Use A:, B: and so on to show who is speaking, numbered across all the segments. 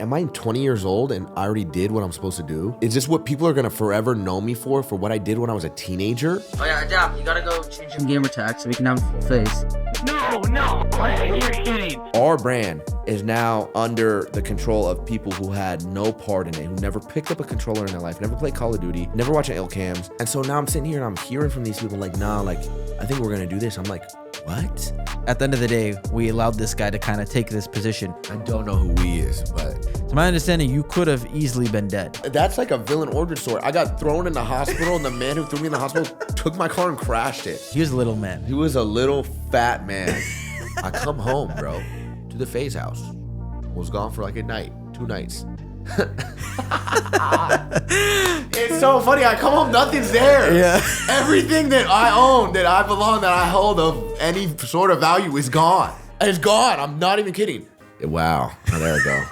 A: am I 20 years old and I already did what I'm supposed to do? Is this what people are gonna forever know me for what I did when I was a teenager?
B: Oh yeah, Adapt, you gotta go change your gamer tag so we can have a full face.
C: No, you're kidding.
A: Our brand is now under the control of people who had no part in it, who never picked up a controller in their life, never played Call of Duty, never watched ill cams. And so now I'm sitting here and I'm hearing from these people like, nah, like, I think we're gonna do this. I'm like, what?
D: At the end of the day, we allowed this guy to kind of take this position.
A: I don't know who he is, but
D: To my understanding, you could have easily been dead.
A: that's like a villain origin story. I got thrown in the hospital and the man who threw me in the hospital took my car and crashed it.
D: He was a little man.
A: He was a little fat man. I come home, bro, to the FaZe house. Was gone for like a night, 2 nights. It's so funny. I come home, nothing's there.
D: Yeah.
A: Everything that I own, that I belong, that I hold of any sort of value is gone. It's gone. I'm not even kidding. Wow. Oh, there we go.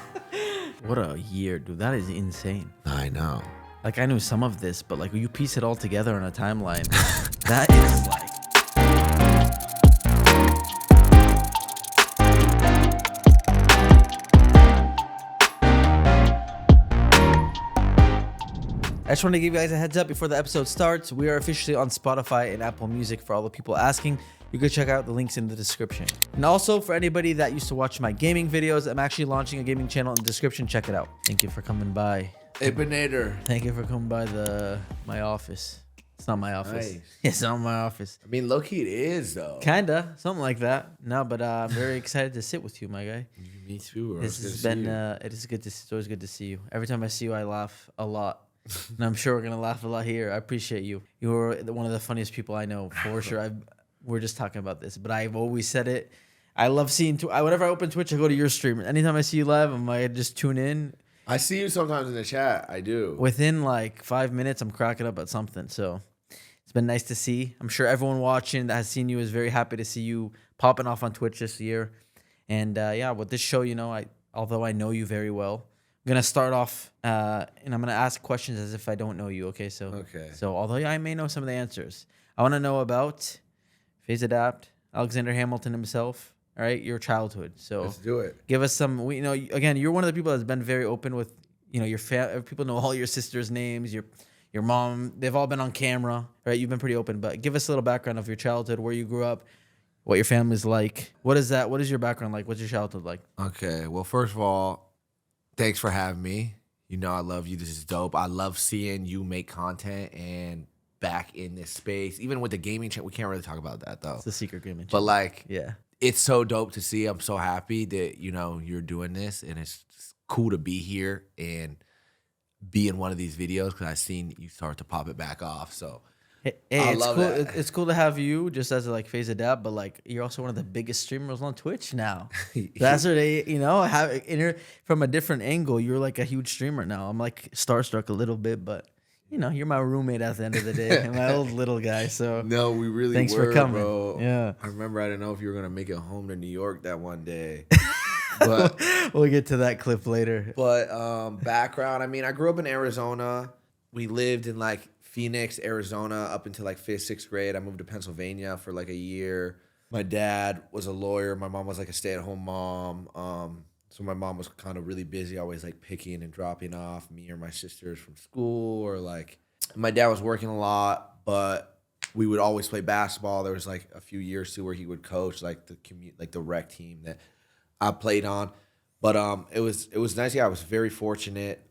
D: What a year, dude. That is insane.
A: I know.
D: Like, I knew some of this, but like, when you piece it all together on a timeline, that is like... I just want to give you guys a heads up before the episode starts. We are officially on Spotify and Apple Music for all the people asking. You can check out the links in the description. And also for anybody that used to watch my gaming videos, I'm actually launching a gaming channel in the description. Check it out. Thank you for coming by.
A: Ibinator.
D: Thank you for coming by my office. It's not my office.
A: Nice.
D: It's not my office.
A: I mean, low-key it is, though.
D: Kinda, something like that. No, but I'm very excited to sit with you, my guy.
A: Me too.
D: This has been, it is good to. It's always good to see you. Every time I see you, I laugh a lot. And I'm sure we're gonna laugh a lot here. I appreciate you. You were one of the funniest people I know for sure. We're just talking about this, but I've always said it. I love seeing. Whenever I open Twitch, I go to your stream. Anytime I see you live, I'm like, just tune in.
A: I see you sometimes in the chat. I do.
D: Within like 5 minutes, I'm cracking up at something. So it's been nice to see. I'm sure everyone watching that has seen you is very happy to see you popping off on Twitch this year. And yeah, with this show, you know, although I know you very well. I'm gonna start off, and I'm gonna ask questions as if I don't know you. Okay, so although I may know some of the answers, I want to know about FaZe Adapt, Alexander Hamilton himself. All right, your childhood. So
A: let's do it.
D: Give us some. You know, again, you're one of the people that's been very open with. You know, your people know all your sisters' names. Your mom. They've all been on camera. Right, you've been pretty open. But give us a little background of your childhood, where you grew up, what your family's like. What is that? What is your background like? What's your childhood like?
A: Okay. Well, first of all, thanks for having me. You know I love you. This is dope. I love seeing you make content and back in this space. Even with the gaming chat, we can't really talk about that though.
D: It's the secret gaming chat.
A: But like,
D: yeah,
A: it's so dope to see. I'm so happy that, you know, you're doing this, and it's cool to be here and be in one of these videos because I've seen you start to pop it back off. So
D: hey,
A: I
D: it's
A: love
D: cool.
A: that.
D: It's cool to have you just as like FaZe Adapt, but like you're also one of the biggest streamers on Twitch now. That's what they, you know, have from a different angle. You're like a huge streamer now. I'm like starstruck a little bit, but you know, you're my roommate at the end of the day, my old little guy. So
A: no, we really
D: thanks
A: were,
D: for coming,
A: bro.
D: Yeah,
A: I remember I didn't know if you were gonna make it home to New York that one day. But
D: we'll get to that clip later.
A: But background, I mean, I grew up in Arizona. We lived in like Phoenix, Arizona up until like 5th, 6th grade. I moved to Pennsylvania for like a year. My dad was a lawyer. My mom was like a stay-at-home mom. So my mom was kind of really busy, always like picking and dropping off me or my sisters from school, or like my dad was working a lot, but we would always play basketball. There was like a few years too where he would coach like the rec team that I played on. But it was nice. Yeah, I was very fortunate.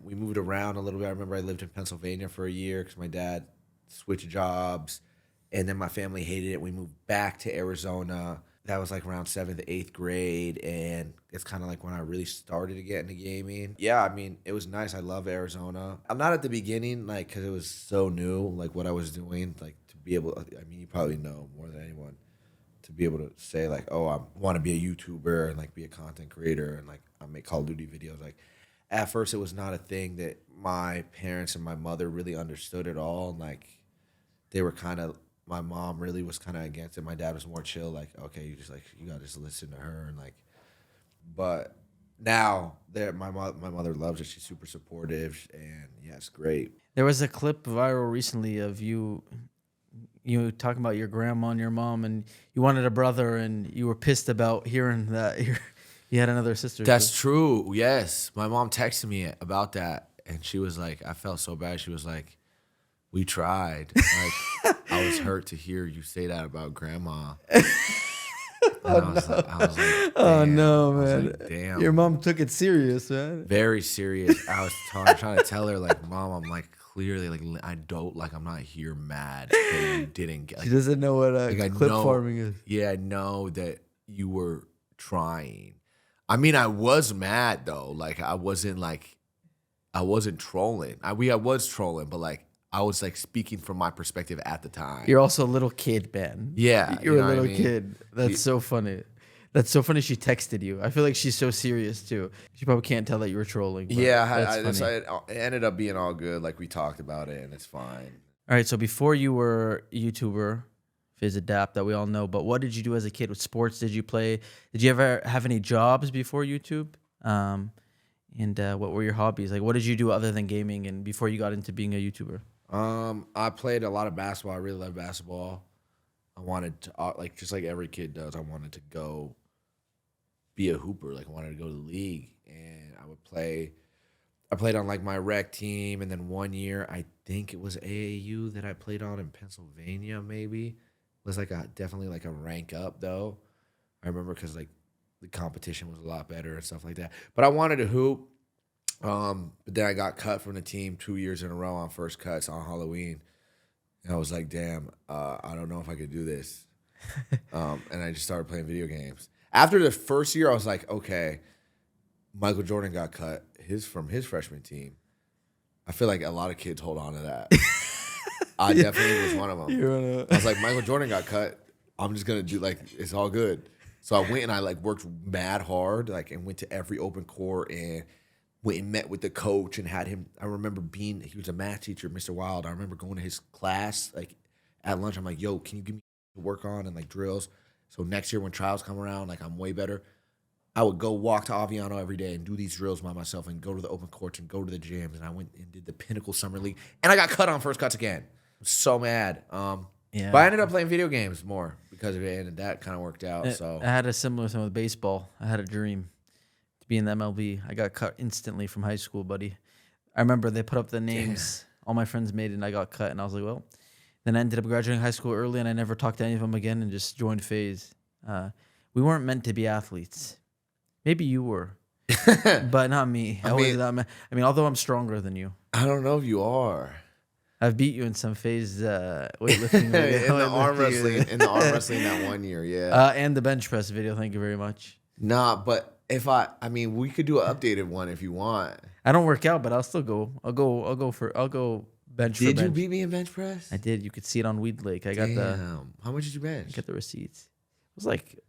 A: We moved around a little bit. I remember I lived in Pennsylvania for a year because my dad switched jobs, and then my family hated it. We moved back to Arizona. That was like around 7th, 8th grade, and it's kind of like when I really started to get into gaming. Yeah, I mean, it was nice. I love Arizona. I'm not at the beginning, like, because it was so new, like what I was doing, like to be able. I mean, you probably know more than anyone. To be able to say like, oh, I want to be a YouTuber and like be a content creator and like I make Call of Duty videos. Like at first it was not a thing that my parents and my mother really understood at all. And like they were kind of, my mom really was kind of against it. My dad was more chill. Like, okay, you gotta just listen to her. And like, but now my mother loves it. She's super supportive and yeah, it's great.
D: There was a clip viral recently of you talking about your grandma and your mom, and you wanted a brother, and you were pissed about hearing that He had another sister.
A: That's
D: too.
A: true. Yes. My mom texted me about that, and she was like, I felt so bad. She was like, we tried. Like, I was hurt to hear you say that about grandma. I was like,
D: Oh
A: damn.
D: no,
A: I was
D: man!
A: like, damn.
D: Your mom took it serious, man.
A: Very serious. I was trying to tell her, like, Mom, I'm like, clearly, like, I don't, like, I'm not here mad that you didn't get. Like,
D: She doesn't know what
A: I
D: clip
A: know,
D: farming is.
A: Yeah, I know that you were trying. I mean, I was mad though. Like, I wasn't trolling. I was trolling, but like, I was like speaking from my perspective at the time.
D: You're also a little kid, man.
A: Yeah,
D: You're
A: you
D: a
A: know what I
D: little
A: mean?
D: kid. That's so funny. That's so funny. She texted you. I feel like she's so serious too. She probably can't tell that you were trolling. But
A: Yeah,
D: that's funny.
A: it ended up being all good. Like, we talked about it, and it's fine.
D: All right. So before you were a YouTuber, FaZe Adapt, that we all know, but what did you do as a kid? What sports did you play? Did you ever have any jobs before YouTube? And what were your hobbies? Like, what did you do other than gaming and before you got into being a YouTuber?
A: I played a lot of basketball. I really love basketball. I wanted to, like, just like every kid does, I wanted to go be a hooper. Like, I wanted to go to the league, and I would play. I played on like my rec team, and then one year, I think it was AAU that I played on in Pennsylvania. Maybe it was like definitely like a rank up though. I remember because like the competition was a lot better and stuff like that. But I wanted to hoop. But then I got cut from the team 2 years in a row on first cuts on Halloween. And I was like, damn, I don't know if I could do this. And I just started playing video games. After the first year, I was like, okay, Michael Jordan got cut from his freshman team. I feel like a lot of kids hold on to that. I definitely was one of them. I was like, Michael Jordan got cut. I'm just going to do, like, it's all good. So I went and I, like, worked mad hard, like, and went to every open court and went and met with the coach and had him. I remember he was a math teacher, Mr. Wild. I remember going to his class, like, at lunch. I'm like, yo, can you give me to work on and, like, drills? So next year when trials come around, like, I'm way better. I would go walk to Aviano every day and do these drills by myself and go to the open courts and go to the gyms. And I went and did the Pinnacle Summer League. And I got cut on first cuts again. I'm so mad.
D: Yeah.
A: But I ended up playing video games more because of it, and that kind of worked out. So
D: I had a similar thing with baseball. I had a dream to be in the MLB. I got cut instantly from high school, buddy. I remember they put up the names all my friends made, and I got cut. And I was like, well. Then I ended up graduating high school early, and I never talked to any of them again and just joined FaZe. We weren't meant to be athletes. Maybe you were, but not me. I mean, although I'm stronger than you.
A: I don't know if you are.
D: I've beat you in some FaZe weightlifting
A: in the arm wrestling that 1 year, yeah.
D: And the bench press video. Thank you very much.
A: Nah, but I mean, we could do an updated one if you want.
D: I don't work out, but I'll still go. I'll go bench.
A: Did you beat me in bench press?
D: I did. You could see it on Weed Lake. I got
A: How much did you bench?
D: I got the receipts. It was like,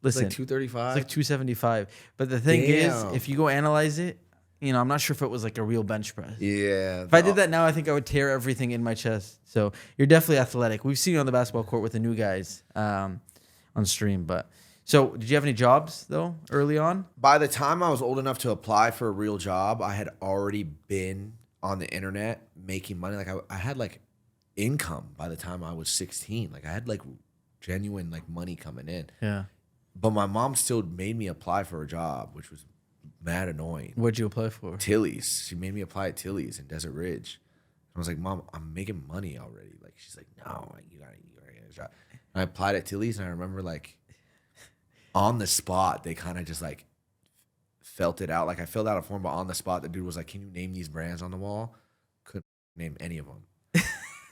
D: listen,
A: like 235.
D: It's like 275. But the thing is, if you go analyze it, you know, I'm not sure if it was like a real bench press.
A: Yeah.
D: If I did that now, I think I would tear everything in my chest. So you're definitely athletic. We've seen you on the basketball court with the new guys on stream. But so did you have any jobs though early on?
A: By the time I was old enough to apply for a real job, I had already been on the internet making money. Like I had like income by the time I was 16. Like I had like genuine like money coming in.
D: Yeah.
A: But my mom still made me apply for a job, which was mad annoying.
D: What'd you apply for?
A: Tilly's. She made me apply at Tilly's in Desert Ridge. I was like, Mom, I'm making money already. Like, she's like, no, you gotta get a job. And I applied at Tilly's, and I remember like on the spot, they kind of just like felt it out. Like I filled out a form, but on the spot, the dude was like, can you name these brands on the wall? Couldn't name any of them.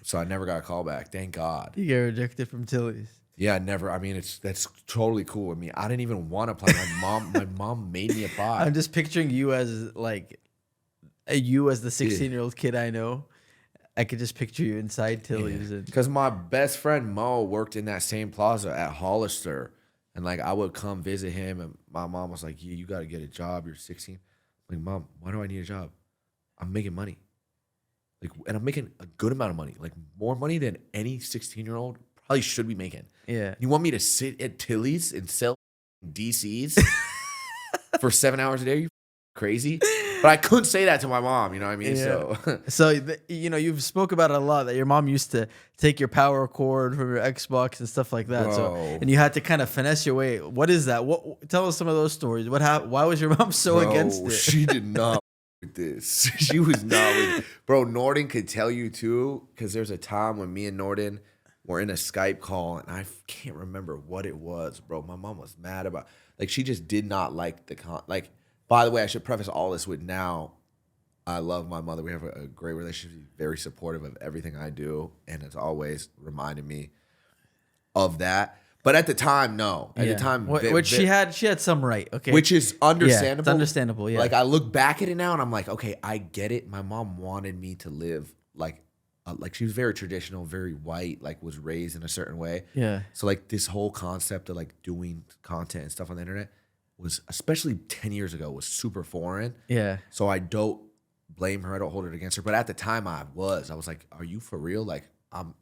A: So I never got a call back. Thank God.
D: You get rejected from Tilly's.
A: Yeah, never. I mean, that's totally cool. I mean, I didn't even want to apply. My mom made me apply.
D: I'm just picturing you as like you as the 16-year-old kid I know. I could just picture you inside Tilly's.
A: Because my best friend Mo worked in that same plaza at Hollister, and like I would come visit him, and my mom was like, "Yeah, you got to get a job. You're 16." I'm like, Mom, why do I need a job? I'm making money. Like, and I'm making a good amount of money, like more money than any 16-year-old probably should be making.
D: Yeah.
A: You want me to sit at Tilly's and sell DCs for 7 hours a day? Are you crazy? But I couldn't say that to my mom, you know what I mean?
D: Yeah.
A: So
D: So you've spoke about it a lot that your mom used to take your power cord from your Xbox and stuff like that. So
A: Bro.
D: and you had to kind of finesse your way. What is that? Tell us some of those stories. What happened? Why was your mom so against it?
A: She did not with this. She was not with it. Bro, Norden could tell you too, because there's a time when me and Norden were in a Skype call, and I can't remember what it was, bro. My mom was mad about, like, she just did not like like, by the way, I should preface all this with now, I love my mother. We have a great relationship. She's very supportive of everything I do, and it's always reminded me of that. But at the time, no. At the time,
D: which she had some right. Okay,
A: which is understandable.
D: Yeah, it's understandable. Yeah,
A: Like, I look back at it now, and I'm like, okay, I get it. My mom wanted me to live like she was very traditional, very white, like was raised in a certain way.
D: Yeah.
A: So like this whole concept of like doing content and stuff on the internet was, especially 10 years ago, was super foreign.
D: Yeah.
A: So I don't blame her. I don't hold it against her. But at the time I was like, are you for real? Like, I'm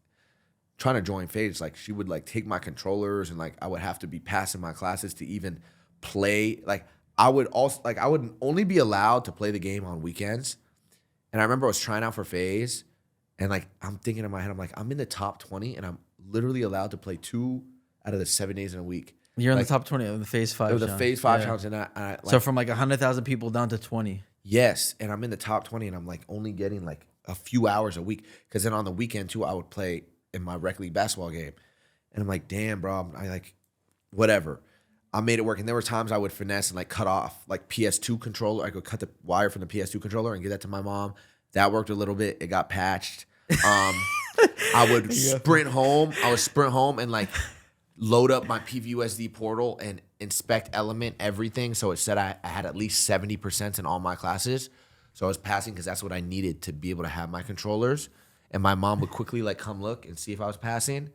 A: trying to join FaZe. Like, she would like take my controllers, and like I would have to be passing my classes to even play. Like, I would only be allowed to play the game on weekends. And I remember I was trying out for FaZe, and like I'm thinking in my head, I'm like, I'm in the top 20, and I'm literally allowed to play 2 out of the 7 days in a week.
D: You're in
A: like,
D: the top 20 of the FaZe 5.
A: It was the FaZe 5 challenge, and I like,
D: so from like 100,000 people down to 20.
A: Yes, and I'm in the top 20, and I'm like only getting like a few hours a week, because then on the weekend too, I would play in my rec league basketball game, and I'm like, damn, bro, I like, whatever. I made it work, and there were times I would finesse and like cut off like PS2 controller. I could cut the wire from the PS2 controller and give that to my mom. That worked a little bit. It got patched. I would sprint home. And like load up my PVUSD portal and inspect element everything. So it said I had at least 70% in all my classes. So I was passing because that's what I needed to be able to have my controllers. And my mom would quickly like come look and see if I was passing.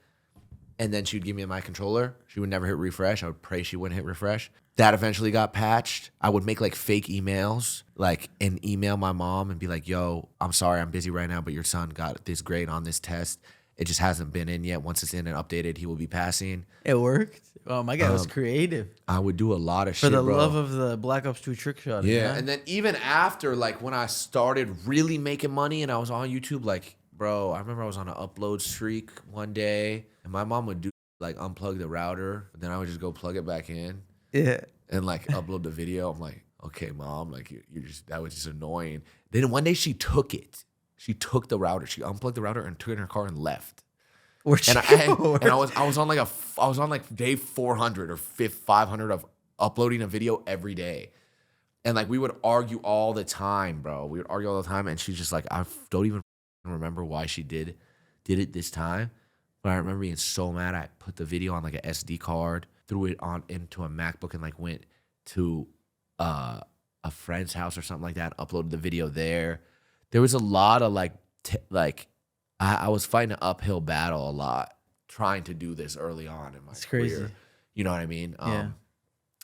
A: And then she would give me my controller. She would never hit refresh. I would pray she wouldn't hit refresh. That eventually got patched. I would make like fake emails, like, and email my mom and be like, yo, I'm sorry, I'm busy right now, but your son got this grade on this test. It just hasn't been in yet. Once it's in and updated, he will be passing.
D: It worked. Oh, my guy was creative.
A: I would do a lot of
D: For
A: shit,
D: the
A: bro.
D: love of the Black Ops 2 trick shot.
A: Yeah. And then even after, like, when I started really making money and I was on YouTube, like, bro, I remember I was on an upload streak one day, and my mom would do like unplug the router, then I would just go plug it back in.
D: Yeah.
A: And like upload the video. I'm like, okay, mom, like you're just, that was just annoying. Then one day she took it. She took the router. She unplugged the router and took it in her car and left.
D: And
A: I was on like day 400 or 500 of uploading a video every day. And like we would argue all the time, bro. We would argue all the time, and she's just like, I don't even remember why she did it this time. But I remember being so mad. I put the video on like an SD card, threw it on into a MacBook, and like went to a friend's house or something like that, uploaded the video there. There was a lot of I was fighting an uphill battle a lot trying to do this early on in my
D: crazy.
A: career. You know what I mean?
D: Yeah.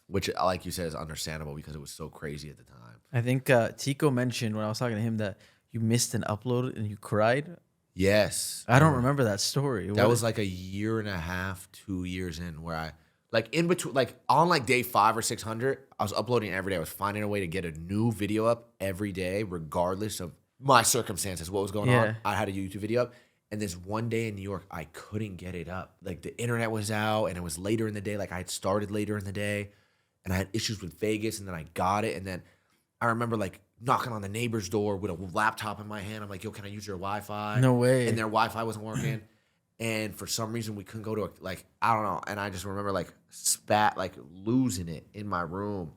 A: Which, like you said, is understandable because it was so crazy at the time.
D: I think Tico mentioned when I was talking to him that you missed an upload and you cried.
A: Yes.
D: I don't remember that story.
A: That was like a year and a half, 2 years in, where I, like in between, like on like day 500 or 600, I was uploading every day. I was finding a way to get a new video up every day, regardless of my circumstances, what was going on. I had a YouTube video up. And this one day in New York, I couldn't get it up. Like the internet was out, and it was later in the day. Like I had started later in the day, and I had issues with Vegas, and then I got it. And then I remember like knocking on the neighbor's door with a laptop in my hand. I'm like, yo, can I use your Wi-Fi?
D: No way.
A: And their Wi-Fi wasn't working. And for some reason, we couldn't go to I don't know. And I just remember like losing it in my room.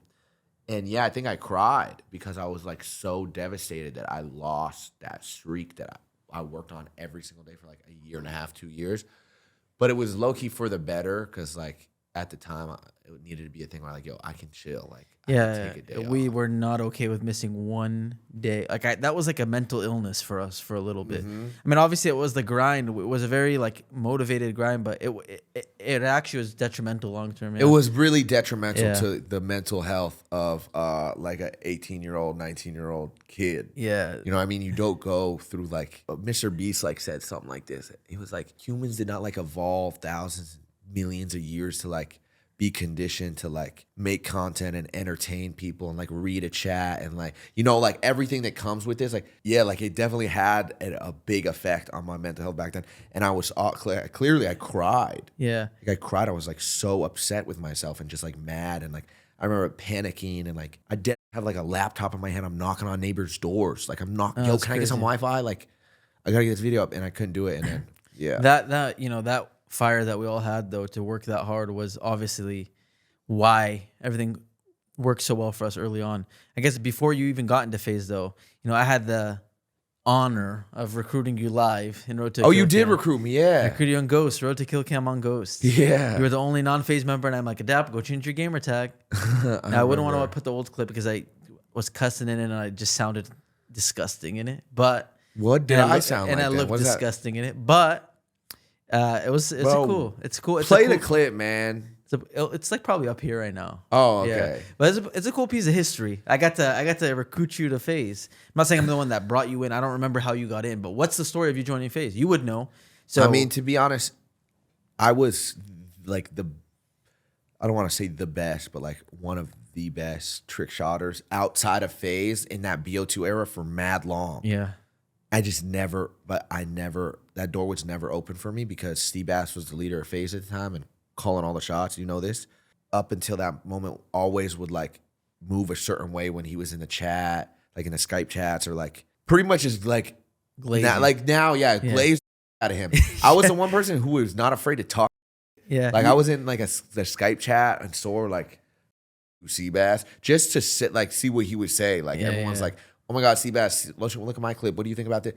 A: And yeah, I think I cried because I was like so devastated that I lost that streak that I worked on every single day for like a year and a half, 2 years. But it was low-key for the better because like at the time, it needed to be a thing where like, yo, I can chill. Like, I can take a day
D: we
A: off.
D: were not okay with missing one day. Like that was like a mental illness for us for a little bit.
A: Mm-hmm.
D: I mean, obviously it was the grind. It was a very like motivated grind, but it actually was detrimental long term. Yeah.
A: It was really detrimental
D: Yeah.
A: to the mental health of like a 18-year-old, 19-year-old kid.
D: Yeah.
A: You know what I mean? You don't go through like Mr. Beast like said something like this. He was like, humans did not like evolve thousands, millions of years to like be conditioned to like make content and entertain people and like read a chat and like, you know, like everything that comes with this, like, yeah, like it definitely had a big effect on my mental health back then. And I was clearly I cried.
D: Yeah.
A: Like I cried. I was like so upset with myself and just like mad. And like, I remember panicking and like, I didn't have like a laptop in my hand. I'm knocking on neighbors' doors. Like I'm knocking, yo, can I get some Wi-Fi? Like I gotta get this video up, and I couldn't do it. And then, yeah.
D: That, you know, that fire that we all had though to work that hard was obviously why everything worked so well for us early on. I guess before you even got into FaZe though, you know, I had the honor of recruiting you live in Road to
A: Oh, you did recruit me, yeah.
D: I recruited you on Ghost, Road to Kill Cam on Ghost.
A: Yeah.
D: You were the only non-FaZe member, and I'm like, Adapt, go change your gamer tag. I wouldn't want to put the old clip because I was cussing in it and I just sounded disgusting in it. But
A: what did I sound like?
D: And I looked disgusting in it. But it's cool. It's cool. It's
A: play
D: cool,
A: the clip, man.
D: it's like probably up here right now.
A: Oh, okay.
D: Yeah. But it's a cool piece of history. I got to recruit you to FaZe. I'm not saying I'm the one that brought you in. I don't remember how you got in, but what's the story of you joining FaZe? You would know. So
A: I mean, to be honest, I was like I don't want to say the best, but like one of the best trick shotters outside of FaZe in that BO2 era for mad long.
D: yeah.
A: That door was never open for me because Steve Bass was the leader of FaZe at the time and calling all the shots. You know this. Up until that moment, always would like move a certain way when he was in the chat, like in the Skype chats, or like pretty much is like now, glazed out of him. I was the one person who was not afraid to talk.
D: Yeah.
A: Like I was in like the Skype chat and saw like Seabass just to sit like see what he would say. Like everyone's like, "Oh my God, Seabass, look at my clip. What do you think about this?"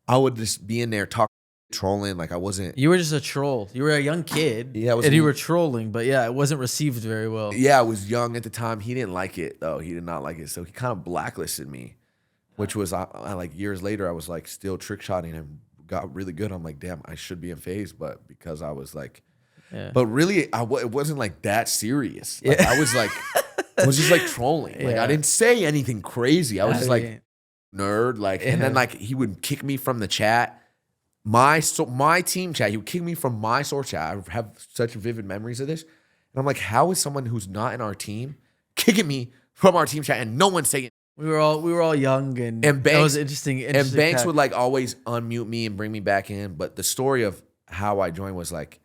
A: I would just be in there talking, trolling. Like I wasn't.
D: You were just a troll. You were a young kid.
A: Yeah,
D: and you were trolling, but yeah, it wasn't received very well.
A: Yeah, I was young at the time. He didn't like it though. He did not like it, so he kind of blacklisted me. Which was like years later, I was like still trick shotting and got really good. I'm like, damn, I should be in FaZe, but because I was like.
D: Yeah.
A: But really, it wasn't like that serious. Like, I was like, I was just like trolling. Like I didn't say anything crazy. I was just like nerd. Like, and then like he would kick me from the chat, my team chat. He would kick me from my source chat. I have such vivid memories of this. And I'm like, how is someone who's not in our team kicking me from our team chat and no one's saying?
D: We were all young and
A: Banks,
D: that was interesting.
A: And Banks would like always unmute me and bring me back in. But the story of how I joined was like.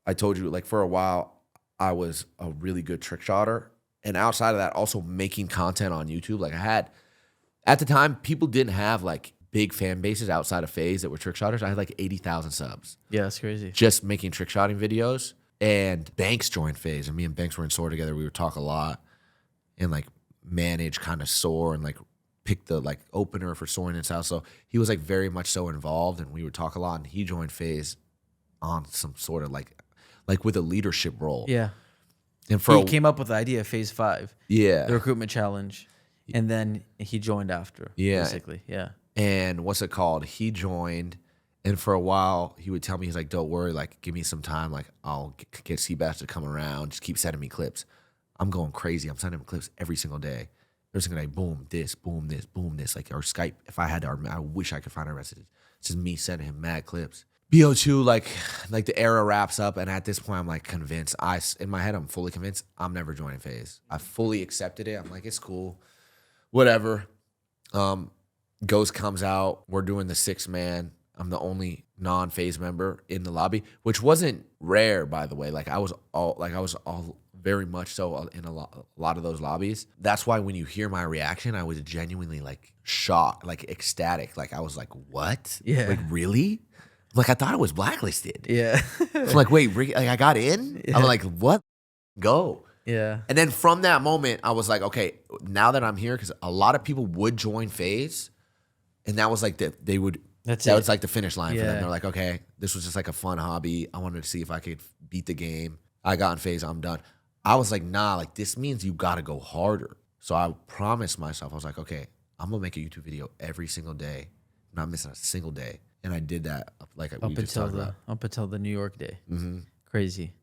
A: I told you, like, for a while, I was a really good trick shotter. And outside of that, also making content on YouTube. Like, at the time, people didn't have, like, big fan bases outside of FaZe that were trick shotters. I had, like, 80,000 subs.
D: Yeah, that's crazy.
A: Just making trick shotting videos. And Banks joined FaZe. And me and Banks were in SOAR together. We would talk a lot and, like, manage kind of SOAR and, like, pick the, like, opener for soaring in South. So he was, like, very much so involved. And we would talk a lot. And he joined FaZe on some sort of, like with a leadership role.
D: Yeah.
A: And
D: he came up with the idea of Phase 5.
A: Yeah.
D: The recruitment challenge. And then he joined after.
A: Yeah.
D: Basically. Yeah.
A: And what's it called? He joined, and for a while he would tell me, he's like, "Don't worry, like give me some time, like I'll get Seabass to come around, just keep sending me clips." I'm going crazy. I'm sending him clips every single day. Every single day, boom, this, boom, this, boom, this. Like our Skype, if I had I wish I could find our messages. It's just me sending him mad clips. BO2, like the era wraps up, and at this point, I'm like convinced. In my head, I'm fully convinced I'm never joining FaZe. I fully accepted it. I'm like, it's cool, whatever. Ghost comes out. We're doing the 6-man. I'm the only non-FaZe member in the lobby, which wasn't rare, by the way. Like I was all very much so in a lot of those lobbies. That's why when you hear my reaction, I was genuinely like shocked, like ecstatic. Like I was like, what?
D: Yeah.
A: Like really? Like I thought it was blacklisted.
D: Yeah.
A: I'm like, wait, like I got in? Yeah. I'm like, what? Go.
D: Yeah.
A: And then from that moment, I was like, okay, now that I'm here, because a lot of people would join FaZe, and that was like that was like the finish line for them. They're like, okay, this was just like a fun hobby. I wanted to see if I could beat the game. I got in FaZe, I'm done. I was like, nah, like this means you gotta go harder. So I promised myself, I was like, okay, I'm gonna make a YouTube video every single day. I'm not missing a single day. And I did that like
D: up until the New York day. Mm-hmm. Crazy.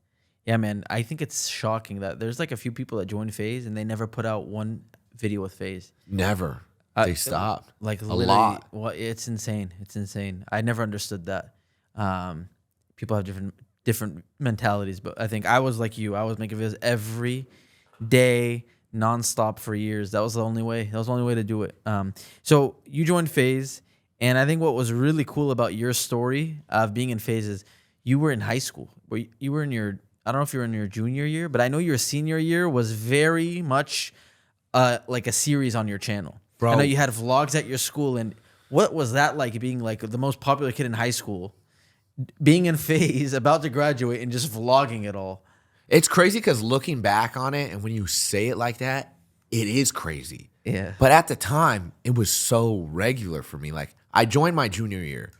D: Yeah, man. I think it's shocking that there's like a few people that joined FaZe and they never put out one video with FaZe.
A: Never. They stopped.
D: Like
A: a lot.
D: Well, it's insane. It's insane. I never understood that. People have different mentalities. But I think I was like you. I was making videos every day, nonstop for years. That was the only way. That was the only way to do it. So you joined FaZe, and I think what was really cool about your story of being in FaZe is you were in high school. You were in your, I don't know if you were in your junior year, but I know your senior year was very much like a series on your channel.
A: Bro.
D: I know you had vlogs at your school, and what was that like being like the most popular kid in high school, being in FaZe, about to graduate, and just vlogging it all?
A: It's crazy because looking back on it, and when you say it like that, it is crazy.
D: Yeah.
A: But at the time, it was so regular for me. Like, I joined my junior year,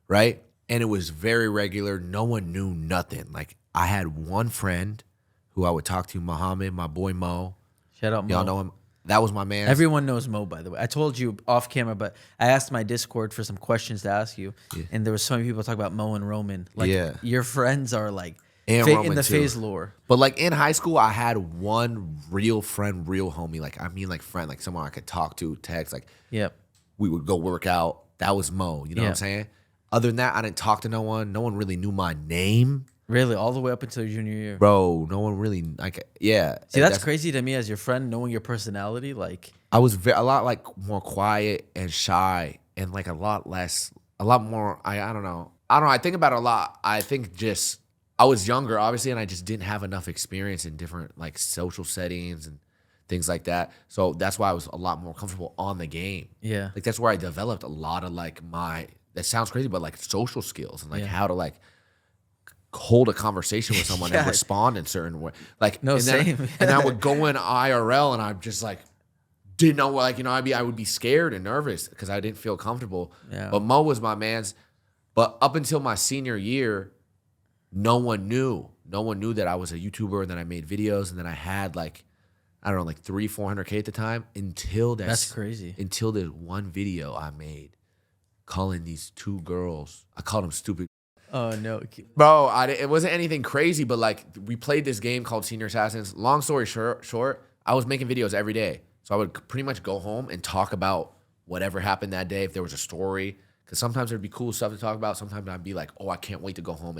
A: right? And it was very regular. No one knew nothing. Like, I had one friend who I would talk to, Muhammad, my boy Mo.
D: Shout out Mo.
A: Y'all know him. That was my man.
D: Everyone knows Mo, by the way. I told you off camera, but I asked my Discord for some questions to ask you, and there was so many people talk about Mo and Roman. Like, your friends are like
A: And
D: in
A: Roman
D: the
A: too.
D: FaZe lore.
A: But like in high school, I had one real friend, real homie. Like, I mean, like friend, like someone I could talk to, text. Like,
D: Yep.
A: we would go work out. That was Mo. You know what I'm saying? Other than that, I didn't talk to no one. No one really knew my name.
D: Really, all the way up until your junior year.
A: Bro, no one really, like, yeah.
D: See, that's crazy to me as your friend, knowing your personality. Like,
A: I was a lot like more quiet and shy and like a lot more, I don't know. I think about it a lot. I think just, I was younger, obviously, and I just didn't have enough experience in different like social settings and things like that. So that's why I was a lot more comfortable on the game.
D: yeah.
A: Like, that's where I developed a lot of like that sounds crazy, but like social skills and like how to like hold a conversation with someone and respond in certain way. Like,
D: No,
A: and then,
D: same.
A: and I would go in IRL and I'm just like, didn't know, like, you know, I would be scared and nervous because I didn't feel comfortable.
D: Yeah.
A: But Mo was my man's. But up until my senior year, no one knew. No one knew that I was a YouTuber and that I made videos and that I had like, I don't know, like 400K at the time until
D: That's crazy.
A: Until the one video I made calling these two girls, I called them stupid.
D: Oh, no.
A: Bro, it wasn't anything crazy, but like we played this game called Senior Assassins. Long story short, I was making videos every day. So I would pretty much go home and talk about whatever happened that day, if there was a story. Because sometimes there'd be cool stuff to talk about. Sometimes I'd be like, oh, I can't wait to go home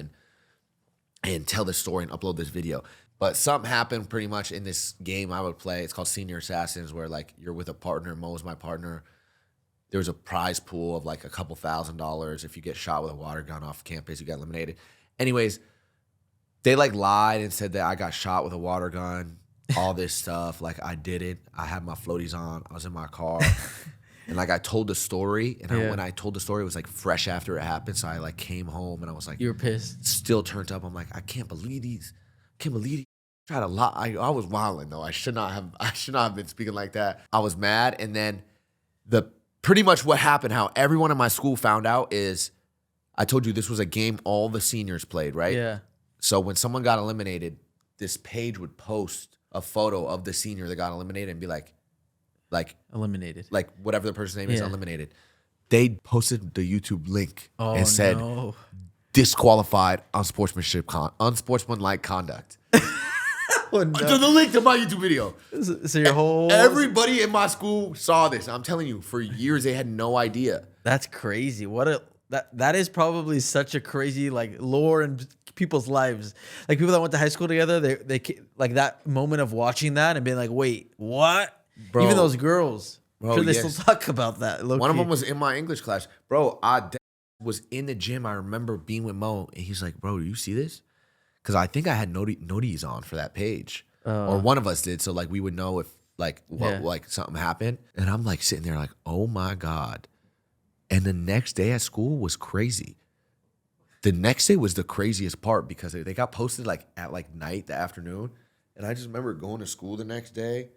A: and tell this story and upload this video. But something happened pretty much in this game I would play. It's called Senior Assassins, where like you're with a partner. Mo's my partner. There was a prize pool of like a couple $1,000. If you get shot with a water gun off campus, you get eliminated. Anyways, they like lied and said that I got shot with a water gun, all this stuff. Like, I didn't. I had my floaties on. I was in my car. And like I told the story. And when I told the story, it was like fresh after it happened. So I like came home and I was like,
D: You were pissed.
A: still turned up. I'm like, I can't believe these. Tried a lot. I was wilding though. I should not have been speaking like that. I was mad. And then pretty much what happened, how everyone in my school found out is, I told you this was a game all the seniors played, right?
D: Yeah.
A: So when someone got eliminated, this page would post a photo of the senior that got eliminated and be like
D: Eliminated.
A: like whatever the person's name is, eliminated. They posted the YouTube link and said,
D: no.
A: disqualified unsportsmanlike conduct.
D: Oh, no.
A: To the link to my YouTube video.
D: So your whole...
A: Everybody in my school saw this. I'm telling you, for years they had no idea.
D: That's crazy. That is probably such a crazy like lore in people's lives. Like people that went to high school together, they like that moment of watching that and being like, wait, what?
A: Bro.
D: Even those girls.
A: Bro,
D: Sure, they
A: yes.
D: still talk about that.
A: One of them was in my English class. Bro, I was in the gym. I remember being with Mo, and he's like, bro, do you see this? Because I think I had noties on for that page. Or one of us did, so like we would know if like like something happened. And I'm like sitting there like, oh my God. And the next day at school was crazy. The next day was the craziest part because they got posted like at like night, the afternoon. And I just remember going to school the next day.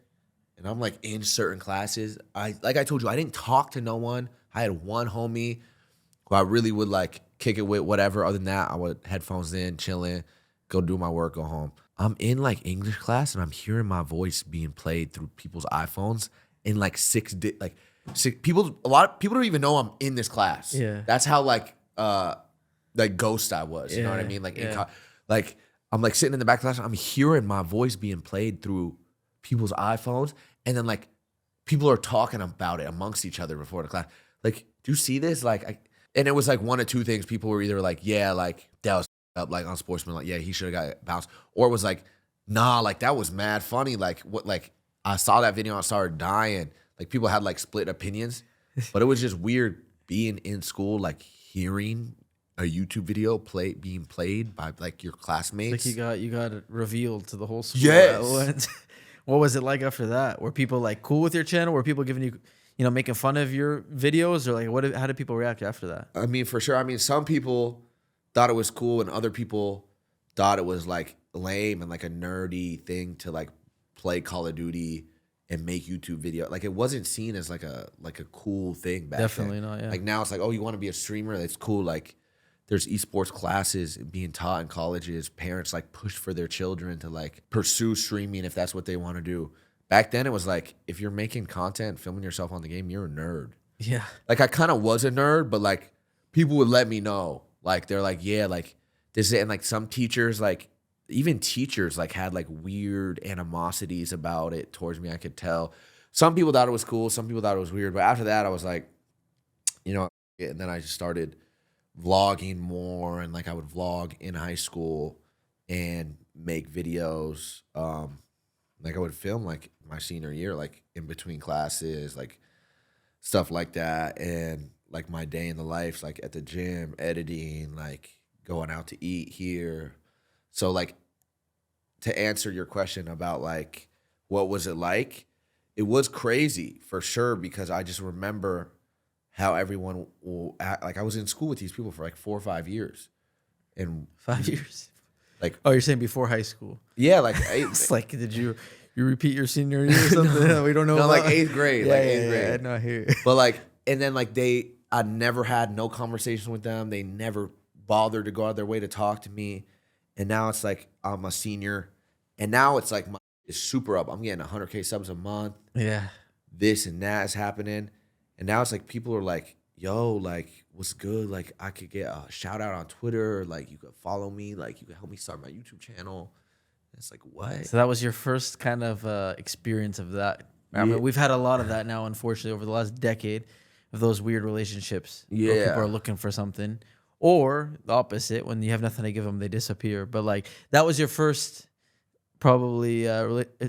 A: And I'm like in certain classes. Like I told you, I didn't talk to no one. I had one homie who I really would like kick it with, whatever. Other than that, I would headphones in, chilling, go do my work, go home. I'm in like English class and I'm hearing my voice being played through people's iPhones in like people. A lot of people don't even know I'm in this class.
D: Yeah,
A: that's how like ghost I was. You know what I mean? Like like I'm like sitting in the back of the class. I'm hearing my voice being played through people's iPhones, and then like people are talking about it amongst each other before the class. Like, do you see this? Like, and it was like one of two things. People were either like, yeah, like that was up like on Sportsman, like, yeah, he should have got bounced. Or it was like, nah, like that was mad funny. Like what, like I saw that video and I started dying. Like people had like split opinions, but it was just weird being in school, like hearing a YouTube video being played by like your classmates.
D: Like you got it revealed to the whole school.
A: Yes.
D: What was it like after that? Were people like cool with your channel? Were people giving you, making fun of your videos, or like how did people react after that?
A: I mean, for sure. I mean, some people thought it was cool and other people thought it was like lame and like a nerdy thing to like play Call of Duty and make YouTube video. Like it wasn't seen as like a cool thing back
D: Definitely
A: then.
D: not, yeah.
A: Like now it's like, oh, you want to be a streamer? That's cool. Like there's esports classes being taught in colleges. Parents like push for their children to like pursue streaming if that's what they want to do. Back then it was like, if you're making content, filming yourself on the game, you're a nerd.
D: Yeah.
A: Like I kind of was a nerd, but like people would let me know. Like they're like, yeah, like this is it. And like some teachers, like even teachers like had like weird animosities about it towards me. I could tell. Some people thought it was cool. Some people thought it was weird. But after that, I was like, and then I just started vlogging more. And like I would vlog in high school and make videos. Like I would film like my senior year, like in between classes, like stuff like that. And like my day in the life, like at the gym, editing, like going out to eat here. So like to answer your question about like what was it like, it was crazy for sure, because I just remember how everyone will act. Like I was in school with these people for like 4 or 5 years. And
D: 5 years.
A: Like,
D: oh, you're saying before high school?
A: Yeah, like
D: it's like, did you repeat your senior year or something? No. We don't know.
A: No,
D: about?
A: like 8th grade.
D: Yeah,
A: like 8th grade.
D: Yeah, no, I hear you.
A: But like, and then like I never had no conversation with them. They never bothered to go out of their way to talk to me. And now it's like I'm a senior, and now it's like it's super up. I'm getting 100K subs a month.
D: Yeah.
A: This and that is happening, and now it's like people are like, "Yo, like, what's good? Like, I could get a shout out on Twitter. Or, like, you could follow me. Like, you could help me start my YouTube channel." And it's like, what?
D: So that was your first kind of experience of that. I mean, we've had a lot of that now, unfortunately, over the last decade, of those weird relationships.
A: Yeah.
D: Where people are looking for something. Or the opposite, when you have nothing to give them, they disappear. But like that was your first probably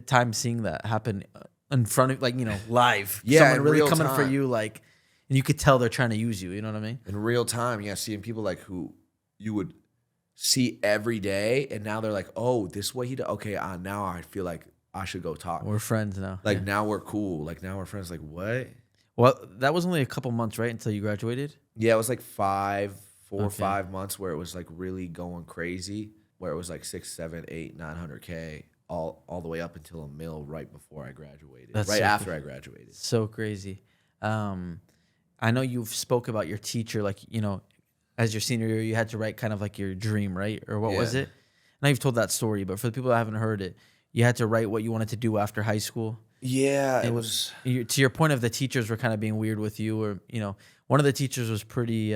D: time seeing that happen in front of, like, live.
A: Yeah,
D: someone
A: in
D: really
A: real
D: coming for
A: time.
D: you, like, and you could tell they're trying to use you. You know what I mean?
A: In real time, yeah, seeing people like who you would see every day, and now they're like, "Oh, this is what he does. Okay, now I feel like I should go talk.
D: We're friends now.
A: Like
D: Yeah.
A: now we're cool. Like now we're friends. Like what?
D: Well, that was only a couple months, right, until you graduated.
A: Yeah, it was like 4 or
D: Okay.
A: 5 months where it was like really going crazy, where it was like 6, 7, 8, 900K all the way up until $1 million right before I graduated.
D: That's
A: right
D: so
A: after I graduated.
D: So crazy. I know you've spoke about your teacher, like, as your senior year, you had to write kind of like your dream, right? Or what was
A: Yeah.
D: it? I know you've told that story, but for the people that haven't heard it, you had to write what you wanted to do after high school.
A: Yeah, it was.
D: To your point of the teachers were kind of being weird with you, or, one of the teachers was pretty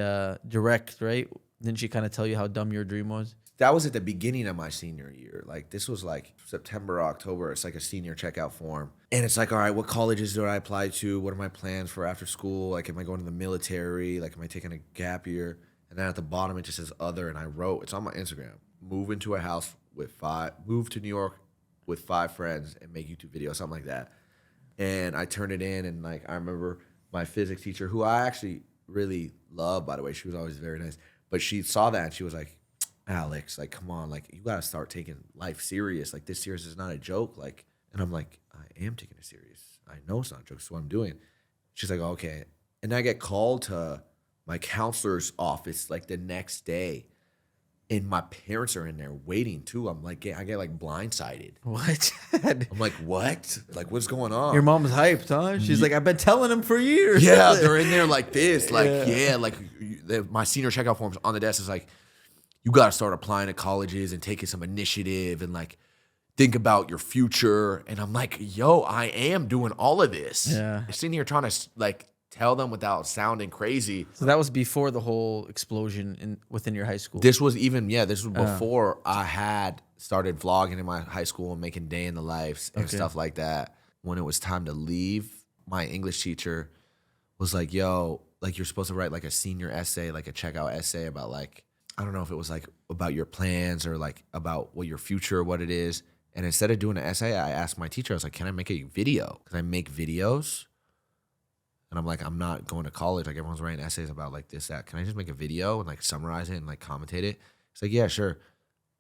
D: direct, right? Didn't she kind of tell you how dumb your dream was?
A: That was at the beginning of my senior year. Like this was like September, October. It's like a senior checkout form. And it's like, all right, what colleges do I apply to? What are my plans for after school? Like, am I going to the military? Like, am I taking a gap year? And then at the bottom, it just says other. And I wrote, it's on my Instagram, move into a house move to New York with 5 friends and make YouTube videos, something like that. And I turned it in, and like, I remember my physics teacher, who I actually really love, by the way, she was always very nice, but she saw that and she was like, Alex, like, come on, like, you got to start taking life serious. Like, this serious is not a joke. Like, and I'm like, I am taking it serious. I know it's not a joke. It's what I'm doing. She's like, okay. And I get called to my counselor's office like the next day, and my parents are in there waiting too. I'm like, I get like blindsided.
D: What?
A: I'm like, what? Like, what's going on?
D: Your mom's hyped, huh? She's like, I've been telling him for years.
A: Yeah, they're in there like this. Like,
D: Yeah.
A: like my senior checkout forms on the desk is like, you got to start applying to colleges and taking some initiative and like think about your future. And I'm like, yo, I am doing all of this.
D: Yeah.
A: I'm sitting here trying to like tell them without sounding crazy.
D: So that was before the whole explosion within your high school.
A: This was this was before I had started vlogging in my high school and making day in the lives and stuff like that. When it was time to leave, my English teacher was like, yo, like, you're supposed to write like a senior essay, like a checkout essay about like I don't know if it was like about your plans or like about what your future, what it is. And instead of doing an essay, I asked my teacher, I was like, can I make a video? Because I make videos. And I'm like, I'm not going to college. Like everyone's writing essays about like this, that. Can I just make a video and like summarize it and like commentate it? It's like, yeah, sure.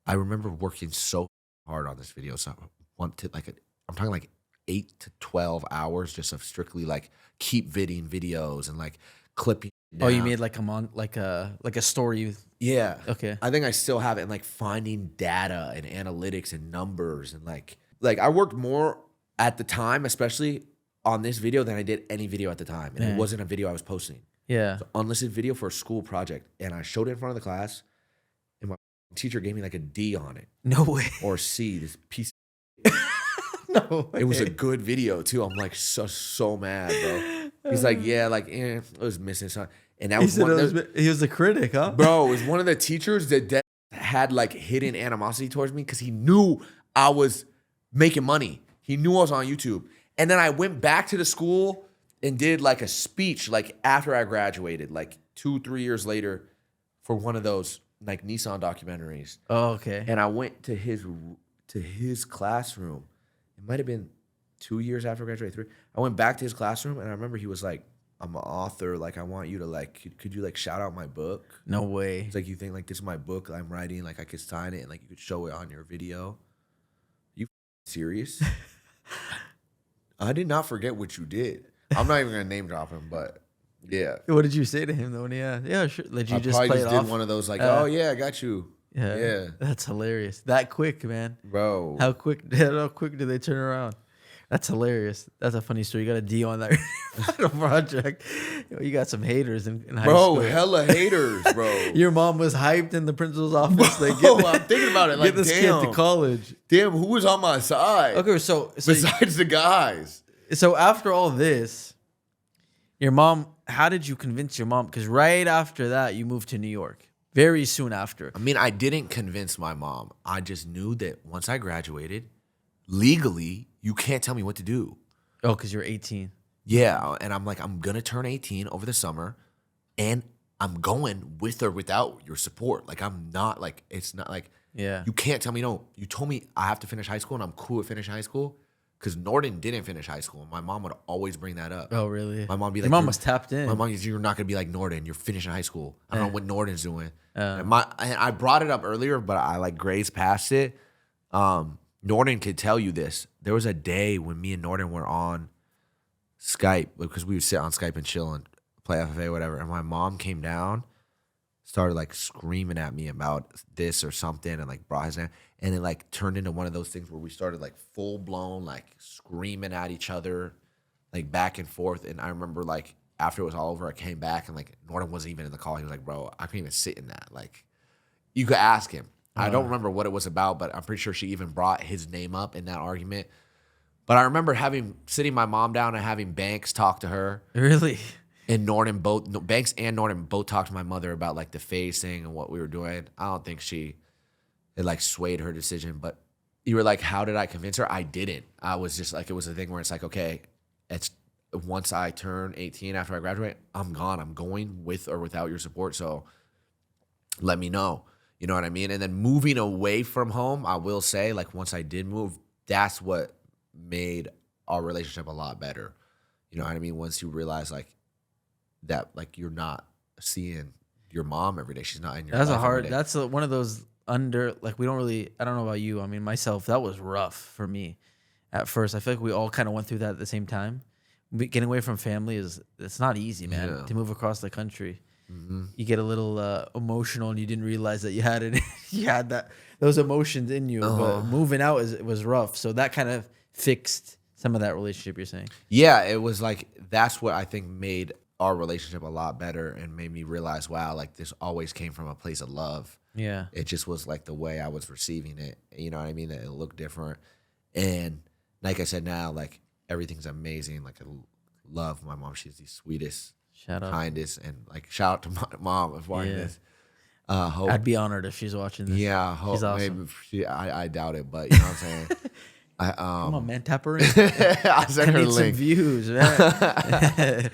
A: I remember working so hard on this video. So I want to like, I'm talking like 8 to 12 hours just of strictly like keep vidding videos and like clipping.
D: Oh, you made like a story.
A: Yeah.
D: Okay.
A: I think I still have it, and like finding data and analytics and numbers and like I worked more at the time, especially on this video, than I did any video at the time. And it wasn't a video I was posting.
D: Yeah.
A: It's an unlisted video for a school project. And I showed it in front of the class, and my teacher gave me like a D on it.
D: No way.
A: Or a C, this piece.
D: No way.
A: It was a good video too. I'm like so mad, bro. He's like, yeah, like it was missing something. And that was
D: he was the critic, huh?
A: Bro, it was one of the teachers that had like hidden animosity towards me because he knew I was making money. He knew I was on YouTube. And then I went back to the school and did like a speech like after I graduated, like 2-3 years later, for one of those like Nissan documentaries.
D: Oh, okay.
A: And I went to his classroom. It might have been 2 years after I graduated, 3. I went back to his classroom, and I remember he was like, I'm an author. Like, I want you to like, could you like shout out my book?
D: No way.
A: He's like, you think like this is my book I'm writing? Like, I could sign it and like you could show it on your video. You serious? I did not forget what you did. I'm not even gonna name drop him, but yeah.
D: What did you say to him though? When yeah, sure. Did you
A: I
D: just
A: probably
D: play
A: just
D: it
A: did
D: off?
A: one of those like, oh yeah, I got you. Yeah.
D: That's hilarious. That quick, man.
A: Bro.
D: How quick did they turn around? That's hilarious. That's a funny story. You got a D on that final project. You got some haters in high school.
A: Bro, hella haters, bro.
D: Your mom was hyped in the principal's office. Like,
A: I'm thinking about it. Like,
D: get this kid to college.
A: Damn, who was on my side?
D: Okay, so
A: besides the guys.
D: So after all this, your mom, how did you convince your mom? Because right after that, you moved to New York. Very soon after.
A: I mean, I didn't convince my mom. I just knew that once I graduated, legally, you can't tell me what to do.
D: Oh, because you're 18.
A: Yeah, and I'm like, I'm going to turn 18 over the summer, and I'm going with or without your support. Like, I'm not, like, it's not like,
D: yeah,
A: you can't tell me no. You told me I have to finish high school, and I'm cool with finishing high school, because Norden didn't finish high school. And my mom would always bring that up.
D: Oh, really?
A: My mom would be like,
D: your mom was tapped in.
A: My mom is, you're not going to be like Norden. You're finishing high school. I don't know what Norden's doing. And I brought it up earlier, but I like grazed past it. Norden could tell you this. There was a day when me and Norden were on Skype, because we would sit on Skype and chill and play FFA or whatever. And my mom came down, started like screaming at me about this or something, and like brought his name. And it like turned into one of those things where we started like full blown like screaming at each other, like back and forth. And I remember like after it was all over, I came back and like Norden wasn't even in the call. He was like, bro, I couldn't even sit in that. Like, you could ask him. I don't remember what it was about, but I'm pretty sure she even brought his name up in that argument. But I remember sitting my mom down and having Banks talk to her.
D: Really?
A: And Banks and Norden both talked to my mother about like the FaZe thing and what we were doing. I don't think it like swayed her decision. But you were like, how did I convince her? I didn't. I was just like, it was a thing where it's like, okay, it's once I turn 18 after I graduate, I'm gone. I'm going with or without your support. So let me know. You know what I mean? And then moving away from home, I will say, like, once I did move, that's what made our relationship a lot better. You know what I mean? Once you realize, like, that, like, you're not seeing your mom every day. She's not in your life every day.
D: That's one of those like, we don't really, I don't know about you. I mean, myself, that was rough for me at first. I feel like we all kind of went through that at the same time. Getting away from family it's not easy, man, to move across the country. Mm-hmm. You get a little emotional, and you didn't realize that you had it. You had those emotions in you. But moving out was rough. So that kind of fixed some of that relationship. You're saying?
A: Yeah, it was like that's what I think made our relationship a lot better and made me realize, wow, like this always came from a place of love.
D: Yeah,
A: it just was like the way I was receiving it. You know what I mean? That it looked different, and like I said, now like everything's amazing. Like I love my mom. She's the sweetest.
D: Shout out.
A: Kindest, and like shout out to my mom if watching this.
D: I'd be honored if she's watching this.
A: Yeah,
D: she's awesome.
A: Maybe I doubt it, but you know what I'm saying.
D: Come on, man, tap her in.
A: I'll send her a link.
D: Some views, man.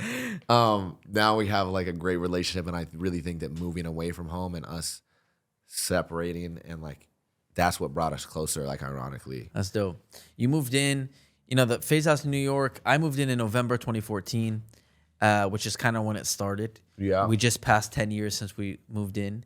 A: Now we have like a great relationship, and I really think that moving away from home and us separating, and like that's what brought us closer. Like ironically,
D: That's dope. You moved in, the FaZe House in New York. I moved in November 2014, which is kind of when it started.
A: Yeah.
D: We just passed 10 years since we moved in.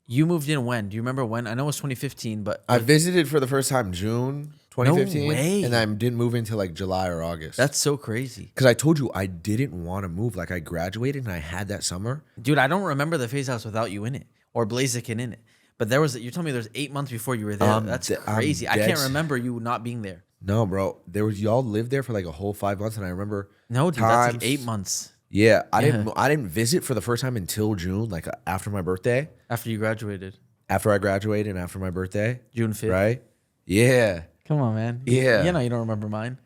D: You moved in when? Do you remember when? I know it was 2015, but
A: I visited for the first time June 2015,
D: No way.
A: and I didn't move until like July or August.
D: that's so crazy.
A: Because I told you I didn't want to move. Like I graduated and I had that summer.
D: Dude, I don't remember the FaZe House without you in it or Blaziken in it. But you told me there's 8 months before you were there. That's crazy. I can't remember you not being there.
A: No, bro. Y'all lived there for like a whole 5 months, and I remember.
D: No, dude, that's like 8 months
A: Yeah, I didn't visit for the first time until June, like after my birthday.
D: after you graduated.
A: After I graduated and after my birthday.
D: June 5th.
A: Right? Yeah.
D: Come on, man.
A: Yeah.
D: You don't remember mine.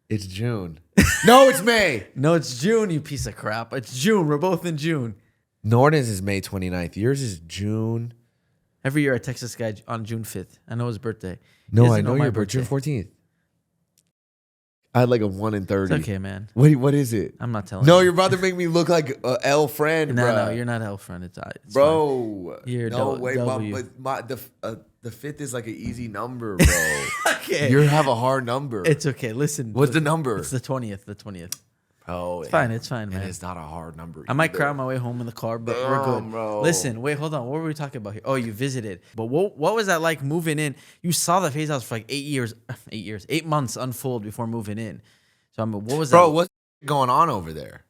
A: It's June. No, it's May.
D: No, it's June, you piece of crap. It's June. We're both in June.
A: Norton's is May 29th. Yours is June.
D: Every year I text this guy on June 5th. I know his birthday. He
A: No,
D: doesn't
A: I know
D: my
A: your birthday. June
D: birthday.
A: 14th. I had like a 1 in 30.
D: It's okay, man.
A: What is it?
D: I'm not telling
A: No,
D: you.
A: you're about to make me look like a L friend, bro.
D: No, you're not L friend. It's
A: bro.
D: You're
A: no,
D: W.
A: wait,
D: W.
A: but the 5th is like an easy number, bro.
D: fine. Okay.
A: You have a hard number.
D: It's okay. Listen.
A: What's the number?
D: It's the 20th. The 20th.
A: Oh,
D: It's fine. It's fine, man.
A: And it's not a hard number.
D: I might
A: either.
D: cry on my way home in the car, but we're good.
A: Bro.
D: Listen, wait, hold on. What were we talking about here? Oh, you visited. But what was that like moving in? You saw the FaZe House for like 8 months unfold before moving in. So I mean, what was
A: Bro,
D: that?
A: what's going on over there?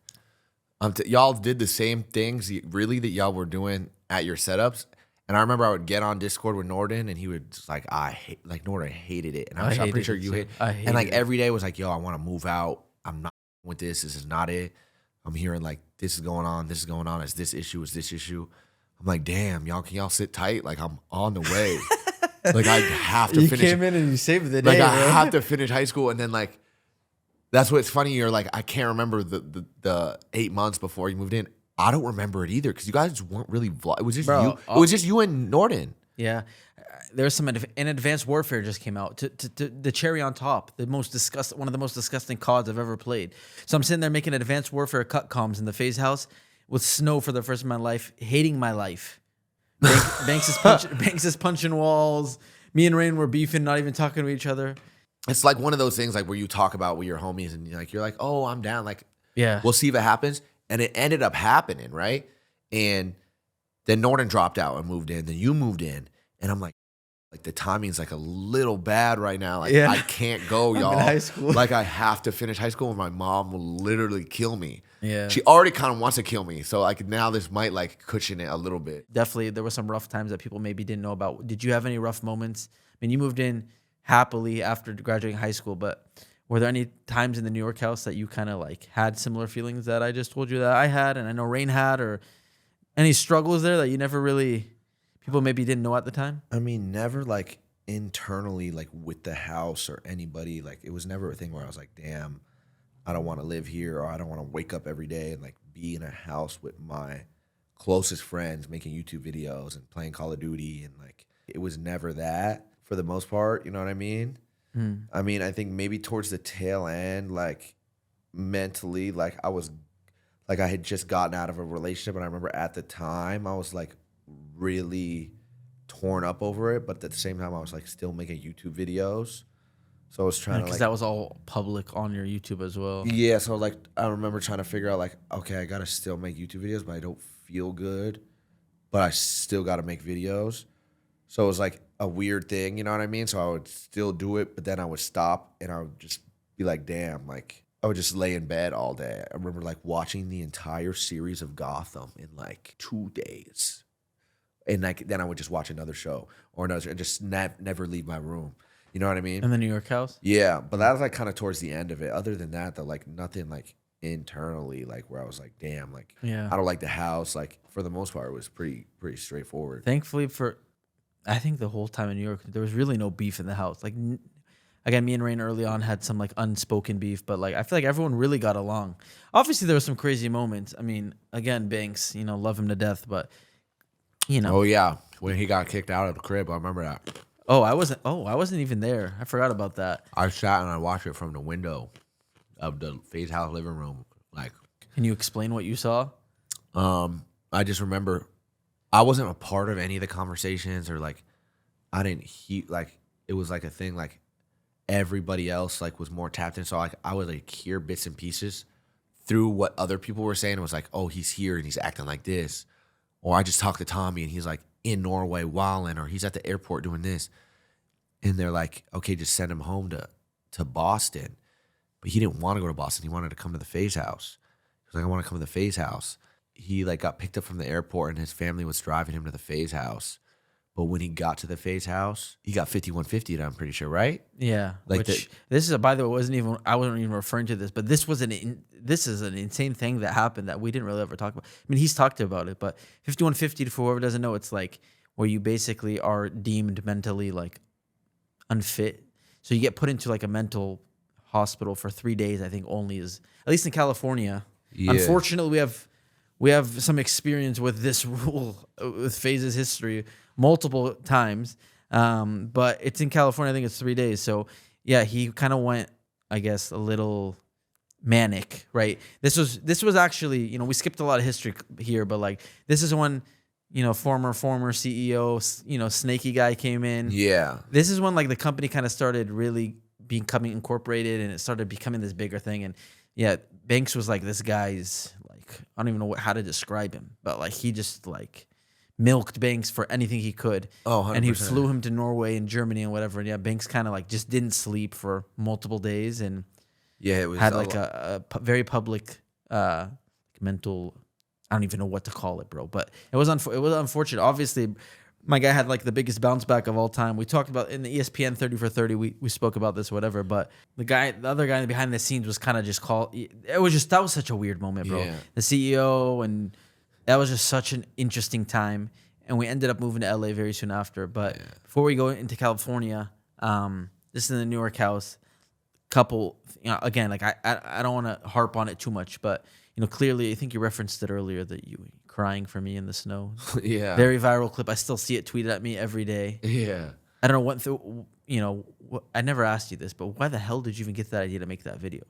A: Y'all did the same things really that y'all were doing at your setups. And I remember I would get on Discord with Norden, and he would just like, Norden hated it. And I'm pretty sure you hate it. And like every day was like, yo, I want to move out. I'm not with this. This is not it. I'm hearing like, this is going on. This is going on. It's this issue. It's this issue. I'm like, damn, can y'all sit tight? Like I'm on the way. Like I have to finish.
D: You came in and you saved the day.
A: Like I
D: bro.
A: have to finish high school, and then like that's what's funny. You're like, I can't remember the 8 months before you moved in. I don't remember it either because you guys weren't really vlog. It was just you. It was just you and Norden.
D: Yeah. There's some in Advanced Warfare just came out. To the cherry on top, one of the most disgusting CODs I've ever played. So I'm sitting there making Advanced Warfare cut comms in the FaZe House with snow for the first time in my life, hating my life. Banks is punching walls. Me and Rain were beefing, not even talking to each other.
A: It's like one of those things like where you talk about with your homies and you're like, oh, I'm down. Like,
D: Yeah.
A: we'll see if it happens. And it ended up happening, right? And then Norden dropped out and moved in. Then you moved in. And I'm like the timing's like a little bad right now. Like
D: Yeah.
A: I can't go, y'all.
D: in high school.
A: Like I have to finish high school and my mom will literally kill me.
D: Yeah.
A: She already kind of wants to kill me. So like now this might like cushion it a little bit.
D: Definitely, there were some rough times that people maybe didn't know about. Did you have any rough moments? I mean, you moved in happily after graduating high school, but were there any times in the New York house that you kind of like had similar feelings that I just told you that I had and I know Rain had, or any struggles there that you never really, people maybe didn't know at the time?
A: I mean, never like internally, like with the house or anybody. Like it was never a thing where I was like, damn, I don't want to live here, or I don't want to wake up every day and like be in a house with my closest friends making YouTube videos and playing Call of Duty. And like, it was never that for the most part. You know what I mean? I mean, I think maybe towards the tail end, like mentally, like I had just gotten out of a relationship. And I remember at the time I was like really torn up over it. But at the same time, I was like still making YouTube videos. So I was trying to
D: Because
A: like,
D: that was all public on your YouTube as well.
A: yeah. So like, I remember trying to figure out like, okay, I got to still make YouTube videos, but I don't feel good, but I still got to make videos. So it was like a weird thing, you know what I mean? So I would still do it, but then I would stop and I would just be like, damn, like I would just lay in bed all day. I remember like watching the entire series of Gotham in like 2 days. And like, then I would just watch another show or another and just never leave my room. You know what I mean?
D: In the New York house?
A: Yeah, but that was like kind of towards the end of it. Other than that, though, like nothing like internally, like where I was like, damn, like
D: Yeah.
A: I don't like the house. Like for the most part, it was pretty straightforward.
D: Thankfully I think the whole time in New York, there was really no beef in the house. Like, again, me and Rain early on had some like unspoken beef, but like I feel like everyone really got along. Obviously, there were some crazy moments. I mean, again, Banks, love him to death, but
A: Oh yeah, when he got kicked out of the crib, I remember that.
D: I wasn't even there. I forgot about that.
A: I sat and I watched it from the window of the FaZe House living room. Like,
D: Can you explain what you saw?
A: I just remember I wasn't a part of any of the conversations, or like I didn't hear, like it was like a thing like everybody else like was more tapped in. So like I would like hear bits and pieces through what other people were saying. It was like, oh, he's here and he's acting like this. Or I just talked to Tommy and he's like in Norway wilding, or he's at the airport doing this. And they're like, okay, just send him home to Boston. But he didn't want to go to Boston. He wanted to come to the FaZe house. He was like, I want to come to the FaZe house. He like got picked up from the airport and his family was driving him to the FaZe house. But when he got to the FaZe house, he got 5150'd, I'm pretty sure, right?
D: Yeah.
A: Like
D: which this is by the way, I wasn't even referring to this, but this is an insane thing that happened that we didn't really ever talk about. I mean, he's talked about it, but 5150, for whoever doesn't know, it's like where you basically are deemed mentally like unfit. So you get put into like a mental hospital for 3 days, I think only is, at least in California.
A: Yeah.
D: Unfortunately, we have some experience with this rule with FaZe's history multiple times. But it's in California, I think it's 3 days. So yeah, he kind of went, I guess, a little manic, right? This was actually, we skipped a lot of history here, but like this is when, former CEO, snaky guy came in.
A: Yeah.
D: This is when like the company kind of started really becoming incorporated and it started becoming this bigger thing. And yeah, Banks was like, this guy's like, I don't even know how to describe him, but like he just like milked Banks for anything he could.
A: Oh, 100%.
D: And he flew him to Norway and Germany and whatever. And yeah, Banks kind of like just didn't sleep for multiple days and
A: Yeah, it was
D: had like a very public mental, I don't even know what to call it, bro. But it was unfortunate. Obviously, my guy had like the biggest bounce back of all time. We talked about in the ESPN 30 for 30. We spoke about this, whatever. But the other guy behind the scenes was kind of just called. That was such a weird moment, bro.
A: Yeah.
D: The CEO, and that was just such an interesting time. And we ended up moving to LA very soon after. But before we go into California, this is in the New York house. Couple, again, like I don't want to harp on it too much, but clearly, I think you referenced it earlier that you crying for me in the snow.
A: Yeah.
D: Very viral clip. I still see it tweeted at me every day.
A: Yeah.
D: I don't know I never asked you this, but why the hell did you even get that idea to make that video?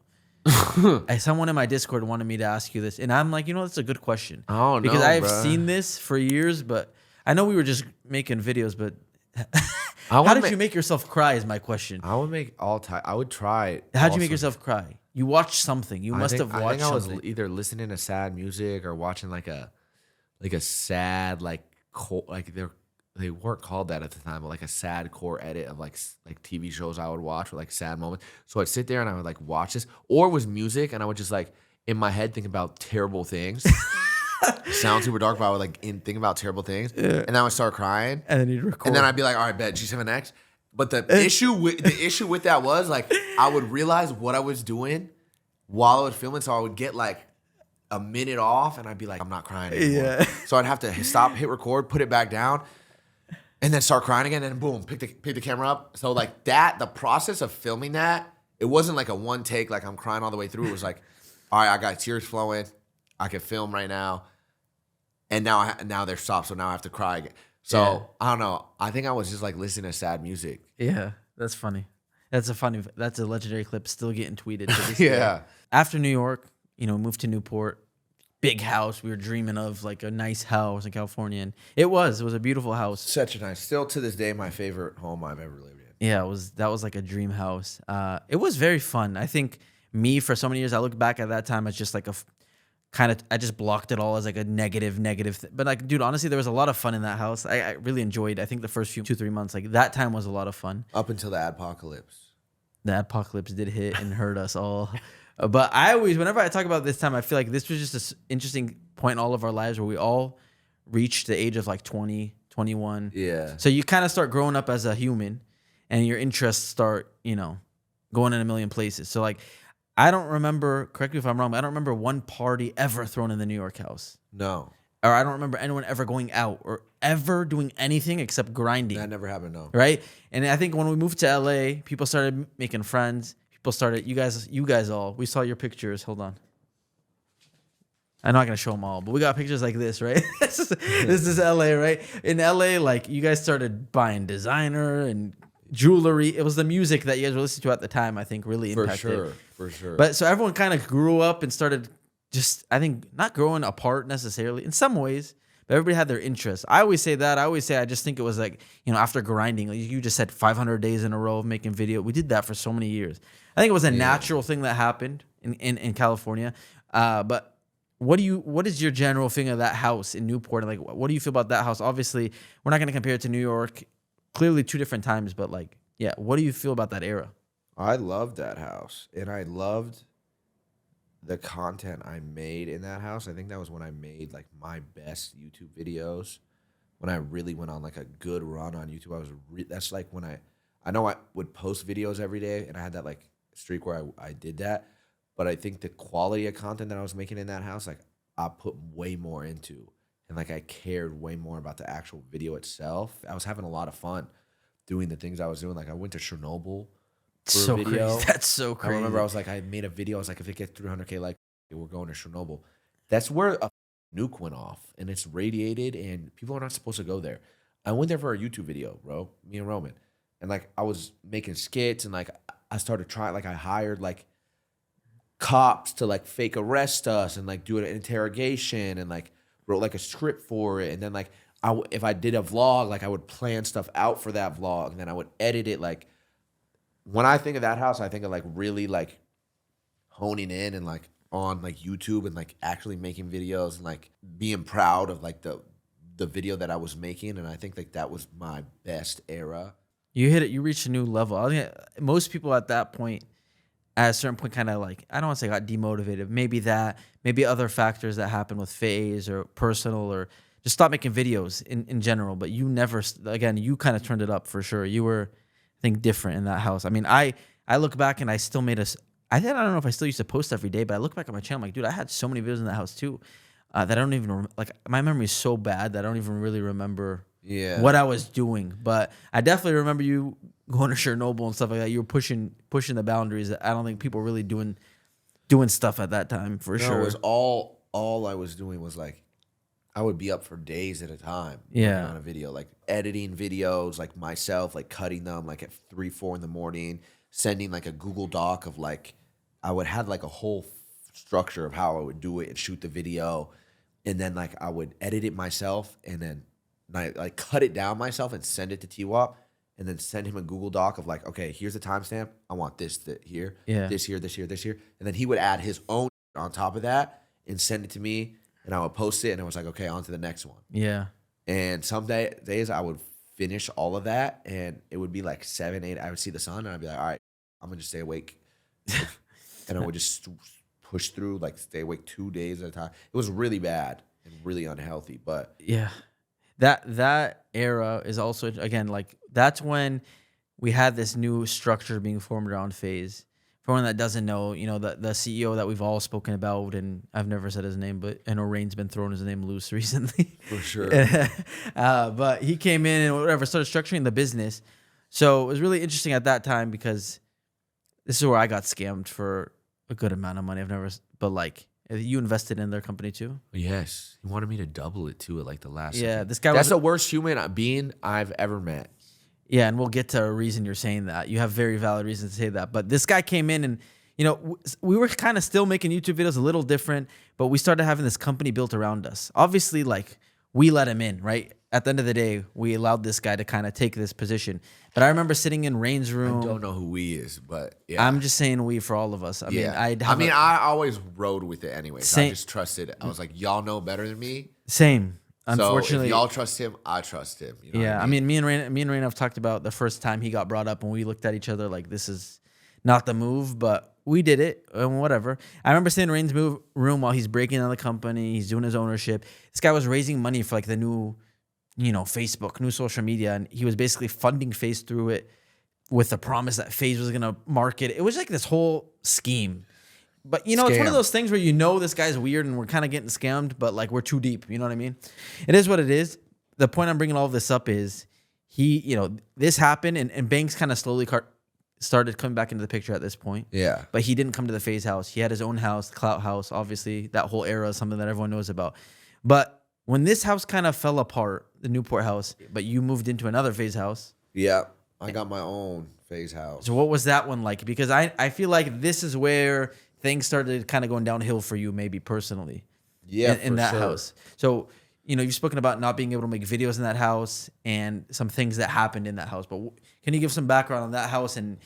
D: Someone in my Discord wanted me to ask you this, and I'm like, that's a good question.
A: Oh, no,
D: because I have
A: bruh.
D: seen this for years, but I know we were just making videos, but how did you make yourself cry is my question.
A: I would try.
D: How'd you make yourself cry? You watched something. You must have watched
A: I think I was
D: something.
A: either listening to sad music or watching like a sad they weren't called that at the time, but like a sad core edit of like TV shows I would watch with like sad moments. So I'd sit there and I would like watch this, or it was music, and I would just like in my head think about terrible things. Sound super dark, but I would like think about terrible things, and then I would start crying,
D: And then you'd record.
A: and then I'd be like, all right, bet G7X. But the issue with that was like I would realize what I was doing while I was filming, so I would get like a minute off, and I'd be like, I'm not crying anymore.
D: Yeah.
A: So I'd have to stop, hit record, put it back down, and then start crying again, and boom, pick the camera up. So like that, the process of filming that, it wasn't like a one take, like I'm crying all the way through. It was like, all right, I got tears flowing, I can film right now, and now they're stopped, so now I have to cry again. So I don't know. I think I was just like listening to sad music.
D: Yeah, that's funny. That's a legendary clip still getting tweeted to this day.
A: Yeah.
D: After New York, moved to Newport. Big house. We were dreaming of like a nice house in California, and it was a beautiful house.
A: Such a nice, still to this day, my favorite home I've ever lived in.
D: Yeah, that was like a dream house. It was very fun. I think for so many years, I look back at that time as just like I just blocked it all as like a negative thing. But like, dude, honestly, there was a lot of fun in that house. I really enjoyed, I think the first 2-3 months, like that time was a lot of fun.
A: Up until the apocalypse.
D: The apocalypse did hit and hurt us all. But whenever I talk about this time, I feel like this was just an interesting point in all of our lives where we all reached the age of like 20, 21.
A: Yeah.
D: So you kind of start growing up as a human and your interests start, going in a million places. So like, I don't remember, correct me if I'm wrong, but I don't remember one party ever thrown in the New York house.
A: No.
D: Or I don't remember anyone ever going out or ever doing anything except grinding.
A: That never happened, no.
D: Right? And I think when we moved to LA, people started making friends. People started, you guys all, we saw your pictures. Hold on. I'm not going to show them all, but we got pictures like this, right? This is LA, right? In LA, like you guys started buying designer and jewelry. It was the music that you guys were listening to at the time, I think, really impacted.
A: For sure.
D: But so everyone kind of grew up and started just, I think, not growing apart necessarily in some ways, but Everybody had their interests. I always say that. I just think it was like, after grinding, like you just said 500 days in a row of making video. We did that for so many years. I think it was a natural thing that happened in California. But what is your general thing of that house in Newport? Like, what do you feel about that house? Obviously, we're not going to compare it to New York. Clearly two different times, but like, yeah, what do you feel about that era?
A: I loved that house, and I loved the content I made in that house. I think that was when I made like my best YouTube videos. When I really went on like a good run on YouTube, that's like when I know I would post videos every day, and I had that like streak where I did that. But I think the quality of content that I was making in that house, like I put way more into, and like I cared way more about the actual video itself. I was having a lot of fun doing the things I was doing. Like I went to Chernobyl for a video.
D: Crazy. That's so crazy.
A: I remember I made a video. I was like, if it gets 300K, like we're going to Chernobyl. That's where a nuke went off, and it's radiated, and people are not supposed to go there. I went there for a YouTube video, bro. Me and Roman, and like I was making skits, and like I started trying. Like I hired like cops to like fake arrest us and like do an interrogation, and like wrote like a script for it, and then like if I did a vlog, like I would plan stuff out for that vlog, and then I would edit it. Like when I think of that house, I think of like really like honing in and like on like YouTube and like actually making videos and like being proud of like the video that I was making. And I think like that was my best era.
D: You hit it. You reached a new level. I think most people at that point, at a certain point, kind of like, I don't want to say got demotivated. Maybe other factors that happened with FaZe or personal, or just stop making videos in general. But you never, again, you kind of turned it up for sure. You were, I think, different in that house. I mean, I look back and I still made I don't know if I still used to post every day, but I look back at my channel, I'm like, dude, I had so many videos in that house too, that I don't even, like, my memory is so bad that I don't even really remember what I was doing. But I definitely remember you going to Chernobyl and stuff like that. You were pushing the boundaries. I don't think people were really doing stuff at that time for sure.
A: It was all I was doing was like, I would be up for days at a time working on a video, like editing videos, like myself, like cutting them like at 3, 4 in the morning, sending like a Google Doc of like, I would have like a whole structure of how I would do it and shoot the video. And then like I would edit it myself, and then I like cut it down myself and send it to T-Wop, and then send him a Google Doc of like, okay, here's the timestamp. I want this here, this here, this here, this here. And then he would add his own on top of that and send it to me, and I would post it, and I was like, okay, on to the next one.
D: Yeah.
A: And some days I would finish all of that, and it would be like 7, 8. I would see the sun, and I'd be like, all right, I'm going to just stay awake. And I would just push through, like stay awake 2 days at a time. It was really bad and really unhealthy, but
D: yeah, that era is also, again, like that's when we had this new structure being formed around FaZe. For anyone that doesn't know, the CEO that we've all spoken about, and I've never said his name, but I know Rain's been throwing his name loose recently.
A: for sure.
D: But he came in and whatever, started structuring the business. So it was really interesting at that time, because this is where I got scammed for a good amount of money. But like, you invested in their company too?
A: Yes. He wanted me to double it too at like the last
D: second.
A: This guy That's the worst human being I've ever met.
D: Yeah, and we'll get to a reason you're saying that. You have very valid reasons to say that. But this guy came in, and we were kind of still making YouTube videos a little different, but we started having this company built around us. Obviously, like, we let him in, right? At the end of the day, we allowed this guy to kind of take this position. But I remember sitting in Rain's room.
A: I don't know who we is, but yeah.
D: I'm just saying we for all of us. I
A: always rode with it anyway. So I just trusted. I was like, y'all know better than me.
D: Same. Unfortunately,
A: so if y'all trust him, I trust him. You know
D: yeah,
A: what I mean?
D: me and Rain have talked about the first time he got brought up, and we looked at each other like, this is not the move, but we did it, and whatever. I remember sitting in Rain's room while he's breaking down the company, he's doing his ownership. This guy was raising money for like the new, Facebook, new social media, and he was basically funding FaZe through it with the promise that FaZe was gonna market. It was like this whole scheme. But, it's one of those things where this guy's weird and we're kind of getting scammed, but, like, we're too deep. You know what I mean? It is what it is. The point I'm bringing all of this up is this happened, and Banks kind of slowly started coming back into the picture at this point.
A: Yeah.
D: But he didn't come to the FaZe house. He had his own house, the Clout house. Obviously, that whole era is something that everyone knows about. But when this house kind of fell apart, the Newport house, but you moved into another FaZe house.
A: Yeah. I got my own FaZe house.
D: So what was that one like? Because I feel like this is where things started kind of going downhill for you, maybe personally.
A: Yeah,
D: in that house. So you know, you've spoken about not being able to make videos in that house and some things that happened in that house. But can you give some background on that house and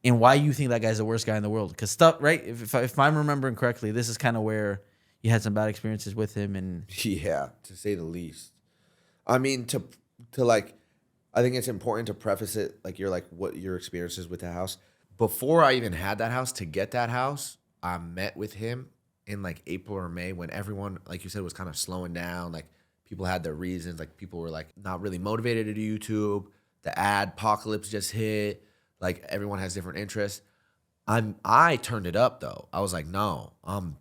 D: why you think that guy's the worst guy in the world? Because stuff, right? If I'm remembering correctly, this is kind of where you had some bad experiences with him. And
A: Yeah, to say the least. I mean, to like, I think it's important to preface it like you're like what your experiences with the house. Before I even had that house, to get that house, I met with him in like April or May when everyone, like you said, was kind of slowing down. Like people had their reasons. Like people were like not really motivated to do YouTube. The ad apocalypse just hit. Like everyone has different interests. I turned it up though. I was like, no, I'm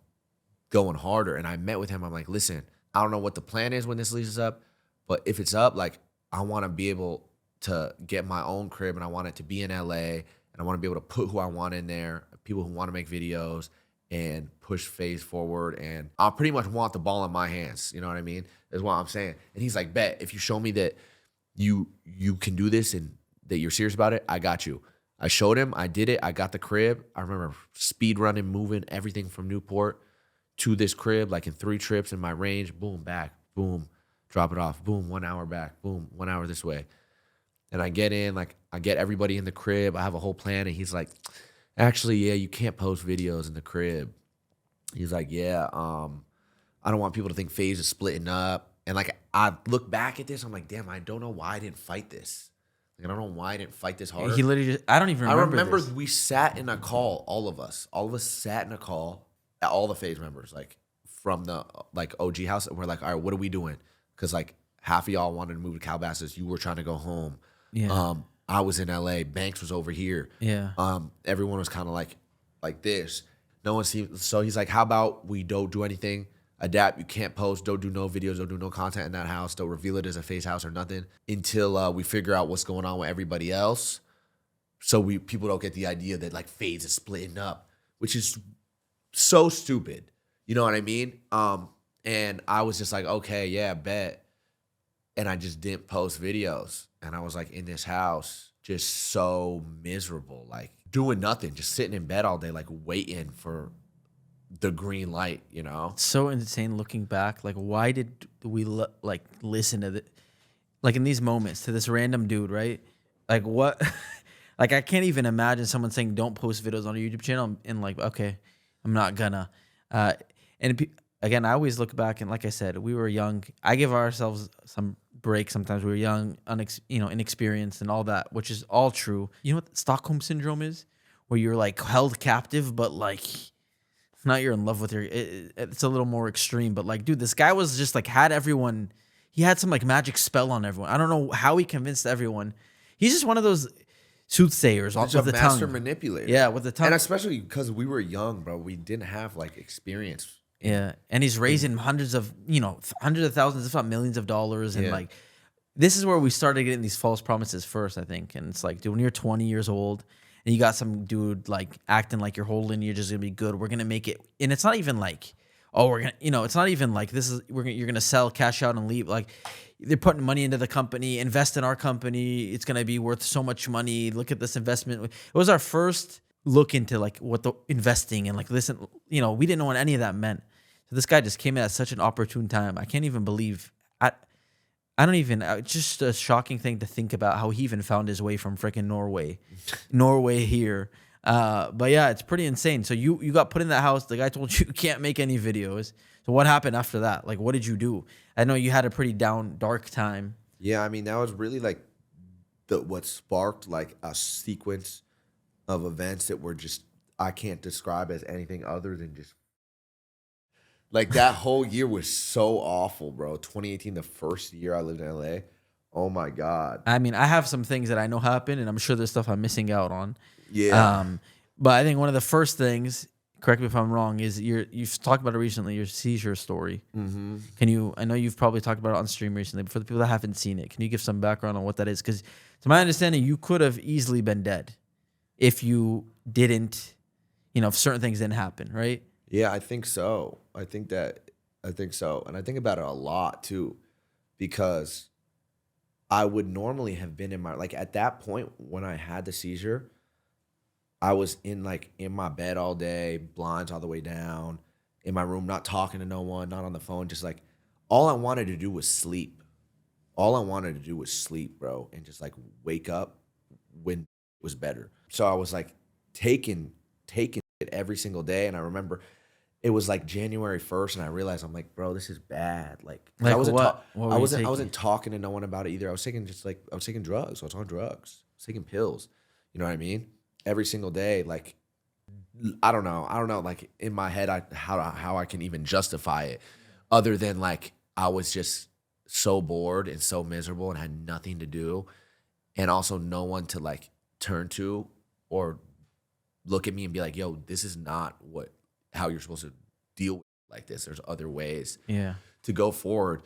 A: going harder. And I met with him. I'm like, listen, I don't know what the plan is when this lease is up, but if it's up, like I want to be able to get my own crib and I want it to be in LA and I want to be able to put who I want in there, people who want to make videos and push FaZe forward. And I pretty much want the ball in my hands. You know what I mean? Is what I'm saying. And he's like, bet if you show me that you can do this and that you're serious about it, I got you. I showed him, I did it, I got the crib. I remember speed running, moving everything from Newport to this crib, like in 3 trips in my range, boom, back, boom, drop it off, boom, 1 hour back, boom, 1 hour this way. And I get in, like I get everybody in the crib, I have a whole plan, and he's like, actually, yeah, you can't post videos in the crib. He's like, yeah, I don't want people to think FaZe is splitting up. And like I look back at this, I'm like, damn, I don't know why I didn't fight this. Like, I don't know why I didn't fight this harder.
D: he literally just, I don't even remember.
A: I remember
D: this.
A: we sat in a call, all of us sat in a call, all the FaZe members, like from the like OG house, and we're like, all right, what are we doing? Because like half of y'all wanted to move to Calabasas, you were trying to go home.
D: Yeah.
A: I was in LA, Banks was over here.
D: Yeah.
A: Everyone was kind of like this. No one seemed. So he's like, how about we don't do anything? Adapt. You can't post. Don't do no videos. Don't do no content in that house. Don't reveal it as a FaZe house or nothing until we figure out what's going on with everybody else. So people don't get the idea that like FaZe is splitting up, which is so stupid. You know what I mean? And I was just like, okay, yeah, bet. And I just didn't post videos. And I was like in this house, just so miserable, like doing nothing, just sitting in bed all day, like waiting for the green light, you know?
D: So insane looking back. Like, why did we like listen to like in these moments to this random dude, right? Like what? Like I can't even imagine someone saying don't post videos on a YouTube channel and like, okay, I'm not gonna. Again, I always look back and like I said, we were young. I give ourselves some break sometimes. We were young, inexperienced and all that, which is all true. You know what Stockholm syndrome is? Where you're like held captive, but like not you're in love with it's a little more extreme, but like, dude, this guy was just like he had some like magic spell on everyone. I don't know how he convinced everyone. He's just one of those soothsayers
A: He's
D: with
A: a
D: the
A: master
D: tongue.
A: manipulator.
D: Yeah, with the tongue.
A: And especially because we were young, bro. We didn't have like experience.
D: Yeah, and he's raising hundreds of thousands, if not millions of dollars, and
A: Yeah.
D: like this is where we started getting these false promises first, I think. And it's like, dude, when you're 20 years old and you got some dude like acting like you're holding, you're just gonna be good. We're gonna make it, and it's not even like, oh, we're gonna, it's not even like this is you're gonna sell, cash out, and leave. Like they're putting money into the company, invest in our company. It's gonna be worth so much money. Look at this investment. It was our first look into like what the investing and like listen. We didn't know what any of that meant. So this guy just came in at such an opportune time. I can't even believe. I don't even. It's just a shocking thing to think about how he even found his way from freaking Norway here. But yeah, it's pretty insane. So you got put in that house. The guy told you can't make any videos. So what happened after that? Like, what did you do? I know you had a pretty dark time.
A: Yeah, I mean, that was really like what sparked like a sequence of events that were just, I can't describe as anything other than just like that whole year was so awful, bro. 2018, the first year I lived in LA. Oh my God.
D: I mean, I have some things that I know happened, and I'm sure there's stuff I'm missing out on.
A: Yeah.
D: But I think one of the first things, correct me if I'm wrong, is you've talked about it recently, your Seizure story.
A: Mm-hmm.
D: I know you've probably talked about it on stream recently, but for the people that haven't seen it, can you give some background on what that is? Because to my understanding, you could have easily been dead if you didn't, if certain things didn't happen, right?
A: Yeah, I think so. I think so. And I think about it a lot too, because I would normally have been like at that point when I had the seizure, I was in my bed all day, blinds all the way down, in my room, not talking to no one, not on the phone, just like all I wanted to do was sleep. All I wanted to do was sleep, bro, and just like wake up when it was better. So I was like taking it every single day. And I remember it was like January 1st, and I realized I'm like, bro, this is bad. Like, 'cause
D: Like
A: I wasn't
D: what? What were
A: I
D: you
A: wasn't talking to no one about it either. I was taking drugs. I was on drugs. I was taking pills. You know what I mean? Every single day, like I don't know. Like in my head, how I can even justify it, other than like I was just so bored and so miserable and had nothing to do, and also no one to like turn to or look at me and be like, "Yo, this is not how you're supposed to deal with it like this. There's other ways
D: Yeah.
A: to go forward."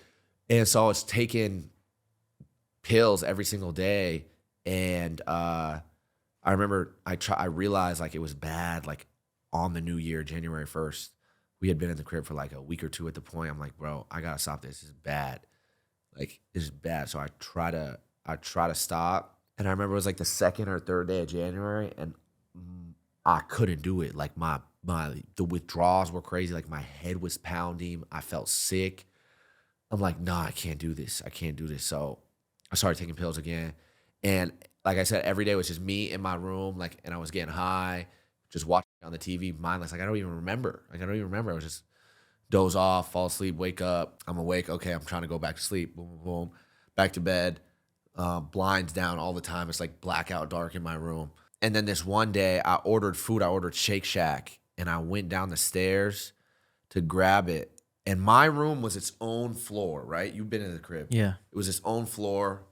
A: And so I was taking pills every single day, and I remember I realized like it was bad. Like on the new year, January 1st, we had been in the crib for like a week or two at the point. I'm like, bro, I gotta stop this. This is bad. Like this is bad. So I try to stop. And I remember it was like the second or third day of January, and I couldn't do it. Like the withdrawals were crazy. Like my head was pounding. I felt sick. I'm like, nah, I can't do this. I can't do this. So I started taking pills again. And like I said, every day was just me in my room, like, and I was getting high, just watching on the TV, mindless. Like I don't even remember. I was just doze off, fall asleep, wake up. I'm awake. Okay, I'm trying to go back to sleep. Boom, boom, boom. Back to bed. Blinds down all the time. It's like blackout dark in my room. And then this one day, I ordered food. I ordered Shake Shack, and I went down the stairs to grab it. And my room was its own floor, right? You've been in the crib.
D: Yeah.
A: It was its own floor,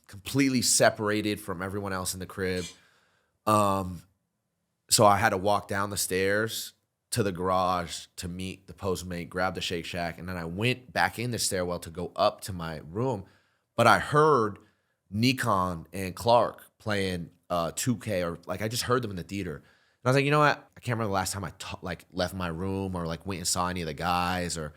A: completely separated from everyone else in the crib. So I had to walk down the stairs to the garage to meet the Postmate, grab the Shake Shack, and then I went back in the stairwell to go up to my room. But I heard Nikon and Clark playing 2K, or like I just heard them in the theater. And I was like, you know what? I can't remember the last time I left my room or like went and saw any of the guys or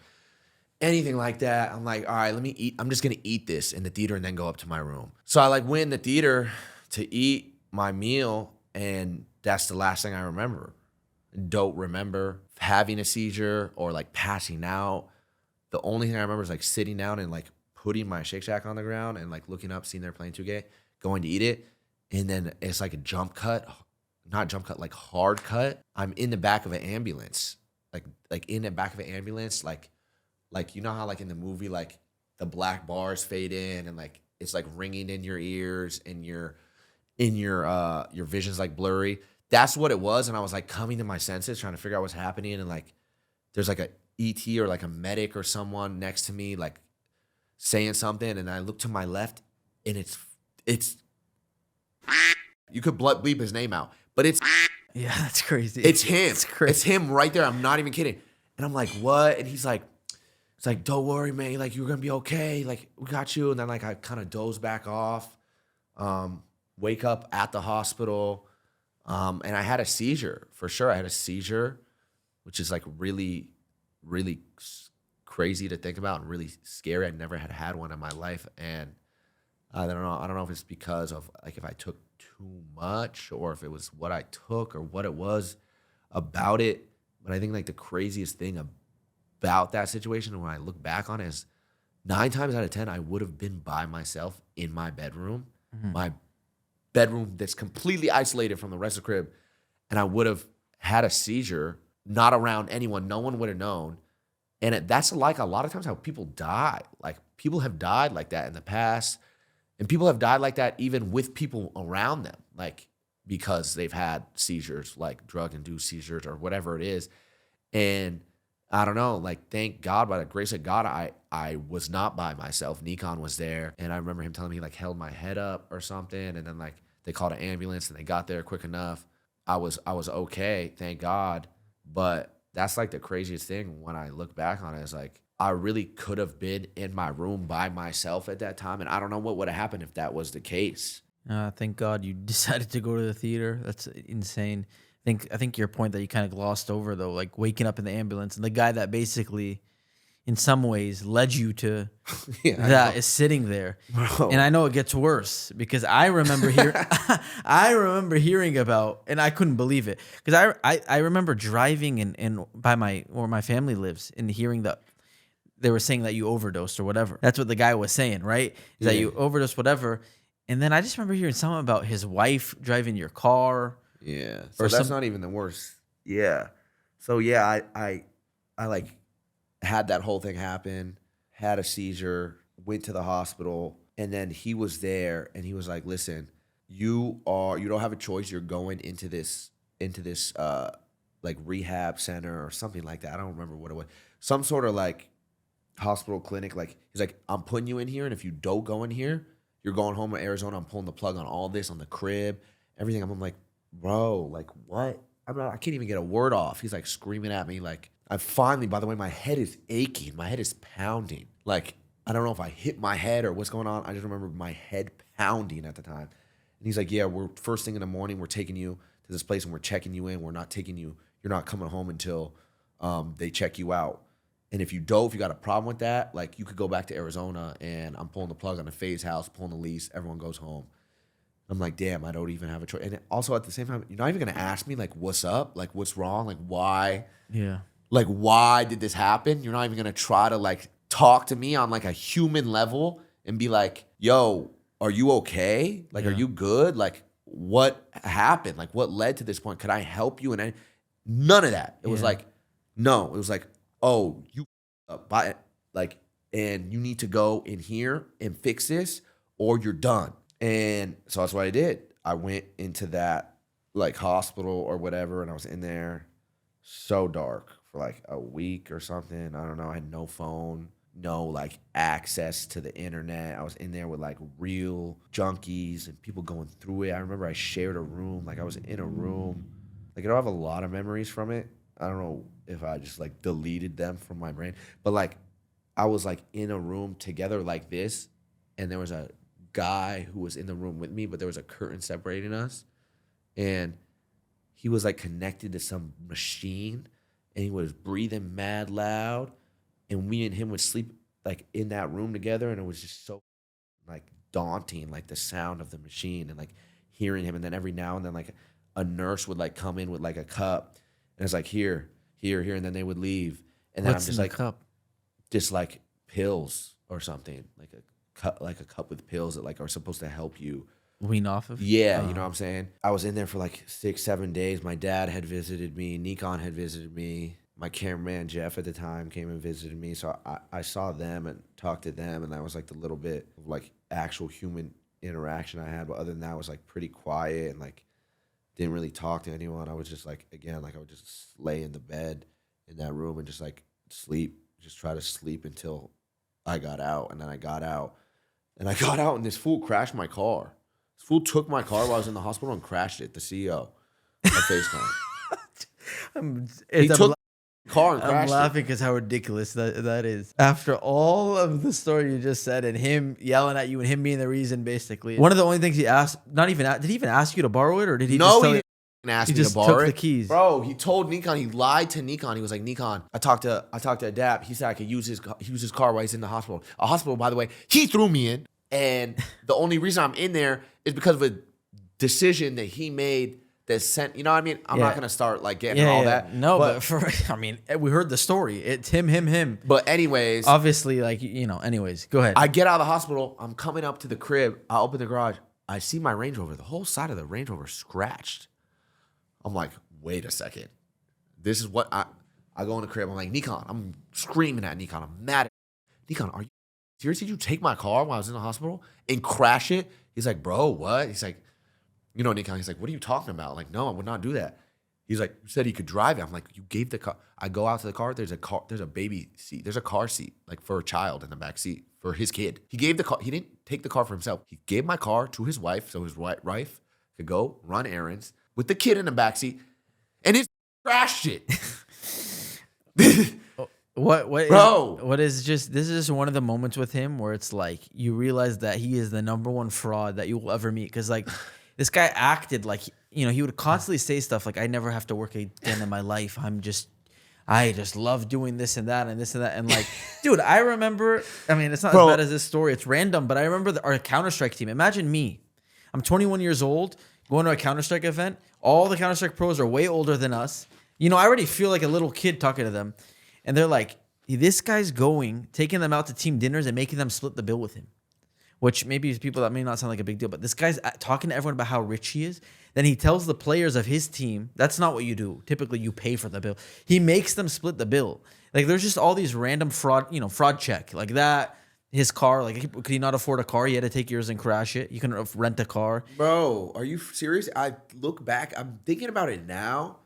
A: anything like that. I'm like, all right, let me eat. I'm just gonna eat this in the theater and then go up to my room. So I like went in the theater to eat my meal, and that's the last thing I remember. Don't remember having a seizure or like passing out. The only thing I remember is like sitting down and like putting my Shake Shack on the ground and like looking up, seeing they're playing 2K, going to eat it. And then it's like a not jump cut, like hard cut. I'm in the back of an ambulance, like in the back of an ambulance, like you know how like in the movie, like the black bars fade in and like it's like ringing in your ears and your vision's like blurry. That's what it was. And I was like coming to my senses, trying to figure out what's happening. And like there's like a ET or like a medic or someone next to me, like saying something. And I look to my left, and it's you could bleep his name out, but it's
D: Yeah, that's crazy.
A: it's him.
D: It's crazy.
A: It's him right there. I'm not even kidding. And I'm like, what? And he's like, it's like, don't worry, man. Like, you're going to be okay. Like, we got you. And then like I kind of doze back off, wake up at the hospital. And I had a seizure for sure. I had a seizure, which is like really, really crazy to think about and really scary. I never had one in my life. And I don't know if it's because of like if I took too much or if it was what I took or what it was about it. But I think like the craziest thing about that situation when I look back on it is 9 times out of 10, I would have been by myself in my bedroom, my bedroom that's completely isolated from the rest of the crib. And I would have had a seizure, not around anyone. No one would have known. And that's like a lot of times how people die. Like people have died like that in the past. And people have died like that even with people around them, like because they've had seizures, like drug-induced seizures or whatever it is. And I don't know, like thank God, by the grace of God, I was not by myself. Nikon was there. And I remember him telling me he like held my head up or something. And then like they called an ambulance and they got there quick enough. I was okay, thank God. But that's like the craziest thing when I look back on it is like, I really could have been in my room by myself at that time. And I don't know what would have happened if that was the case.
D: Thank God you decided to go to the theater. That's insane. I think your point that you kind of glossed over though, like waking up in the ambulance and the guy that basically in some ways led you to that is sitting there.
A: Bro.
D: And I know it gets worse because I remember hearing about, and I couldn't believe it because I remember driving and by where my family lives and hearing that they were saying that you overdosed or whatever. That's what the guy was saying, right? Is that you overdosed, whatever. And then I just remember hearing something about his wife driving your car.
A: Yeah. So that's not even the worst. Yeah. So yeah, I like had that whole thing happen, had a seizure, went to the hospital, and then he was there and he was like, listen, you don't have a choice. You're going into this like rehab center or something like that. I don't remember what it was. Some sort of like hospital clinic. Like he's like, I'm putting you in here, and if you don't go in here, you're going home to Arizona. I'm pulling the plug on all this, on the crib, everything. I'm like, bro, like what? I can't even get a word off. He's like screaming at me. Like I finally, by the way, my head is aching. My head is pounding. Like I don't know if I hit my head or what's going on. I just remember my head pounding at the time. And he's like, yeah, we're first thing in the morning. We're taking you to this place and we're checking you in. We're not taking you. You're not coming home until they check you out. And if you got a problem with that, like you could go back to Arizona, and I'm pulling the plug on the FaZe house, pulling the lease. Everyone goes home. I'm like, damn, I don't even have a choice. And also at the same time, you're not even gonna ask me like, what's up, like what's wrong, like why, like why did this happen? You're not even gonna try to like talk to me on like a human level and be like, yo, are you okay? Like, are you good? Like, what happened? Like, what led to this point? Could I help you? And none of that. It was like, no. It was like, oh, you buy it, like, and you need to go in here and fix this, or you're done. And so that's what I did. I went into that like hospital or whatever, and I was in there so dark for like a week or something. I don't know. I had no phone, no like access to the internet. I was in there with like real junkies and people going through it. I remember I shared a room. Like I was in a room. Like I don't have a lot of memories from it. I don't know if I just like deleted them from my brain, but like I was like in a room together like this, and there was a guy who was in the room with me, but there was a curtain separating us, and he was like connected to some machine, and he was breathing mad loud, and we and him would sleep like in that room together, and it was just so like daunting, like the sound of the machine and like hearing him. And then every now and then like a nurse would like come in with like a cup, and it's like here, and then they would leave, and then
D: What's
A: I'm just
D: in
A: like
D: the cup?
A: just like pills or something, like a cup with pills that like are supposed to help you
D: Wean off of?
A: Yeah, you know what I'm saying? I was in there for like 6-7 days. My dad had visited me. Nikon had visited me. My cameraman, Jeff, at the time came and visited me. So I saw them and talked to them. And that was like the little bit of like actual human interaction I had. But other than that, I was like pretty quiet and like didn't really talk to anyone. I was just like, again, like I would just lay in the bed in that room and just like sleep. Just try to sleep until I got out. And then I got out. And I got out and this fool crashed my car. This fool took my car while I was in the hospital and crashed it. The CEO of FaZe Clan. He took the car and crashed
D: I'm laughing because how ridiculous that is. After all of the story you just said and him yelling at you and him being the reason, basically. One of the only things he asked, did he even ask you to borrow it, or did he just tell
A: he
D: you?
A: didn't ask
D: He
A: me to
D: just
A: borrow
D: took the
A: it.
D: keys.
A: Bro, he told Nikon, he lied to Nikon. He was like, Nikon, I talked to Adapt. He said I could use his car while he's in the hospital. A hospital, by the way, he threw me in. And the only reason I'm in there is because of a decision that he made that sent, you know what I mean? I'm not going to start like getting all that.
D: No, but I mean, we heard the story. It's him.
A: But anyways.
D: Obviously, like, anyways, go ahead.
A: I get out of the hospital. I'm coming up to the crib. I open the garage. I see my Range Rover. The whole side of the Range Rover scratched. I'm like, wait a second. This is what I go in the crib. I'm like, Nikon. I'm screaming at Nikon. I'm mad at Nikon. Are you seriously? Did you take my car while I was in the hospital and crash it? He's like, bro, what? He's like, Nikon. He's like, what are you talking about? I'm like, no, I would not do that. He's like, you said he could drive it. I'm like, you gave the car. I go out to the car. There's a baby seat. There's a car seat, like for a child in the back seat for his kid. He gave the car. He didn't take the car for himself. He gave my car to his wife, so his wife could go run errands with the kid in the back seat, and his crashed it.
D: This is just one of the moments with him where it's like you realize that he is the number one fraud that you will ever meet, because like this guy acted like he would constantly say stuff like, I never have to work again in my life, I just love doing this and that and this and that, and like dude, I remember, I mean, it's not as bad as this story, it's random, but I remember our Counter-Strike team. Imagine me, I'm 21 years old going to a Counter-Strike event. All the Counter-Strike pros are way older than us. I already feel like a little kid talking to them. And they're like, this guy's taking them out to team dinners and making them split the bill with him. Which maybe people that may not sound like a big deal, but this guy's talking to everyone about how rich he is. Then he tells the players of his team, that's not what you do. Typically, you pay for the bill. He makes them split the bill. Like there's just all these random fraud check like that. His car, like could he not afford a car? He had to take yours and crash it. You can rent a car.
A: Bro, are you serious? I look back, I'm thinking about it now,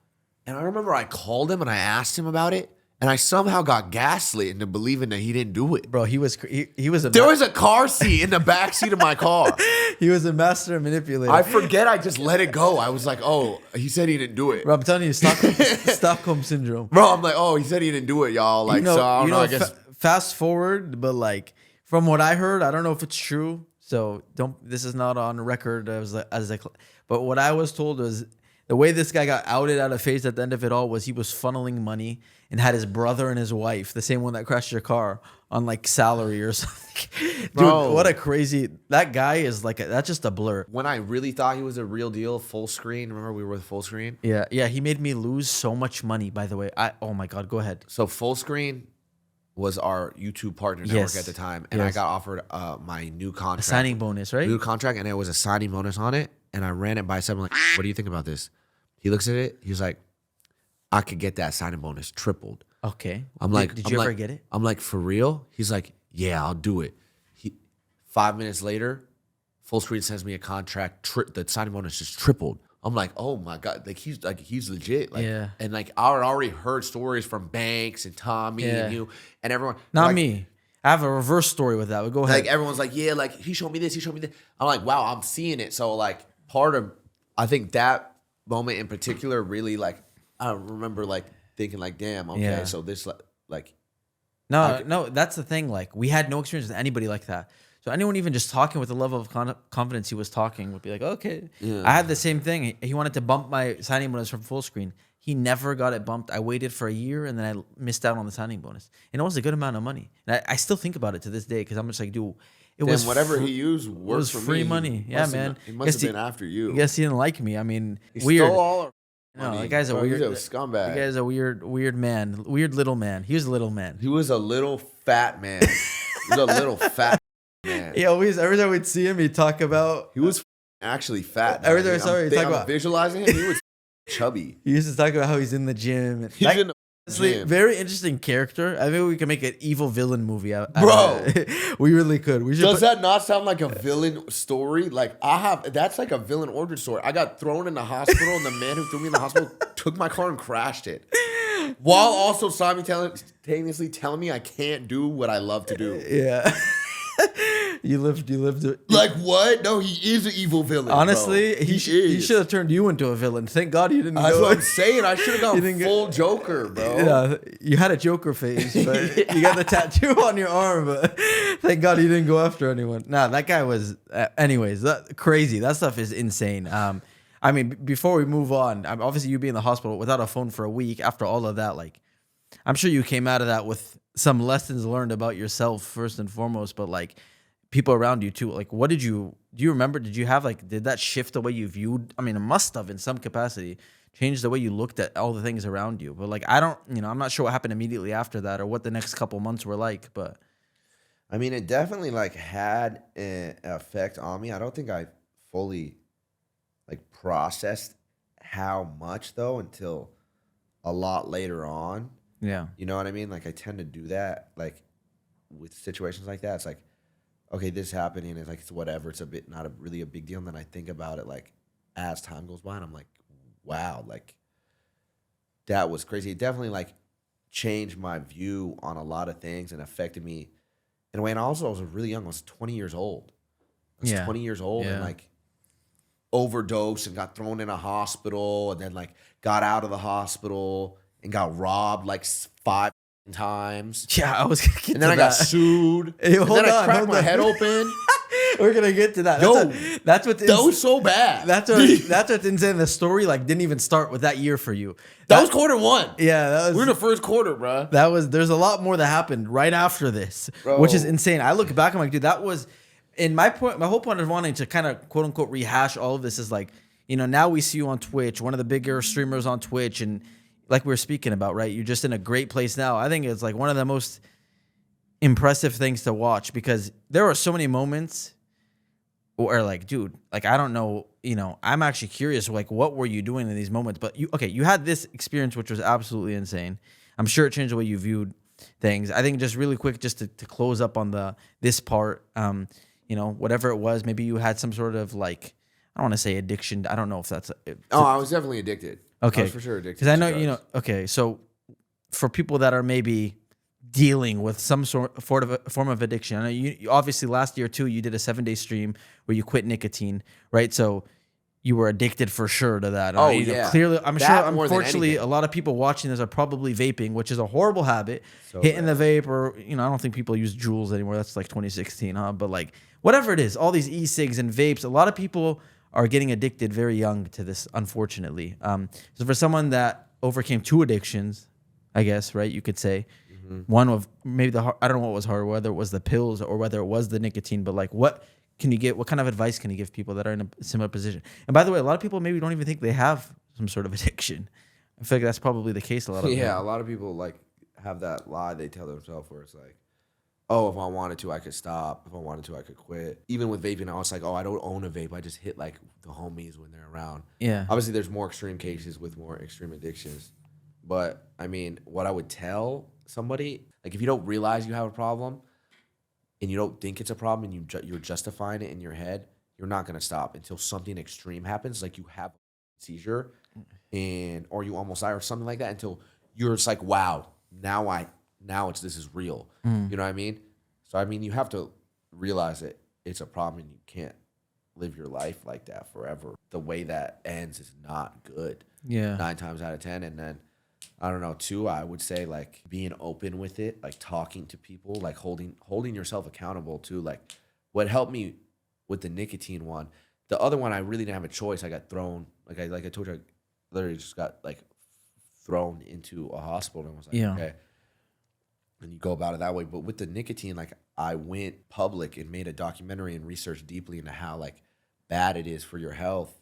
A: and I remember I called him and I asked him about it. And I somehow got gaslit into believing that he didn't do it.
D: Bro, he was
A: There was a car seat in the back seat of my car.
D: He was a master manipulator.
A: I forget. I just let it go. I was like, oh, he said he didn't do it.
D: Bro, I'm telling you, Stockholm syndrome.
A: Bro, I'm like, oh, he said he didn't do it, y'all. Like, so I don't know. I guess.
D: Fast forward, but like from what I heard, I don't know if it's true. So this is not on record but what I was told was the way this guy got outed out of FaZe at the end of it all was he was funneling money and had his brother and his wife, the same one that crashed your car, on like salary or something. Dude,
A: Bro.
D: What a crazy... That guy is like... that's just a blur.
A: When I really thought he was a real deal, full screen. Remember we were with full screen?
D: Yeah, he made me lose so much money, by the way. Oh my God, go ahead.
A: So full screen was our YouTube partner network at the time. And I got offered my new contract.
D: A signing bonus, right?
A: New contract, and it was a signing bonus on it. And I ran it by someone like, what do you think about this? He looks at it. He's like, I could get that signing bonus tripled.
D: Okay.
A: I'm like,
D: did you ever get it?
A: I'm like, for real? He's like, yeah, I'll do it. 5 minutes later, full screen sends me a contract. The signing bonus just tripled. I'm like, oh my God, he's legit. Like,
D: yeah.
A: And like I had already heard stories from Banks and Tommy and you and everyone.
D: Not
A: like,
D: me. I have a reverse story with that. But go ahead.
A: Like everyone's like, yeah, like he showed me this, he showed me that. I'm like, wow, I'm seeing it. So like I think that moment in particular really like I remember like thinking like, damn, okay, so this like
D: no, that's the thing. Like we had no experience with anybody like that. So anyone even just talking with the level of confidence he was talking would be like, okay. Yeah. I had the same thing. He wanted to bump my signing bonus from full screen. He never got it bumped. I waited for a year and then I missed out on the signing bonus. And it was a good amount of money. And I still think about it to this day because I'm just like, dude, it was
A: whatever he used was
D: free money. Yeah, man.
A: He must have been after you.
D: I guess he didn't like me. I mean,
A: he
D: weird.
A: Stole all our
D: money. No, the guy's a weird.
A: He's a scumbag.
D: The guy's a weird man. Weird little man. He was a little man.
A: He was a little fat man. He was a little fat man.
D: He always, every time we'd see him, he'd talk about.
A: He was actually fat.
D: Every time I saw him, he'd talk about
A: visualizing him. He was chubby.
D: He used to talk about how he's in the gym.
A: He's in the gym.
D: Very interesting character. I think we can make an evil villain movie out.
A: Bro,
D: we really could. We should.
A: Does that not sound like a villain story? Like that's like a villain origin story. I got thrown in the hospital, and the man who threw me in the hospital took my car and crashed it, while also simultaneously telling me I can't do what I love to do.
D: Yeah. You lived.
A: Like what? No, he is an evil villain.
D: Honestly, bro. He should have turned you into a villain. Thank God you didn't.
A: That's what I'm saying. I should have gone full Joker, bro.
D: Yeah, you had a Joker face, but you got the tattoo on your arm. But thank God you didn't go after anyone. Nah, that guy was. Anyways, crazy. That stuff is insane. I mean, before we move on, obviously you being in the hospital without a phone for a week after all of that, like, I'm sure you came out of that with some lessons learned about yourself first and foremost, but like people around you too. Like, do you remember? Did you have did that shift the way you viewed? I mean, it must have in some capacity changed the way you looked at all the things around you. But like, I'm not sure what happened immediately after that or what the next couple months were like. But
A: I mean, it definitely like had an effect on me. I don't think I fully like processed how much though until a lot later on.
D: Yeah.
A: You know what I mean? Like I tend to do that like with situations like that. It's like, okay, this happened and it's like, it's whatever. It's not really a big deal. And then I think about it like as time goes by and I'm like, wow, like that was crazy. It definitely like changed my view on a lot of things and affected me in a way. And also I was really young. I was 20 years old. I was 20 years old and like overdosed and got thrown in a hospital and then like got out of the hospital and got robbed like 5 times.
D: Yeah, I was gonna get
A: and then
D: to
A: I got sued.
D: Hey,
A: and then I cracked my head open.
D: We're gonna get to that. That's what
A: that was so bad.
D: That's what's insane. The story like didn't even start with that year for you.
A: That was quarter one.
D: Yeah,
A: we're in the first quarter, bro.
D: There's a lot more that happened right after this, which is insane. I look back, I'm like, dude, that was in my whole point of wanting to kind of quote unquote rehash all of this is like, now we see you on Twitch, one of the bigger streamers on Twitch, and like we're speaking about, right? You're just in a great place now. I think it's like one of the most impressive things to watch because there are so many moments where like, dude, like I don't know, I'm actually curious, like what were you doing in these moments? But you had this experience which was absolutely insane. I'm sure it changed the way you viewed things. I think just really quick, just to close up on this part, whatever it was, maybe you had some sort of like, I don't want to say addiction. I don't know if that's.
A: I was definitely addicted.
D: Okay,
A: I was for sure addicted.
D: Because I know Okay, so for people that are maybe dealing with some form of addiction, I know you obviously last year too. You did a 7-day stream where you quit nicotine, right? So you were addicted for sure to that.
A: Oh, yeah.
D: Clearly, I'm
A: That
D: sure.
A: more than
D: Unfortunately,
A: anything.
D: a lot of people watching this are probably vaping, which is a horrible habit.
A: So
D: Hitting
A: bad.
D: the vape, or I don't think people use Juuls anymore. That's like 2016, huh? But like whatever it is, all these e-cigs and vapes, a lot of people are getting addicted very young to this, unfortunately. So for someone that overcame 2 addictions, I guess, right, you could say, one of maybe I don't know what was harder, whether it was the pills or whether it was the nicotine, but like what kind of advice can you give people that are in a similar position? And by the way, a lot of people maybe don't even think they have some sort of addiction. I feel like that's probably the case a lot of
A: Yeah, a lot of people like have that lie they tell themselves where it's like, oh, if I wanted to, I could stop. If I wanted to, I could quit. Even with vaping, I was like, oh, I don't own a vape. I just hit like the homies when they're around.
D: Yeah.
A: Obviously, there's more extreme cases with more extreme addictions. But I mean, what I would tell somebody, like if you don't realize you have a problem and you don't think it's a problem and you're justifying it in your head, you're not going to stop until something extreme happens. Like you have a seizure or you almost die or something like that until you're just like, wow, this is real. You know what I mean? So, I mean, you have to realize that it's a problem and you can't live your life like that forever. The way that ends is not good.
D: Yeah.
A: 9 times out of 10. And then, I don't know, 2, I would say like being open with it, like talking to people, like holding yourself accountable too. Like what helped me with the nicotine one, the other one, I really didn't have a choice. I got thrown, like I told you, I literally just got like thrown into a hospital and was like, okay. And you go about it that way. But with the nicotine, like I went public and made a documentary and researched deeply into how like bad it is for your health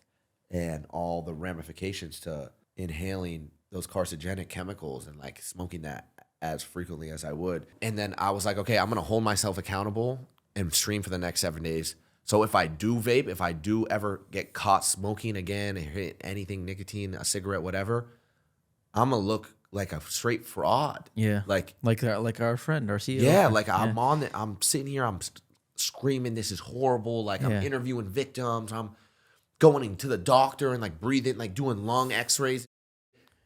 A: and all the ramifications to inhaling those carcinogenic chemicals and like smoking that as frequently as I would. And then I was like, okay, I'm going to hold myself accountable and stream for the next 7 days. So if I do vape, if I do ever get caught smoking again and hit anything, nicotine, a cigarette, whatever, I'm going to look like a straight fraud.
D: Yeah.
A: Like
D: our friend, our CEO.
A: yeah, like I'm on it. I'm sitting here, I'm screaming, this is horrible. Like I'm
D: Yeah.
A: interviewing victims. I'm going to the doctor and like breathing, like doing lung x-rays.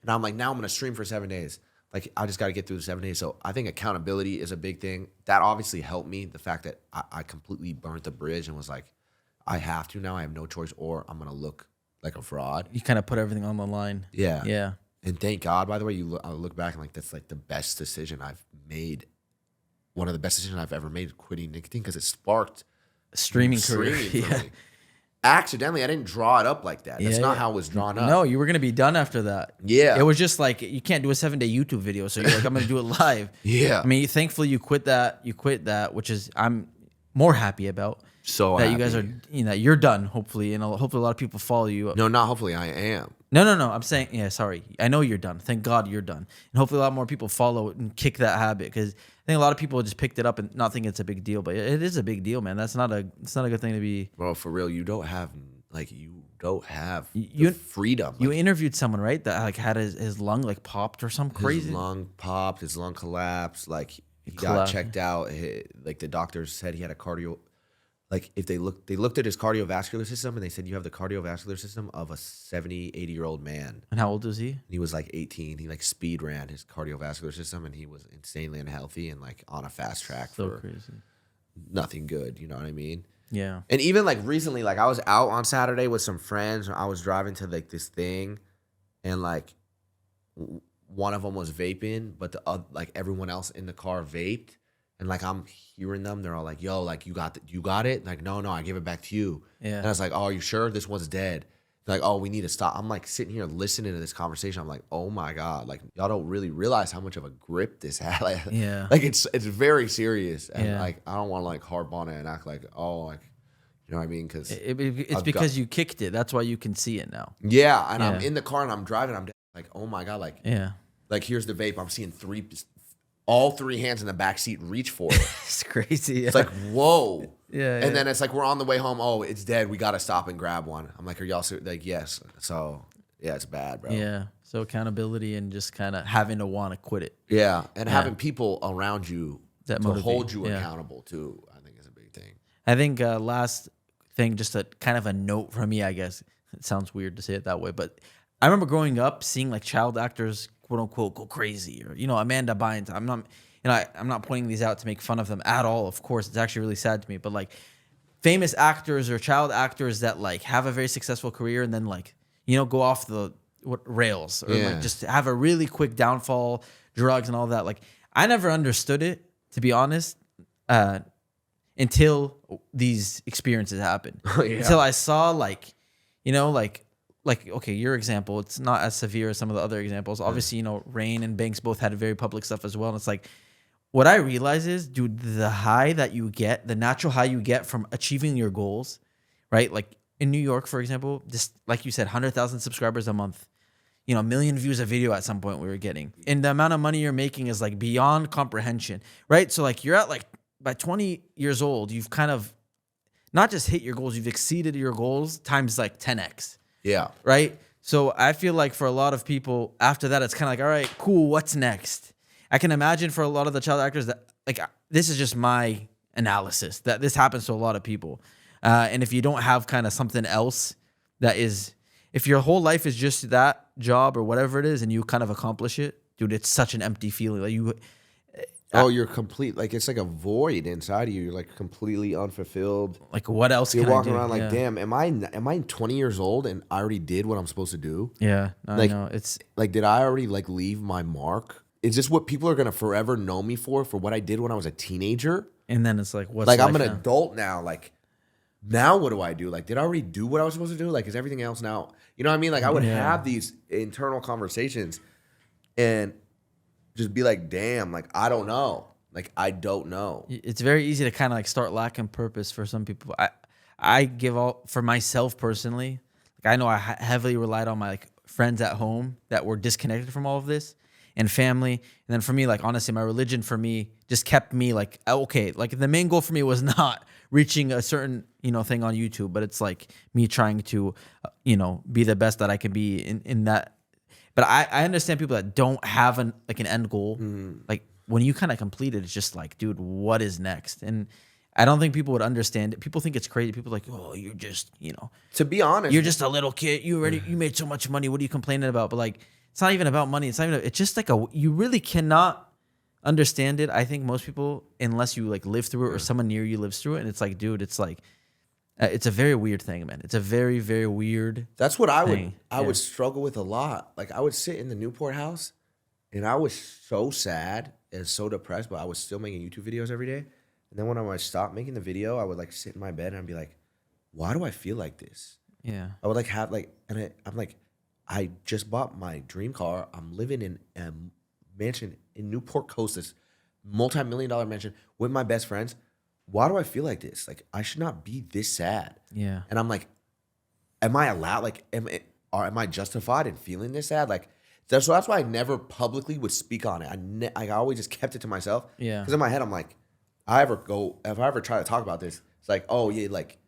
A: And I'm like, now I'm going to stream for 7 days. Like I just got to get through the 7 days. So I think accountability is a big thing. That obviously helped me. The fact that I completely burnt the bridge and was like, I have to now. I have no choice or I'm going to look like a fraud.
D: You kind of put everything on the line.
A: Yeah.
D: Yeah.
A: And thank God, by the way, I look back and like, that's like the best decision I've made. One of the best decisions I've ever made, quitting nicotine, because it sparked
D: Streaming career.
A: streaming for
D: Yeah.
A: me. Accidentally, I didn't draw it up like that. That's not how it was drawn up.
D: No, you were gonna be done after that.
A: Yeah.
D: It was just like you can't do a 7-day YouTube video, so you're like, I'm gonna do it live.
A: Yeah.
D: I mean, thankfully you quit that. You quit that, which is I'm more happy about.
A: So
D: that
A: happy.
D: you guys are, you're done. Hopefully, and hopefully a lot of people follow you.
A: No, not hopefully. I am.
D: No. I'm saying, yeah, sorry. I know you're done. Thank God you're done. And hopefully a lot more people follow it and kick that habit, because I think a lot of people just picked it up and not think it's a big deal, but it is a big deal, man. It's not a good thing to be.
A: Bro, for real, you don't have
D: You-
A: the freedom.
D: You
A: Like,
D: interviewed someone, right, that like had his lung like popped or something crazy.
A: his lung popped, his lung collapsed. Like he got
D: collapsed.
A: checked out. Like the doctors said he had a cardio. Like if they looked at his cardiovascular system and they said you have the cardiovascular system of a 70, 80-year-old man.
D: And how old is he?
A: And he was like 18. He like speed ran his cardiovascular system and he was insanely unhealthy and like on a fast track
D: So
A: for
D: crazy.
A: nothing good. You know what I mean?
D: Yeah.
A: And even like recently, like I was out on Saturday with some friends. I was driving to like this thing, and like one of them was vaping, but like everyone else in the car vaped, and like I'm hearing them. They're all like, "Yo, like you got it?" Like, no, I gave it back to you.
D: Yeah.
A: And I was like, "Oh, are you sure this one's dead?" They're like, "Oh, we need to stop." I'm like sitting here listening to this conversation. I'm like, "Oh my God!" Like y'all don't really realize how much of a grip this had. Like,
D: Yeah.
A: like it's very serious, and
D: Yeah.
A: like I don't want to like harp on it and act like, oh, like. You know what I mean? Because
D: It's because you kicked it. That's why you can see it now.
A: yeah, and I'm
D: Yeah.
A: in the car and I'm driving. I'm Like, oh my God,
D: Yeah.
A: like here's the vape. I'm seeing all three hands in the back seat reach for it.
D: It's crazy. Yeah.
A: It's like, whoa.
D: Yeah.
A: And then it's like, we're on the way home. Oh, it's dead. We got to stop and grab one. I'm like, are y'all like, yes. So yeah, it's bad, bro.
D: Yeah. So accountability and just kind of having to want to quit it.
A: Yeah. And having people around you
D: That
A: to
D: motivate.
A: hold you
D: Yeah.
A: accountable too, I think is a big thing.
D: I think last thing, just a kind of a note from me, I guess. It sounds weird to say it that way, but I remember growing up seeing like child actors, quote unquote, go crazy, or Amanda Bynes. I'm not pointing these out to make fun of them at all. Of course, it's actually really sad to me, but like famous actors or child actors that like have a very successful career and then like go off the rails or like just have a really quick downfall, drugs and all that. Like I never understood it, to be honest, until these experiences happened. Until I saw like okay, your example, it's not as severe as some of the other examples. Obviously, Rain and Banks both had very public stuff as well. And it's like, what I realize is, dude, the high that you get, the natural high you get from achieving your goals, right? Like in New York, for example, just like you said, 100,000 subscribers a month, 1 million views a video at some point we were getting. And the amount of money you're making is like beyond comprehension, right? So like you're at like, by 20 years old, you've kind of not just hit your goals, you've exceeded your goals times like 10x.
A: Yeah.
D: Right? So I feel like for a lot of people after that, it's kind of like, all right, cool, what's next? I can imagine for a lot of the child actors that, like, this is just my analysis, that this happens to a lot of people. And if you don't have kind of something else that is, if your whole life is just that job or whatever it is and you kind of accomplish it, dude, it's such an empty feeling. Like
A: You're complete. Like it's like a void inside of you. You're like completely unfulfilled.
D: like what else
A: You're
D: can I
A: walking
D: do?
A: around like,
D: Yeah.
A: damn, am I 20 years old and I already did what I'm supposed to do?
D: Yeah, no,
A: Like-
D: I know. It's
A: Like, did I already like leave my mark? Is this what people are gonna forever know me for what I did when I was a teenager?
D: and then it's like what's
A: Like I'm
D: life
A: an
D: now?
A: adult now. Like now what do I do? Like, did I already do what I was supposed to do? Like, is everything else now? You know what I mean? Like I would
D: Yeah.
A: have these internal conversations and just be like, damn, like I don't know. Like I don't know.
D: It's very easy to kind of like start lacking purpose for some people. I give all for myself personally. Like I know I heavily relied on my like friends at home that were disconnected from all of this and family. And then for me, like honestly, my religion for me just kept me like, okay, like the main goal for me was not reaching a certain, thing on YouTube, but it's like me trying to, be the best that I can be in that. But I understand people that don't have an end goal. Like when you kind of complete it, it's just like, dude, what is next? And I don't think people would understand it. People think it's crazy. People are like, oh, you're just,
A: To be honest,
D: you're just a little kid. You made so much money. What are you complaining about? But like, it's not even about money. It's just like you really cannot understand it. I think most people, unless you like live through it or someone near you lives through it. And it's like, dude, it's like, it's a very weird thing, man. It's a very, very weird.
A: that's what I
D: thing.
A: would struggle with a lot. Like I would sit in the Newport house and I was so sad and so depressed, but I was still making YouTube videos every day. And then when I would stop making the video, I would like sit in my bed and I'd be like, why do I feel like this?
D: Yeah.
A: I would like have like, and I'm like, I just bought my dream car. I'm living in a mansion in Newport Coast, this multi-million-dollar mansion with my best friends. Why do I feel like this? Like I should not be this sad.
D: Yeah.
A: And I'm like, am I allowed? Like, am I justified in feeling this sad? Like, so that's why I never publicly would speak on it. I always just kept it to myself.
D: Yeah.
A: Because in my head, I'm like, if I ever try to talk about this, it's like, oh yeah, like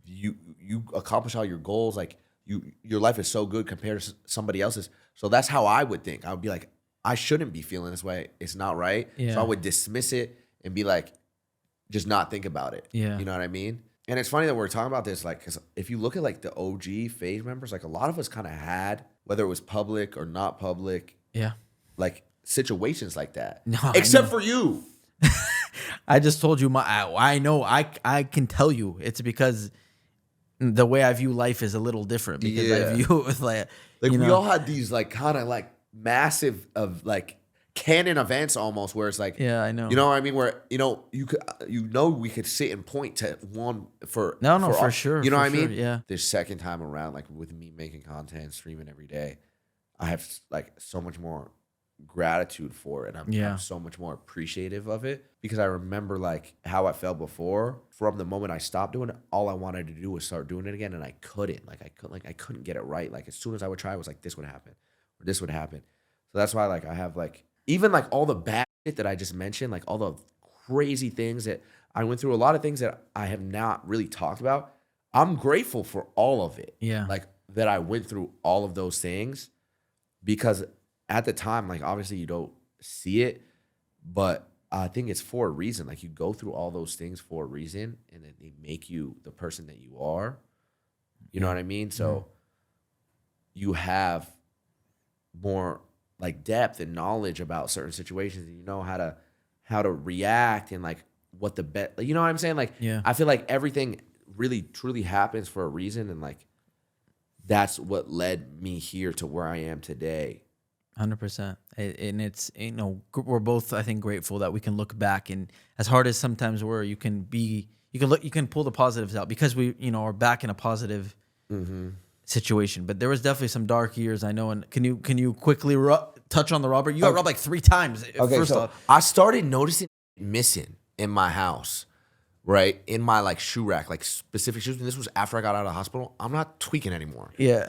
A: you accomplish all your goals, like your life is so good compared to somebody else's. So that's how I would think. I would be like, I shouldn't be feeling this way. It's not right.
D: Yeah.
A: So I would dismiss it and be like, just not think about it.
D: Yeah.
A: You know what I mean? And it's funny that we're talking about this, like, because if you look at like the OG FaZe members, like a lot of us kind of had, whether it was public or not public,
D: Yeah.
A: like situations like that.
D: No, I
A: except
D: know.
A: for you.
D: I just told you I know I can tell you it's because the way I view life is a little different because
A: Yeah.
D: I view it with like
A: We all had these like kind of like massive of like canon events almost where it's like,
D: yeah, I know.
A: you know what I mean? Where, you could, we could sit and point to one for,
D: No, for
A: all-
D: sure.
A: You know
D: for
A: what I
D: sure,
A: mean?
D: Yeah.
A: This second time around, like with me making content, streaming every day, I have like so much more gratitude for it. I'm so much more appreciative of it because I remember like how I felt before. From the moment I stopped doing it, all I wanted to do was start doing it again, and I couldn't. I couldn't get it right. Like as soon as I would try, I was like, this would happen. or this would happen. So that's why like I have like even like all the bad shit that I just mentioned, like all the crazy things that I went through, a lot of things that I have not really talked about. I'm grateful for all of it.
D: Yeah.
A: Like that I went through all of those things because at the time, like obviously you don't see it, but I think it's for a reason. Like you go through all those things for a reason and then they make you the person that you are. You know what I mean? So you have more like depth and knowledge about certain situations and you know how to react and like what the best, you know what I'm saying? Like,
D: Yeah.
A: I feel like everything really truly happens for a reason. And like, that's what led me here to where I am today.
D: 100%. And it's, you know, we're both, I think, grateful that we can look back, and as hard as sometimes we're, you can pull the positives out because we, you know, are back in a positive situation. But there was definitely some dark years, I know. And can you quickly touch on the robber? You got robbed like 3 times.
A: Okay,
D: first
A: so
D: off,
A: I started noticing missing in my house, right? In my like shoe rack, like specific shoes. And this was after I got out of the hospital. I'm not tweaking anymore.
D: yeah.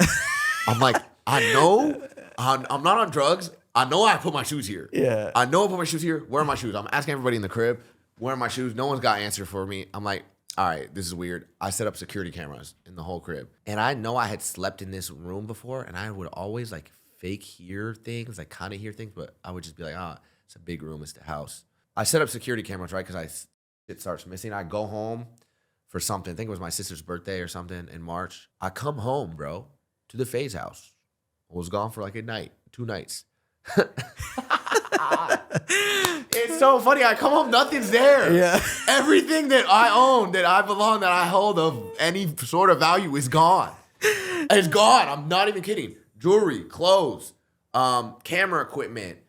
A: I'm like, I know I'm not on drugs. I know I put my shoes here.
D: Yeah.
A: I know I put my shoes here. Where are my shoes? I'm asking everybody in the crib, where are my shoes? No one's got an answer for me. I'm like, all right, this is weird. I set up security cameras in the whole crib. And I know I had slept in this room before, and I would always like fake hear things, like kind of hear things, but I would just be like, it's a big room. It's the house. I set up security cameras, right? Because it starts missing. I go home for something. I think it was my sister's birthday or something in March. I come home, bro, to the FaZe house. I was gone for like a night, 2 nights. It's so funny. I come home, nothing's there.
D: Yeah.
A: Everything that I own, that I belong, that I hold of any sort of value is gone. It's gone. I'm not even kidding. Jewelry, clothes, camera equipment,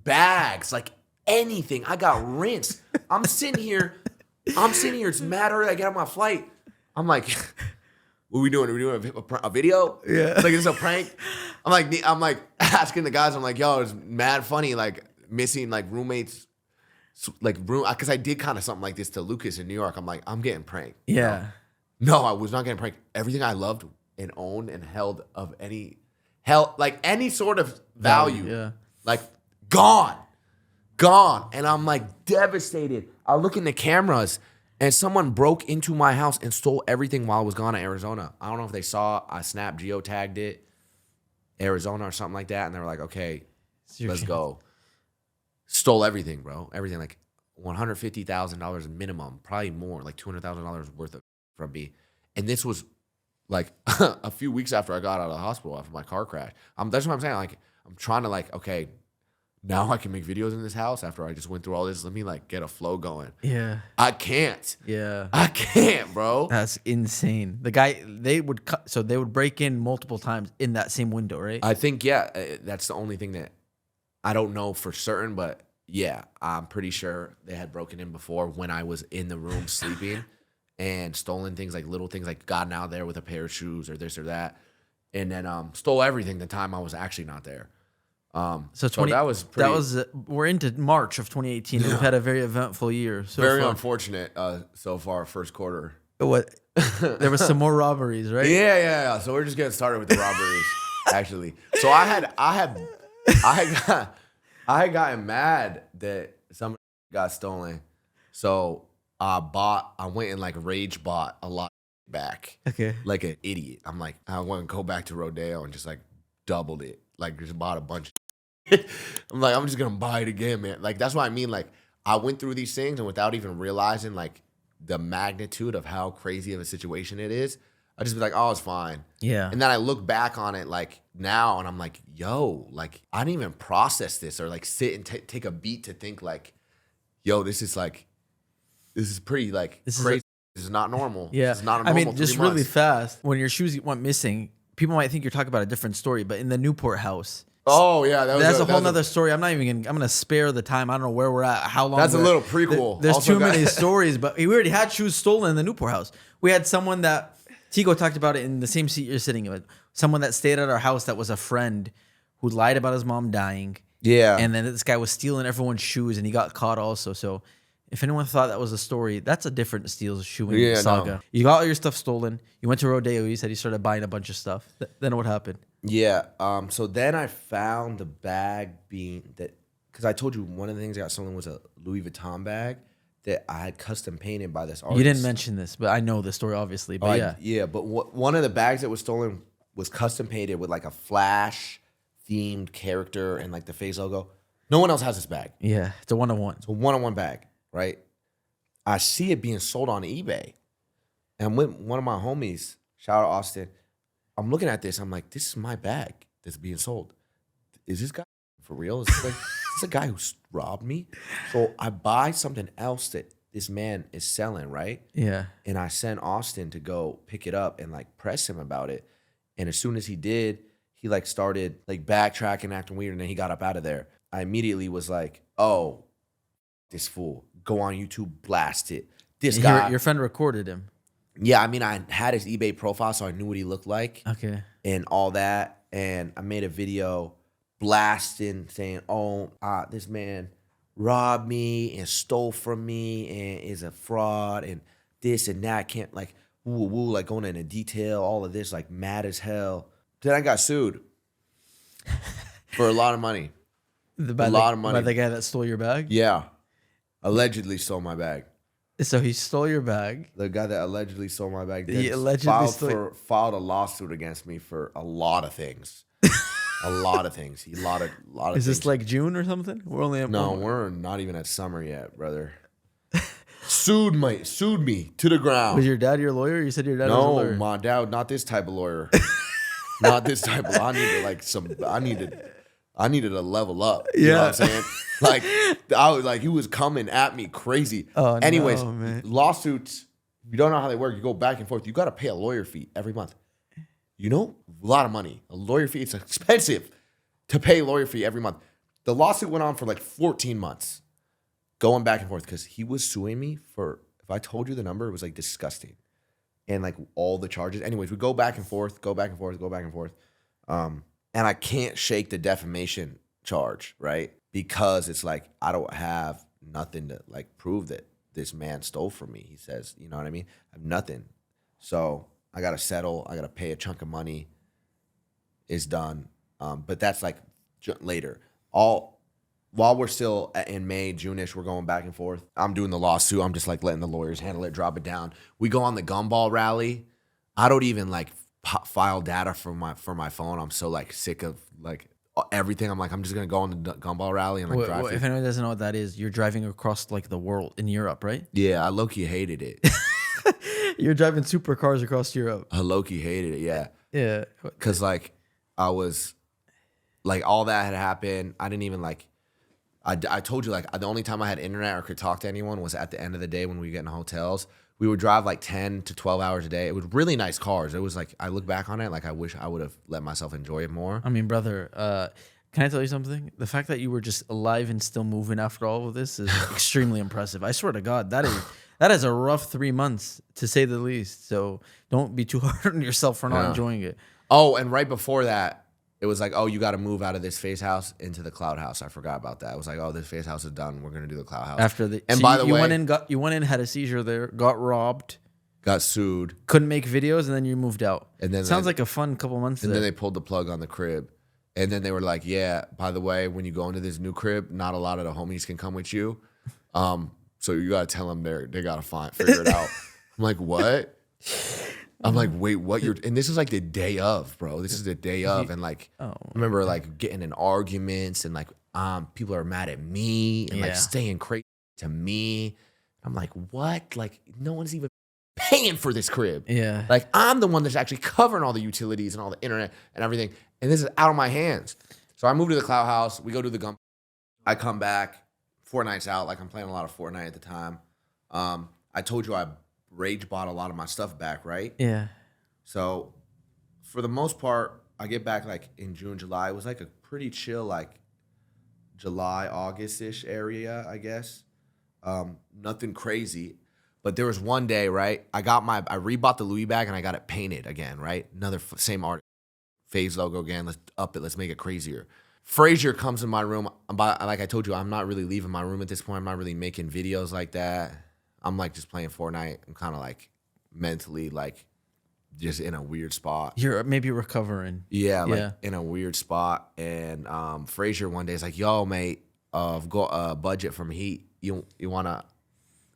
A: bags, like anything. I got rinsed. I'm sitting here. It's mad early. I get on my flight. I'm like, what are we doing? Are we doing a video?
D: Yeah.
A: Like, it's a prank? I'm like asking the guys, I'm like, yo, it's mad funny, like missing like roommates, like room, because I did kind of something like this to Lucas in New York. I'm like, I'm getting pranked.
D: Yeah.
A: No, I was not getting pranked. Everything I loved and owned and held of any sort of value,
D: Yeah.
A: like gone. And I'm like devastated. I look in the cameras and someone broke into my house and stole everything while I was gone to Arizona. I don't know if they saw, I snapped, geotagged it, Arizona or something like that. And they were like, okay, let's go. Stole everything, bro. Everything, like $150,000 minimum, probably more, like $200,000 worth of from me. And this was like a few weeks after I got out of the hospital after my car crash. That's what I'm saying. Like, I'm trying to like, okay, now I can make videos in this house after I just went through all this. Let me like get a flow going.
D: Yeah.
A: I can't.
D: Yeah.
A: I can't, bro.
D: That's insane. The guy, they would break in multiple times in that same window, right?
A: I think, yeah, that's the only thing that I don't know for certain, but yeah, I'm pretty sure they had broken in before when I was in the room sleeping and stolen things, like little things, like gotten out there with a pair of shoes or this or that, and then stole everything the time I was actually not there. So that was pretty,
D: we're into March of 2018. And we've had a very eventful year. So
A: very
D: far.
A: unfortunate so far, first quarter.
D: What? There was some more robberies, right?
A: Yeah. So we're just getting started with the robberies, actually. So I had gotten mad that something got stolen. So I went and like rage bought a lot back.
D: Okay.
A: Like an idiot. I'm like, I want to go back to Rodeo and just like doubled it. Like just bought a bunch. I'm like, I'm just gonna buy it again, man. Like that's what I mean. Like I went through these things and without even realizing like the magnitude of how crazy of a situation it is, I just be like, oh, it's fine.
D: Yeah.
A: And then I look back on it like now and I'm like, yo, like I didn't even process this or like sit and take a beat to think like, yo, this is pretty like crazy. This is not normal.
D: Yeah.
A: This is not a normal 3
D: just
A: months.
D: really fast. When your shoes went missing, people might think you're talking about a different story, but in the Newport house.
A: Oh yeah,
D: that's a whole nother story. I'm gonna spare the time. I don't know where we're at, how long.
A: That's a little prequel.
D: There's
A: also
D: too many stories, but we already had shoes stolen in the Newport house. We had someone that Tigo talked about it in the same seat you're sitting in. Someone that stayed at our house that was a friend who lied about his mom dying.
A: Yeah.
D: And then this guy was stealing everyone's shoes and he got caught also. So if anyone thought that was a story, that's a different steals shoeing saga.
A: No.
D: You got all your stuff stolen. You went to Rodeo. You said you started buying a bunch of stuff. Then what happened?
A: Yeah. So then I found the bag being that because I told you one of the things I got stolen was a Louis Vuitton bag that I had custom painted by this artist.
D: You didn't mention this, but I know the story obviously. But yeah,
A: Yeah. But one of the bags that was stolen was custom painted with like a Flash themed character and like the FaZe logo. No one else has this bag.
D: yeah, it's a one-on-one.
A: It's a one-on-one bag, right? I see it being sold on eBay. And I'm with one of my homies, shout out Austin. I'm looking at this. I'm like, this is my bag that's being sold. Is this guy for real? Is this a guy who robbed me? So I buy something else that this man is selling, right?
D: Yeah,
A: And I sent Austin to go pick it up and like press him about it. And as soon as he did, he like started like backtracking, acting weird, and then he got up out of there. I immediately was like, oh, this fool. Go on YouTube, blast it. This guy.
D: your friend recorded him.
A: Yeah, I mean, I had his eBay profile, so I knew what he looked like
D: Okay.
A: and all that. And I made a video blasting, saying, oh, this man robbed me and stole from me and is a fraud and this and that. Can't like, woo, woo, like going into detail, all of this, like mad as hell. Then I got sued for a lot of money.
D: By
A: lot of money.
D: By the guy that stole your bag?
A: Yeah. Allegedly stole my bag.
D: So he stole your bag.
A: The guy that allegedly stole my bag
D: He allegedly
A: filed a lawsuit against me for a lot of things. A lot of things. A lot of
D: Is
A: things.
D: this like June or something? We're only at
A: No, we're not even at summer yet, brother. Sued me to the ground.
D: Was your dad your lawyer? You said your dad was a
A: No,
D: lawyer.
A: my dad, not this type of lawyer. Not this type of. I needed to level up. You know what I'm saying? Like he was coming at me crazy.
D: Oh,
A: anyways,
D: no, man.
A: lawsuits, you don't know how they work. You go back and forth. You got to pay a lawyer fee every month. You know, a lot of money. A lawyer fee, it's expensive to pay a lawyer fee every month. The lawsuit went on for like 14 months, going back and forth because he was suing me for, if I told you the number, it was like disgusting. And like all the charges. Anyways, we go back and forth, go back and forth, go back and forth. And I can't shake the defamation charge, right? Because it's like, I don't have nothing to like prove that this man stole from me. He says, you know what I mean? I have nothing. So I got to settle. I got to pay a chunk of money. It's done. But that's like later. While we're still in May, June-ish, we're going back and forth. I'm doing the lawsuit. I'm just like letting the lawyers handle it, drop it down. We go on the gumball rally. I don't even like file data from my phone. I'm so like sick of like everything. I'm like, I'm just gonna go on the gumball rally and like drive.
D: If anyone doesn't know what that is, you're driving across like the world in Europe, right?
A: Yeah, I low-key hated it.
D: You're driving supercars across Europe.
A: I low-key hated it, yeah.
D: Yeah.
A: Cause like I was like all that had happened. I didn't even like I told you like the only time I had internet or could talk to anyone was at the end of the day when we get in hotels. We would drive like 10 to 12 hours a day. It was really nice cars. It was like, I look back on it, like I wish I would have let myself enjoy it more.
D: I mean, brother, can I tell you something? The fact that you were just alive and still moving after all of this is extremely impressive. I swear to God, that is a rough 3 months to say the least. So don't be too hard on yourself for not enjoying it.
A: Oh, and right before that, it was like, oh, you got to move out of this FaZe house into the cloud house. I forgot about that. It was like, oh, this FaZe house is done. We're gonna do the cloud house. By the way,
D: you went in, had a seizure there, got robbed,
A: got sued,
D: couldn't make videos, and then you moved out.
A: And then
D: sounds like a fun couple months.
A: And then they pulled the plug on the crib, and then they were like, yeah, by the way, when you go into this new crib, not a lot of the homies can come with you. So you gotta tell them they gotta figure it out. I'm like, what? I'm like, wait, what? And this is like the day of, bro. This is the day of, and like, I remember like getting in arguments, and like, people are mad at me, and like staying crazy to me. I'm like, what? Like, no one's even paying for this crib.
D: Yeah,
A: like I'm the one that's actually covering all the utilities and all the internet and everything, and this is out of my hands. So I moved to the cloud house. We go to the gum. I come back. Fortnite's out. Like I'm playing a lot of Fortnite at the time. I told you I rage bought a lot of my stuff back, right?
D: Yeah.
A: So for the most part, I get back like in June, July. It was like a pretty chill, like July, August-ish area, I guess. Nothing crazy. But there was one day, right? I rebought the Louis bag and I got it painted again, right? Another same art, FaZe logo again. Let's up it. Let's make it crazier. Frazier comes in my room. Like I told you, I'm not really leaving my room at this point. I'm not really making videos like that. I'm like just playing Fortnite. I'm kind of like mentally like just in a weird spot.
D: You're maybe recovering.
A: Yeah, like
D: Yeah.
A: in a weird spot. And Frazier one day is like, "Yo, mate, I've got a budget from Heat. You wanna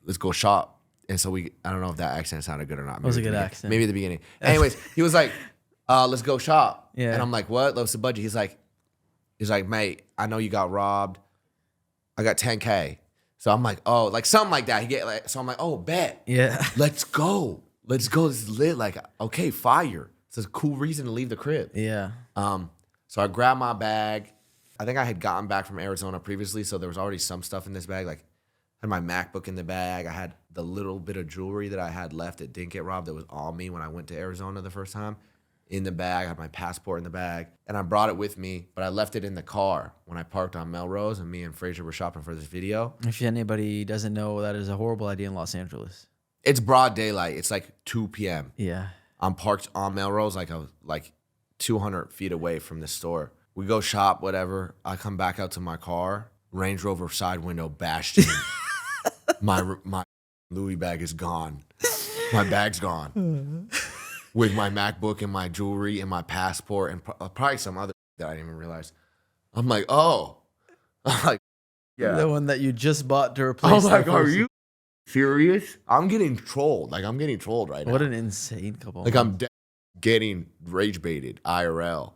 A: let's go shop?" And so I don't know if that accent sounded good or not. Maybe
D: was a
A: at the
D: good
A: beginning.
D: accent.
A: Maybe at the beginning. Anyways, he was like, let's go shop.
D: Yeah.
A: And I'm like, what? What's the budget? He's like, mate, I know you got robbed. I got 10K. So I'm like, oh, like something like that. So I'm like, oh, bet.
D: Yeah.
A: Let's go. Let's go. This is lit. Like, okay, fire. It's a cool reason to leave the crib.
D: Yeah.
A: So I grabbed my bag. I think I had gotten back from Arizona previously, so there was already some stuff in this bag. Like, I had my MacBook in the bag. I had the little bit of jewelry that I had left that didn't get robbed that was on me when I went to Arizona the first time in the bag. I had my passport in the bag, and I brought it with me, but I left it in the car when I parked on Melrose, and me and Frazier were shopping for this video.
D: If anybody doesn't know, that is a horrible idea in Los Angeles.
A: It's broad daylight. It's like 2 p.m.
D: Yeah.
A: I'm parked on Melrose, like I was like 200 feet away from the store. We go shop, whatever. I come back out to my car. Range Rover side window bashed in. my Louis bag is gone. My bag's gone. With my MacBook and my jewelry and my passport and probably some other that I didn't even realize. I'm like, oh. I'm like, yeah.
D: The one that you just bought to replace.
A: I'm like,
D: that
A: are
D: person.
A: you serious? I'm getting trolled. Like, I'm getting trolled right now.
D: What an insane couple.
A: Like, I'm getting rage baited IRL.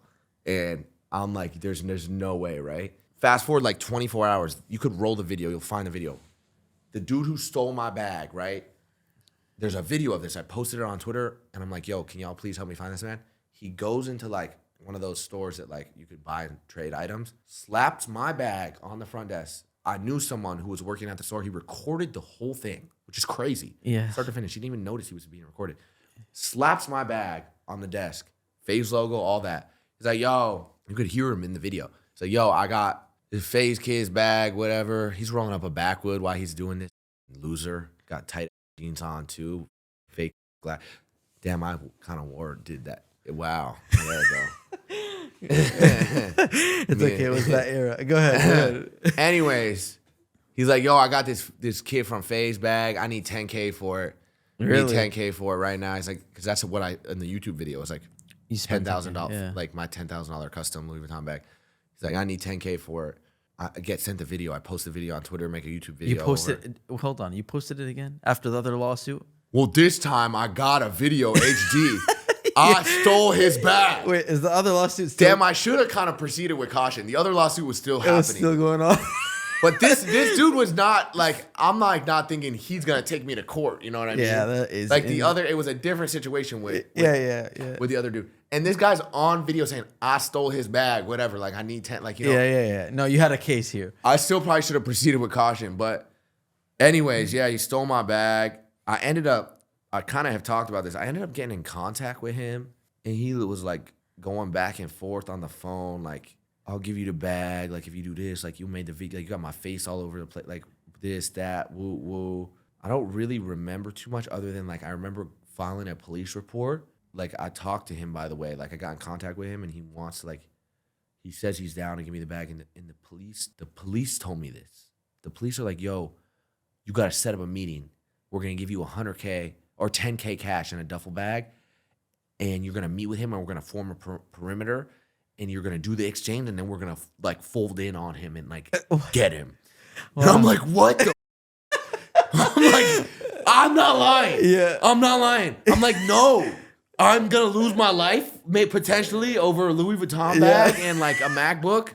A: And I'm like, there's no way, right? Fast forward like 24 hours. You could roll the video. You'll find the video. The dude who stole my bag, right? There's a video of this. I posted it on Twitter, and I'm like, yo, can y'all please help me find this man? He goes into like one of those stores that like you could buy and trade items, slapped my bag on the front desk. I knew someone who was working at the store. He recorded the whole thing, which is crazy.
D: Yeah.
A: Start to finish. He didn't even notice he was being recorded. Slaps my bag on the desk. FaZe logo, all that. He's like, yo, you could hear him in the video. He's like, yo, I got this FaZe kid's bag, whatever. He's rolling up a backwood while he's doing this. Loser. Got tight jeans on too. Fake glass. Damn, I kind of did that. Wow. There we go.
D: It's okay. It was that era. Go ahead.
A: Anyways, he's like, yo, I got this kid from FaZe bag. I need 10K for it.
D: Really?
A: I need 10K for it right now. He's like, because that's what in the YouTube video, it's like
D: You spent
A: $10,000,
D: yeah.
A: like my $10,000 custom Louis Vuitton bag. He's like, I need 10K for it. I get sent the video. I post the video on Twitter, make a YouTube video.
D: You posted. Hold on. You posted it again after the other lawsuit.
A: Well, this time I got a video HD. I stole his bag.
D: Wait, is the other lawsuit still?
A: Damn, I should have kind of proceeded with caution. The other lawsuit was still
D: It
A: happening.
D: was still going on.
A: But this dude was not like, I'm like not thinking he's gonna take me to court. You know what I mean?
D: Yeah, that is
A: like the other. It was a different situation with
D: yeah.
A: with the other dude. And this guy's on video saying I stole his bag, whatever. Like I need 10. Like you know.
D: Yeah. No, you had a case here.
A: I still probably should have proceeded with caution, but anyways, yeah, he stole my bag. I kind of have talked about this. I ended up getting in contact with him, and he was like going back and forth on the phone, like, I'll give you the bag, like if you do this, like you made the video, like you got my face all over the place, like this, that, woo, woo. I don't really remember too much other than like I remember filing a police report. Like I talked to him, by the way, like I got in contact with him, and he wants to like, he says he's down to give me the bag, and the police told me this. The police are like, yo, you got to set up a meeting. We're going to give you 100K or 10K cash in a duffel bag, and you're going to meet with him, and we're going to form a perimeter, and you're going to do the exchange, and then we're going to like fold in on him and like get him. Wow. And I'm like, what the? I'm like, I'm not lying.
D: Yeah.
A: I'm not lying. I'm like, no. I'm going to lose my life, potentially, over a Louis Vuitton bag and like a MacBook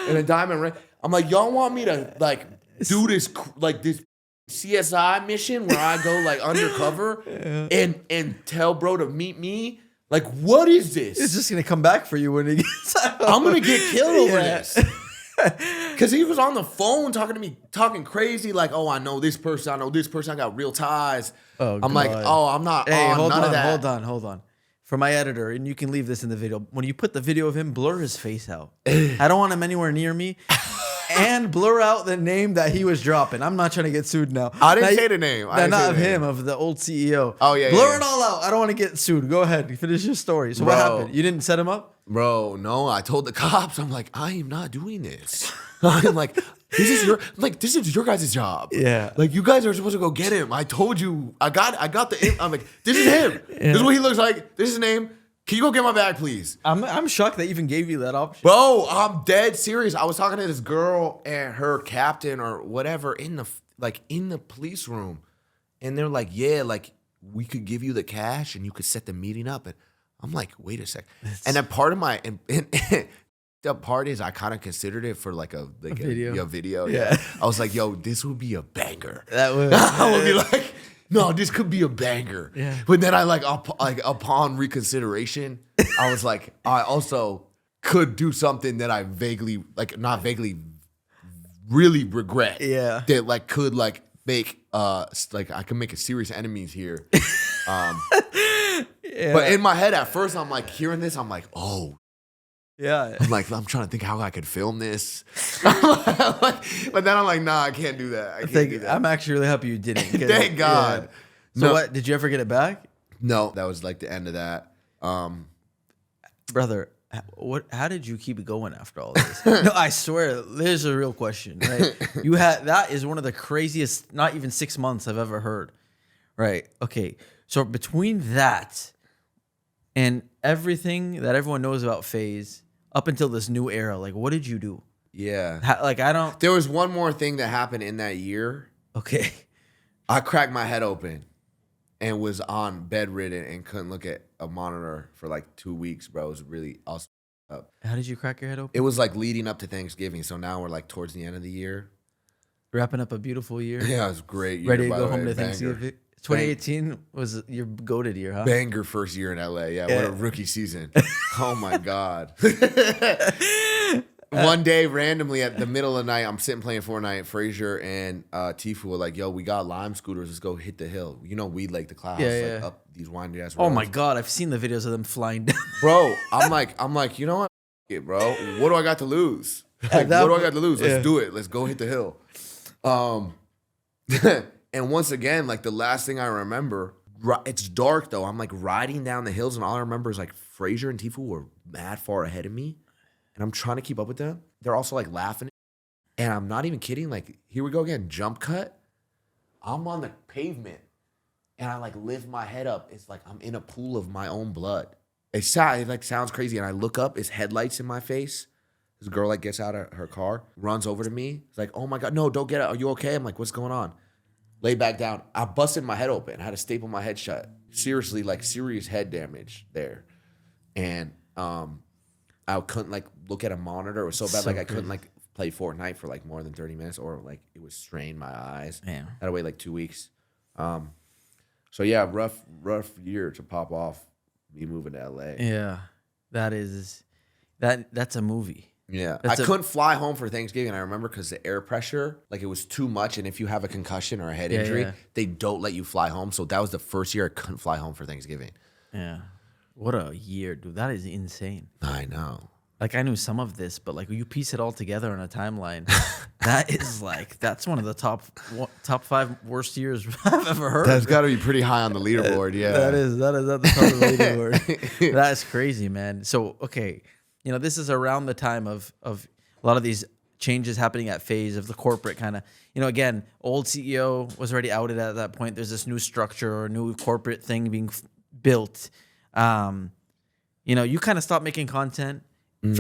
A: and a diamond ring. I'm like, y'all want me to like do this CSI mission where I go like undercover and tell bro to meet me? Like, what is this?
D: It's just gonna come back for you when he gets out.
A: I'm gonna get killed over this. Cause he was on the phone talking to me, talking crazy, like, oh, I know this person, I got real ties.
D: Oh,
A: I'm like, oh, I'm not on none of that.
D: Hold on. For my editor, and you can leave this in the video. When you put the video of him, blur his face out. I don't want him anywhere near me. And blur out the name that he was dropping. I'm not trying to get sued now.
A: I didn't say the name.
D: Not of him, of the old CEO.
A: Oh, yeah.
D: Blur it all out. I don't want to get sued. Go ahead. Finish your story. So what happened? You didn't set him up?
A: Bro, no. I told the cops, I'm like, I am not doing this. I'm like,
E: This is your guys' job.
D: Yeah.
E: Like, you guys are supposed to go get him. I told you. I got the. I'm like, this is him. This is what he looks like. This is his name. Can you go get my bag, please?
D: I'm shocked they even gave you that option.
E: Bro, I'm dead serious. I was talking to this girl and her captain or whatever in the police room, and they're like, yeah, like we could give you the cash and you could set the meeting up. And I'm like, wait a sec. And then part of my and the part is I kind of considered it for like a video. A video. Yeah. I was like, yo, this would be a banger.
D: That would.
E: I would be like, no, this could be a banger.
D: Yeah.
E: But then I upon reconsideration, I was like, I also could do something that I not vaguely, really regret.
D: Yeah.
E: That like could like make like I can make a serious enemies here.
D: Yeah.
E: But in my head at first, I'm like hearing this, I'm like, oh.
D: Yeah.
E: I'm trying to think how I could film this. But then I'm like, nah, I can't do that. I can't do that.
D: I'm actually really happy you didn't.
E: Thank God.
D: Yeah. So
E: No.
D: what? Did you ever get it back?
E: No, that was like the end of that.
D: Brother, how did you keep it going after all this? No, I swear, there's a real question. Right? That is one of the craziest, not even 6 months I've ever heard. Right. Okay. So between that and everything that everyone knows about FaZe up until this new era, like what did you do?
E: Yeah.
D: I don't.
E: There was one more thing that happened in that year.
D: Okay.
E: I cracked my head open and was on bedridden and couldn't look at a monitor for like 2 weeks, bro. It was really awesome.
D: How did you crack your head open?
E: It was like leading up to Thanksgiving. So now we're like towards the end of the year.
D: Wrapping up a beautiful year.
E: Yeah, it was a great year.
D: Ready to
E: by
D: go
E: the
D: home
E: way.
D: to
E: Banger.
D: Thanksgiving. 2018 was your goated year, huh?
E: Banger first year in LA. Yeah, what a rookie season. Oh my God. One day, randomly at the middle of the night, I'm sitting playing Fortnite. Frazier and Tifu were like, yo, we got Lime scooters. Let's go hit the hill. You know, Weed Lake, the clouds,
D: Yeah.
E: like up these windy ass roads.
D: Oh my God, I've seen the videos of them flying down.
E: Bro, I'm like, you know what? F- it, bro. What do I got to lose? Like, what
D: that
E: do I got to lose? Let's
D: yeah.
E: do it. Let's go hit the hill. And once again, like the last thing I remember, it's dark though. I'm like riding down the hills, and all I remember is like Frazier and Tifu were mad far ahead of me, and I'm trying to keep up with them. They're also like laughing, and I'm not even kidding. Like, here we go again, jump cut. I'm on the pavement, and I like lift my head up. It's like I'm in a pool of my own blood. It sounds crazy, and I look up. It's headlights in my face. This girl like gets out of her car, runs over to me. It's like, oh my God, no, don't get out. Are you okay? I'm like, what's going on? Lay back down. I busted my head open. I had to staple my head shut. Seriously, like serious head damage there. And I couldn't like look at a monitor. It was so bad.
D: So
E: like I couldn't
D: crazy.
E: like play Fortnite for like more than 30 minutes, or like it was straining my eyes.
D: Yeah.
E: I had to wait like 2 weeks. So yeah, rough year to pop off me moving to LA.
D: Yeah, that's a movie.
E: Yeah,
D: That's
E: I
D: a-
E: couldn't fly home for Thanksgiving. I remember because the air pressure, like it was too much. And if you have a concussion or a head injury,
D: yeah.
E: they don't let you fly home. So that was the first year I couldn't fly home for Thanksgiving.
D: Yeah, what a year, dude. That is insane.
E: I know.
D: Like I knew some of this, but like you piece it all together on a timeline, that's one of the top 5 worst years I've ever heard.
E: That's got to be pretty high on the leaderboard. Yeah,
D: That is at the top of the leaderboard. That's crazy, man. So okay, this is around the time of a lot of these changes happening at FaZe, of the corporate kind of, again, old CEO was already outed at that point. There's this new structure or new corporate thing being built. You kind of stopped making content.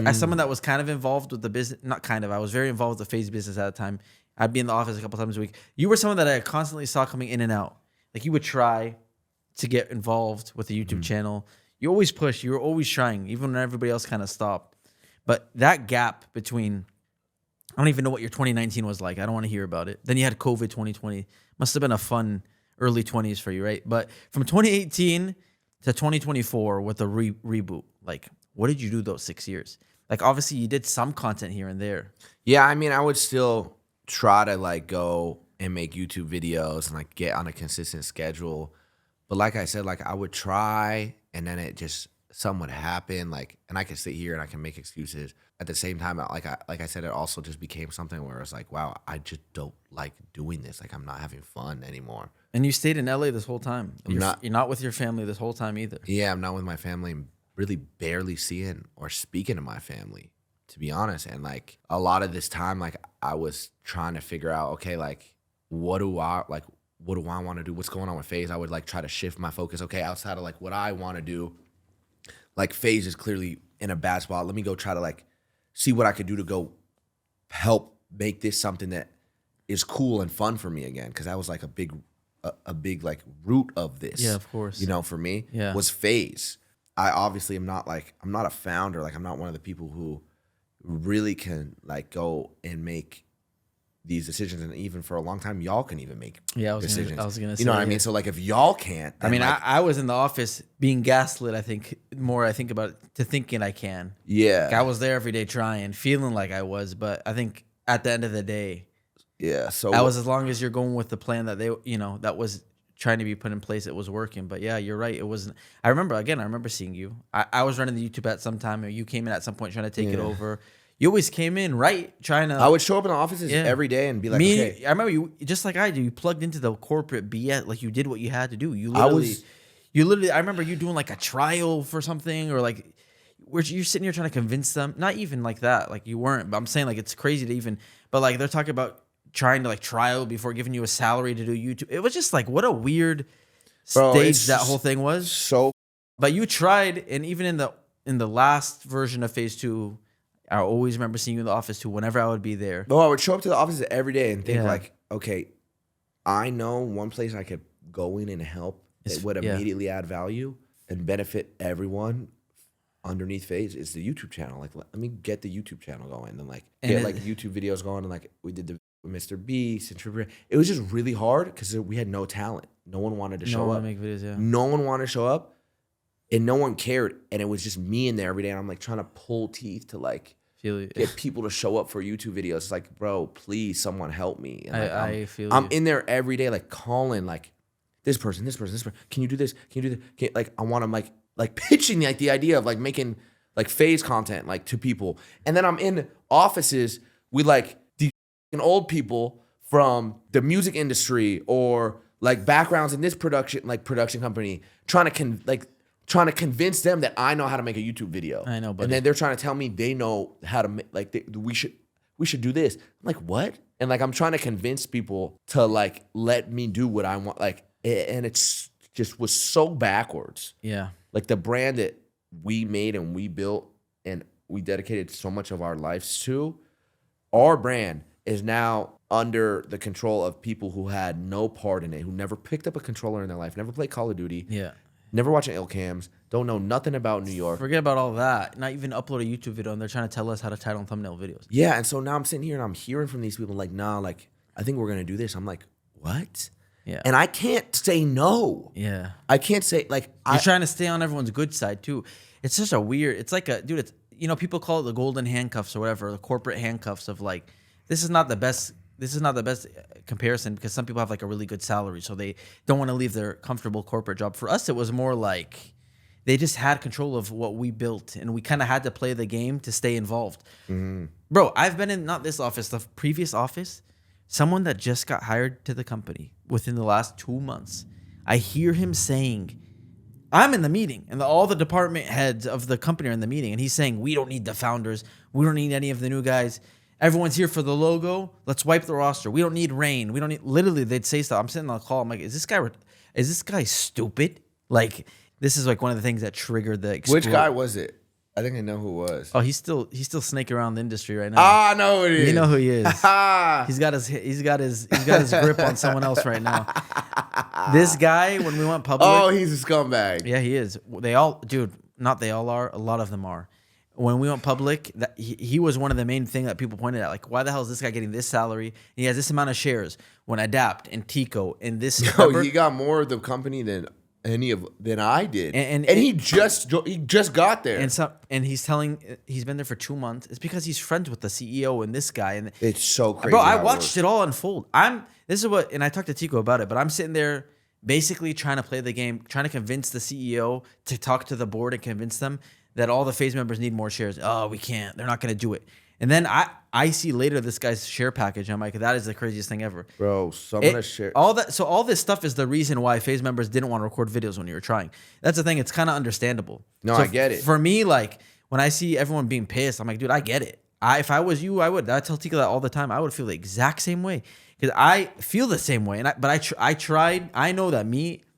D: As someone that was kind of involved with the business, not kind of, I was very involved with the FaZe business at the time. I'd be in the office a couple times a week. You were someone that I constantly saw coming in and out. Like you would try to get involved with the YouTube channel. You always push. You were always trying, even when everybody else kind of stopped. But that gap between, I don't even know what your 2019 was like. I don't want to hear about it. Then you had COVID 2020. Must have been a fun early 20s for you, right? But from 2018 to 2024 with the reboot, like what did you do those 6 years? Like obviously you did some content here and there.
E: Yeah, I mean, I would still try to like go and make YouTube videos and like get on a consistent schedule. But like I said, like I would try, and then it just something would happen. Like, and I can sit here and I can make excuses. At the same time, like I said, it also just became something where it's like, wow, I just don't like doing this. Like I'm not having fun anymore.
D: And you stayed in LA this whole time.
E: I'm not-
D: You're not with your family this whole time either.
E: Yeah, I'm not with my family. I'm really barely seeing or speaking to my family, to be honest. And like a lot of this time, like I was trying to figure out, okay, like what do I want to do? What's going on with FaZe? I would like try to shift my focus. Okay, outside of like what I want to do, like FaZe is clearly in a bad spot. Let me go try to like see what I could do to go help make this something that is cool and fun for me again. Cause that was like a big like root of this.
D: Yeah, of course.
E: You know, for me was FaZe. I obviously I'm not a founder. Like I'm not one of the people who really can like go and make these decisions, and even for a long time, y'all can even make decisions.
D: I was gonna say,
E: you know what I mean? So like, if y'all can't,
D: I mean,
E: like,
D: I was in the office being gaslit. I think more I think about it to thinking I can.
E: yeah,
D: Like, I was there every day trying, feeling like I was, but I think at the end of the day,
E: yeah. So
D: I was, as long as you're going with the plan that they, that was trying to be put in place, it was working. But yeah, you're right. It wasn't. I remember seeing you. I was running the YouTube at some time, and you came in at some point trying to take it over. You always came in trying to.
E: I would show up in the offices every day and be like, okay.
D: I remember you, just like I do. You plugged into the corporate BS, like you did what you had to do. You literally. I remember you doing like a trial for something, or like where you're sitting here trying to convince them. Not even like that, like you weren't. But I'm saying like it's crazy to even. But like they're talking about trying to like trial before giving you a salary to do YouTube. It was just like what a weird stage that whole thing was.
E: So,
D: but you tried, and even in the last version of Phase 2. I always remember seeing you in the office too. Whenever I would be there,
E: I would show up to the offices every day and think like, okay, I know one place I could go in and help that would immediately add value and benefit everyone underneath FaZe is the YouTube channel. Like, let me get the YouTube channel going and like get like YouTube videos going. And like we did the Mr. Beast and it was just really hard because we had no talent. No one wanted to show up.
D: Make videos,
E: No one wanted to show up. And no one cared, and it was just me in there every day. And I'm like trying to pull teeth to like get people to show up for YouTube videos. It's like, bro, please, someone help me. And like, I'm in there every day, like calling, like this person. Can you do this? Can you do this? Like I want them like pitching like the idea of like making like FaZe content like to people. And then I'm in offices with like these old people from the music industry or like backgrounds in this production company trying to convince them that I know how to make a YouTube video.
D: I know, buddy.
E: And then they're trying to tell me they know how to make, like, we should do this. I'm like, what? And like, I'm trying to convince people to like, let me do what I want. Like, and it's just was so backwards.
D: Yeah.
E: Like the brand that we made and we built and we dedicated so much of our lives to, our brand is now under the control of people who had no part in it, who never picked up a controller in their life, never played Call of Duty.
D: Yeah.
E: Never watching ill cams, don't know nothing about New York.
D: Forget about all that. Not even upload a YouTube video, and they're trying to tell us how to title and thumbnail videos.
E: Yeah, and so now I'm sitting here and I'm hearing from these people like, nah, like, I think we're gonna do this. I'm like, what?
D: Yeah.
E: And I can't say no.
D: Yeah.
E: I can't say like
D: You're trying to stay on everyone's good side too. It's just a weird. It's like dude. It's people call it the golden handcuffs or whatever, the corporate handcuffs of like, this is not the best. This is not the best comparison because some people have like a really good salary, so they don't want to leave their comfortable corporate job. For us, it was more like they just had control of what we built, and we kind of had to play the game to stay involved. Mm-hmm. Bro, I've been in not this office, the previous office, someone that just got hired to the company within the last 2 months. I hear him saying, I'm in the meeting, and all the department heads of the company are in the meeting, and he's saying, we don't need the founders. We don't need any of the new guys. Everyone's here for the logo. Let's wipe the roster. We don't need rain. We don't need. Literally, they'd say stuff. I'm sitting on the call. I'm like, is this guy stupid? Like, this is like one of the things that triggered the.
E: Which guy was it? I think I know who it was.
D: Oh, he's still snaking around the industry right now.
E: Ah, I know who it is.
D: You know who he is. He's got his grip on someone else right now. This guy, when we went public.
E: Oh, he's a scumbag.
D: Yeah, he is. Not they all are. A lot of them are. When we went public, he was one of the main things that people pointed at. Like, why the hell is this guy getting this salary? And he has this amount of shares. When Adapt and Tico and this.
E: No, he got more of the company than I did. And he just got there.
D: And he's been there for 2 months. It's because he's friends with the CEO and this guy. And
E: it's so crazy.
D: Bro, I watched it all unfold. And I talked to Tico about it, but I'm sitting there basically trying to play the game, trying to convince the CEO to talk to the board and convince them that all the FaZe members need more shares. Oh, we can't. They're not going to do it. And then I see later this guy's share package. I'm like, that is the craziest thing ever.
E: Bro, someone has shared.
D: All this stuff is the reason why FaZe members didn't want to record videos when you were trying. That's the thing. It's kind of understandable.
E: No, I get it.
D: For me, like, when I see everyone being pissed, I'm like, dude, I get it. if I was you, I tell Tika that all the time. I would feel the exact same way because I feel the same way. But I tried. I know that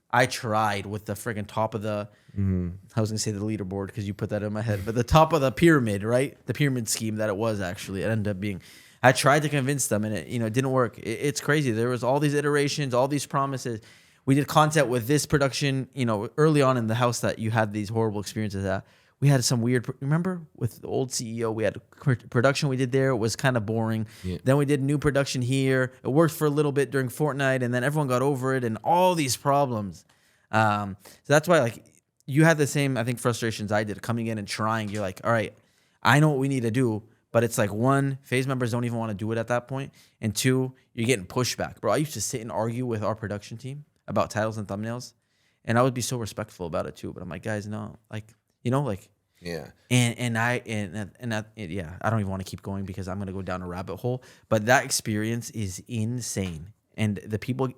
D: I tried with the freaking top of the. I was gonna say the leaderboard because you put that in my head, but the top of the pyramid, right? The pyramid scheme that it was actually. It ended up being. I tried to convince them, and it didn't work. It's crazy. There was all these iterations, all these promises. We did content with this production, early on in the house that you had these horrible experiences at. We had some weird, remember with the old CEO, we had production we did there. It was kind of boring. Yeah. Then we did new production here. It worked for a little bit during Fortnite, and then everyone got over it and all these problems. So that's why, like, you had the same, I think, frustrations I did coming in and trying. You're like, all right, I know what we need to do, but it's like, one, FaZe members don't even want to do it at that point, and two, you're getting pushback. Bro, I used to sit and argue with our production team about titles and thumbnails, and I would be so respectful about it too. But I'm like, guys, no, like, yeah. And I don't even want to keep going because I'm gonna go down a rabbit hole. But that experience is insane, and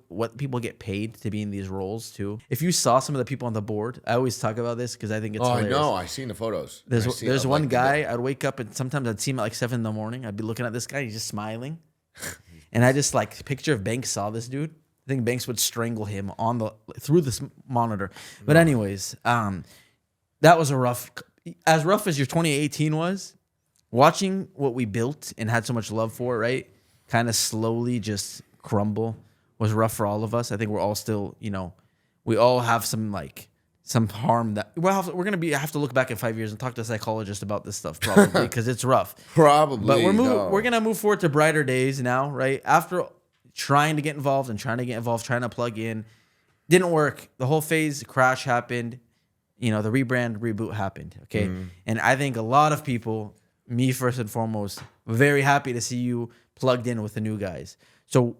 D: what people get paid to be in these roles too. If you saw some of the people on the board, I always talk about this because I think it's hilarious.
E: I know. I've seen the photos.
D: There's one guy. I'd wake up and sometimes I'd see him at like 7 a.m. I'd be looking at this guy. He's just smiling, and I just like picture if Banks saw this dude. I think Banks would strangle him through this monitor. But anyways, that was as rough as your 2018 was. Watching what we built and had so much love for, right? Kind of slowly just crumble was rough for all of us. I think we're all still, we all have some harm that we're gonna have to look back in 5 years and talk to a psychologist about this stuff probably because it's rough.
E: Probably,
D: but we're gonna move forward to brighter days now, right? After trying to get involved, trying to plug in. Didn't work. The whole FaZe crash happened. The rebrand, reboot happened. Okay. Mm-hmm. And I think a lot of people, me first and foremost, very happy to see you plugged in with the new guys. So,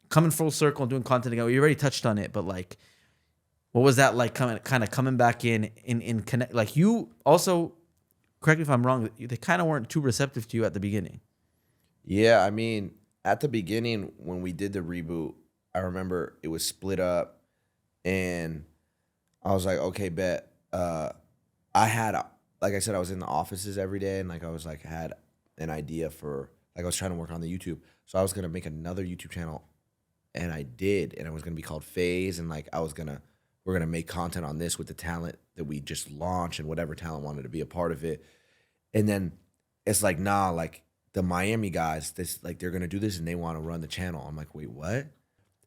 D: coming full circle and doing content again. We already touched on it, but like, what was that like coming back in connect? Like, you also, correct me if I'm wrong, they kind of weren't too receptive to you at the beginning.
A: Yeah, I mean, at the beginning, when we did the reboot, I remember it was split up, and I was like, okay, bet. I had, like I said, I was in the offices every day, and like I was like had an idea for, like, I was trying to work on the YouTube, so I was gonna make another YouTube channel, and I did, and it was gonna be called FaZe, and like we're gonna make content on this with the talent that we just launched, and whatever talent wanted to be a part of it, and then it's like, nah, like, the Miami guys, they're gonna do this and they want to run the channel. I'm like, wait, what?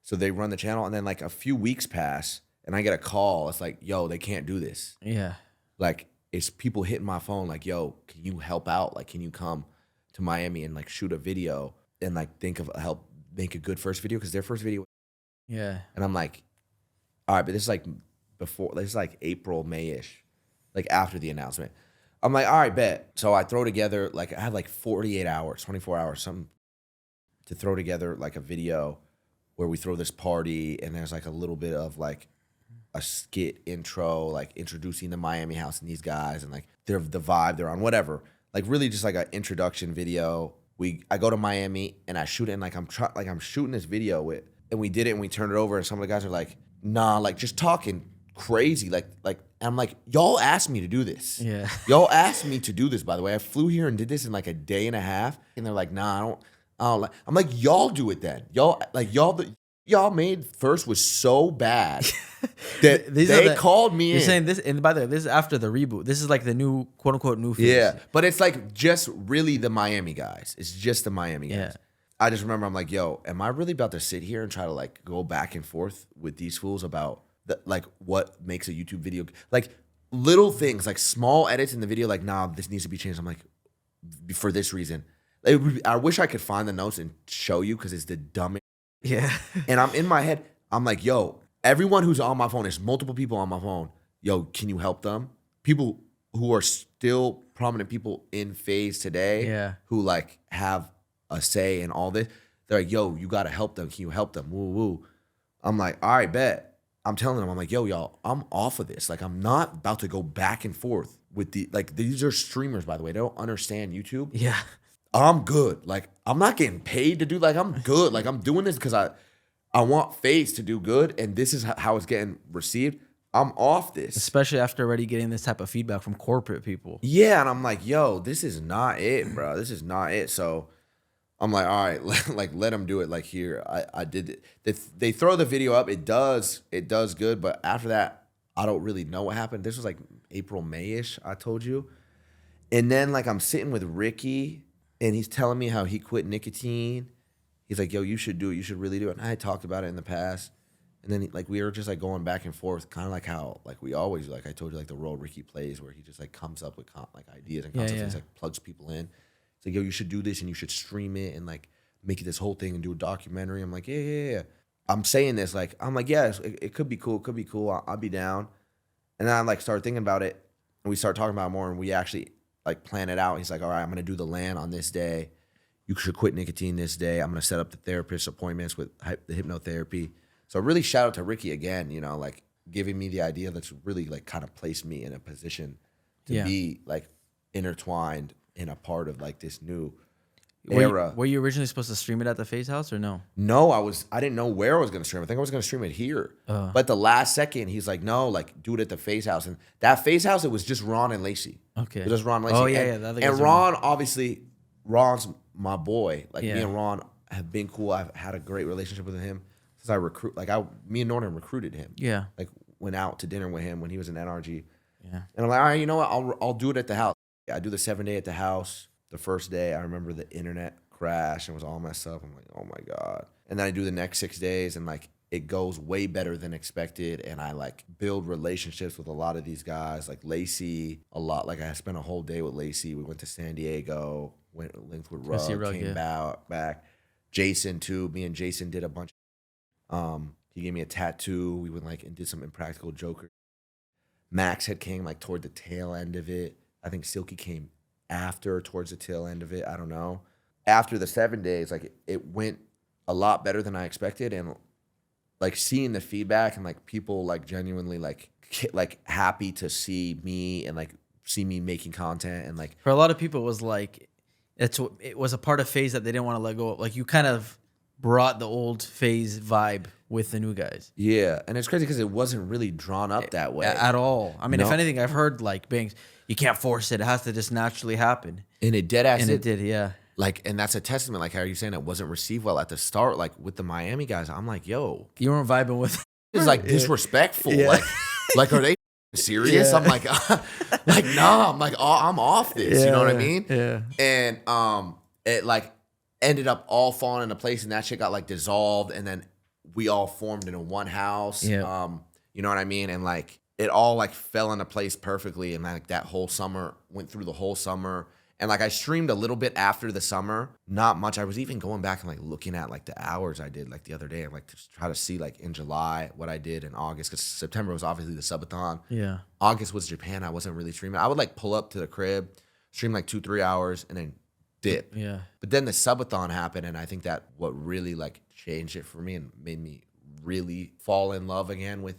A: So they run the channel, and then like a few weeks pass, and I get a call. It's like, yo, they can't do this.
D: Yeah.
A: Like, it's people hitting my phone like, yo, can you help out? Like, can you come to Miami and like shoot a video and like help make a good first video? Because their first video.
D: Yeah.
A: And I'm like, all right, but this is like April, May-ish, like after the announcement. I'm like, all right, bet. So I throw together, like, I had like 48 hours, 24 hours, something to throw together like a video where we throw this party, and there's like a little bit of like a skit intro, like introducing the Miami house and these guys and like the vibe they're on, whatever. Like really just like an introduction video. I go to Miami and I shoot it, and like I'm shooting this video with, and we did it and we turned it over, and some of the guys are like, nah, like just talking crazy, like and I'm like, y'all asked me to do this.
D: Yeah.
A: Y'all asked me to do this, by the way. I flew here and did this in like a day and a half. And they're like, nah, I don't like. I'm like, y'all do it then. Y'all made first was so bad that they called me in.
D: You're saying this, and by the way, this is after the reboot. This is like the new, quote unquote, new FaZe.
A: Yeah. But it's like just really the Miami guys. It's just the Miami guys.
D: Yeah.
A: I just remember I'm like, yo, am I really about to sit here and try to like go back and forth with these fools about like what makes a YouTube video, like little things, like small edits in the video, like, nah, this needs to be changed. I'm like, for this reason. I wish I could find the notes and show you because it's the dumbest.
D: Yeah.
A: And I'm in my head, I'm like, yo, everyone who's on my phone, there's multiple people on my phone. Yo, can you help them? People who are still prominent people in FaZe today,
D: yeah,
A: who like have a say in all this. They're like, yo, you got to help them. Can you help them? Woo, woo. I'm like, all right, bet. I'm telling them, I'm like, yo, y'all, I'm off of this. Like, I'm not about to go back and forth with these are streamers, by the way. They don't understand YouTube.
D: Yeah.
A: I'm good. Like, I'm not getting paid to do, like, I'm good. Like, I'm doing this because I want FaZe to do good, and this is how it's getting received.
E: I'm off this.
D: Especially after already getting this type of feedback from corporate people.
E: Yeah, and I'm like, yo, this is not it, bro. This is not it. So I'm like, all right, let them do it. Like here, I did it. They throw the video up. It does good, but after that, I don't really know what happened. This was like April, May-ish, I told you. And then like I'm sitting with Ricky, and he's telling me how he quit nicotine. He's like, yo, you should do it. You should really do it. And I had talked about it in the past. And then like we were just like going back and forth, kind of like how like we always do. Like I told you, like the role Ricky plays, where he just like comes up with like ideas and concepts.
D: Yeah.
E: He's like plugs people in. It's like, yo, you should do this and you should stream it and like make it this whole thing and do a documentary. I'm like, yeah. I'm saying this like, I'm like, yeah, it could be cool. It could be cool. I'll be down. And then I like started thinking about it, and we start talking about it more, and we actually like plan it out. He's like, all right, I'm gonna do the land on this day. You should quit nicotine this day. I'm gonna set up the therapist appointments with the hypnotherapy. So really shout out to Ricky again, you know, like giving me the idea that's really like kind of placed me in a position to be like intertwined in a part of like this new era.
D: Were you originally supposed to stream it at the FaZe house or no?
E: No, I didn't know where I was gonna stream. I think I was gonna stream it here. But the last second, he's like, no, like do it at the FaZe house. And that FaZe house, it was just Ron and Lacey.
D: Okay.
E: It was just Ron and Lacey.
D: Oh yeah,
E: and,
D: yeah.
E: And Ron, obviously, Ron's my boy. Like
D: Yeah.
E: me and Ron have been cool. I've had a great relationship with him since me and Norton recruited him.
D: Yeah.
E: Like went out to dinner with him when he was in NRG.
D: Yeah.
E: And I'm like, all right, you know what? I'll do it at the house. I do the 7-day at the house. The first day, I remember the internet crashed and was all messed up. I'm like, oh my God. And then I do the next 6 days, and like it goes way better than expected. And I like build relationships with a lot of these guys, like Lacey a lot. Like I spent a whole day with Lacey. We went to San Diego, linked with Rug, came back. Jason too. Me and Jason did a bunch. He gave me a tattoo. We went like and did some Impractical Joker. Max had came like toward the tail end of it. I think Silky came after, towards the tail end of it. I don't know. After the 7 days, like it went a lot better than I expected, and like seeing the feedback and like people like genuinely like happy to see me and like see me making content, and like
D: For a lot of people, it was like it was a part of FaZe that they didn't want to let go of. Like you kind of brought the old FaZe vibe with the new guys.
E: yeah, and it's crazy because it wasn't really drawn up that way
D: At all. I mean, if
E: No.
D: anything, I've heard like bangs, you can't force it. It has to just naturally happen.
E: And it dead ass
D: And it did, yeah.
E: Like, and that's a testament. Like, how are you saying it wasn't received well at the start? Like with the Miami guys, I'm like, yo,
D: You weren't vibing with
E: it's like disrespectful.
D: Yeah.
E: Like are they serious?
D: Yeah.
E: I'm like, like no, I'm like, oh, I'm off this. You know what I mean?
D: Yeah.
E: And it like ended up all falling into place, and that shit got like dissolved, and then we all formed into one house.
D: Yeah.
E: You know what I mean? And like it all like fell into place perfectly, and like that whole summer went through the whole summer. And like I streamed a little bit after the summer, not much. I was even going back and like looking at like the hours I did like the other day, and like to try to see like in July what I did in August, because September was obviously the subathon.
D: Yeah.
E: August was Japan. I wasn't really streaming. I would like pull up to the crib, stream like 2-3 hours, and then dip.
D: Yeah.
E: But then the subathon happened, and I think that what really like changed it for me and made me really fall in love again with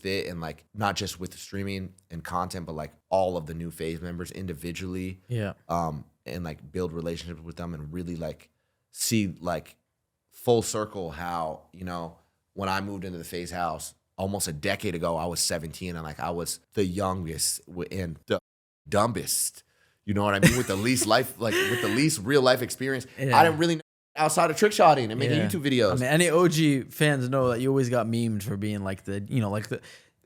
E: it, and like not just with streaming and content, but like all of the new FaZe members individually.
D: Yeah.
E: And like build relationships with them, and really like see like full circle how, you know, when I moved into the FaZe house almost a decade ago, I was 17, and like I was the youngest and the dumbest. You know what I mean? With the least life, like with the least real life experience.
D: Yeah.
E: I didn't really know outside of trick shotting and making
D: Yeah.
E: YouTube videos.
D: I mean, any OG fans know that you always got memed for being like the, you know, like the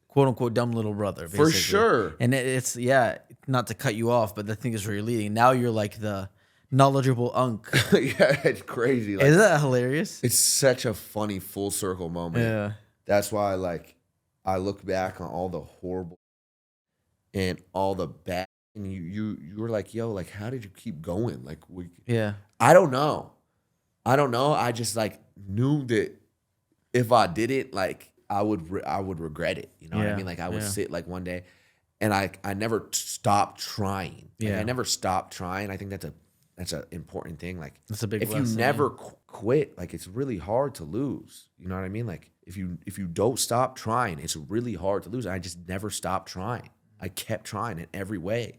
D: quote unquote dumb little brother.
E: For
D: basically.
E: sure.
D: And it's, yeah, not to cut you off, but the thing is where you're leading. Now you're like the knowledgeable unk.
E: Yeah, it's crazy. Like,
D: Isn't that hilarious?
E: it's such a funny full circle moment.
D: Yeah.
E: That's why like I look back on all the horrible and all the bad, and you were like, yo, like how did you keep going? Like
D: Yeah.
E: I don't know. I just like knew that if I did it, like I would regret it. You know what I
D: Yeah,
E: mean? Like I would
D: yeah.
E: sit like one day, and I never stopped trying. Like,
D: Yeah.
E: I never stopped trying. I think that's an important thing. Like
D: That's a big
E: if you
D: lesson,
E: never
D: yeah.
E: quit, like it's really hard to lose. You know what I mean? Like if you don't stop trying, it's really hard to lose. I just never stopped trying. I kept trying in every way,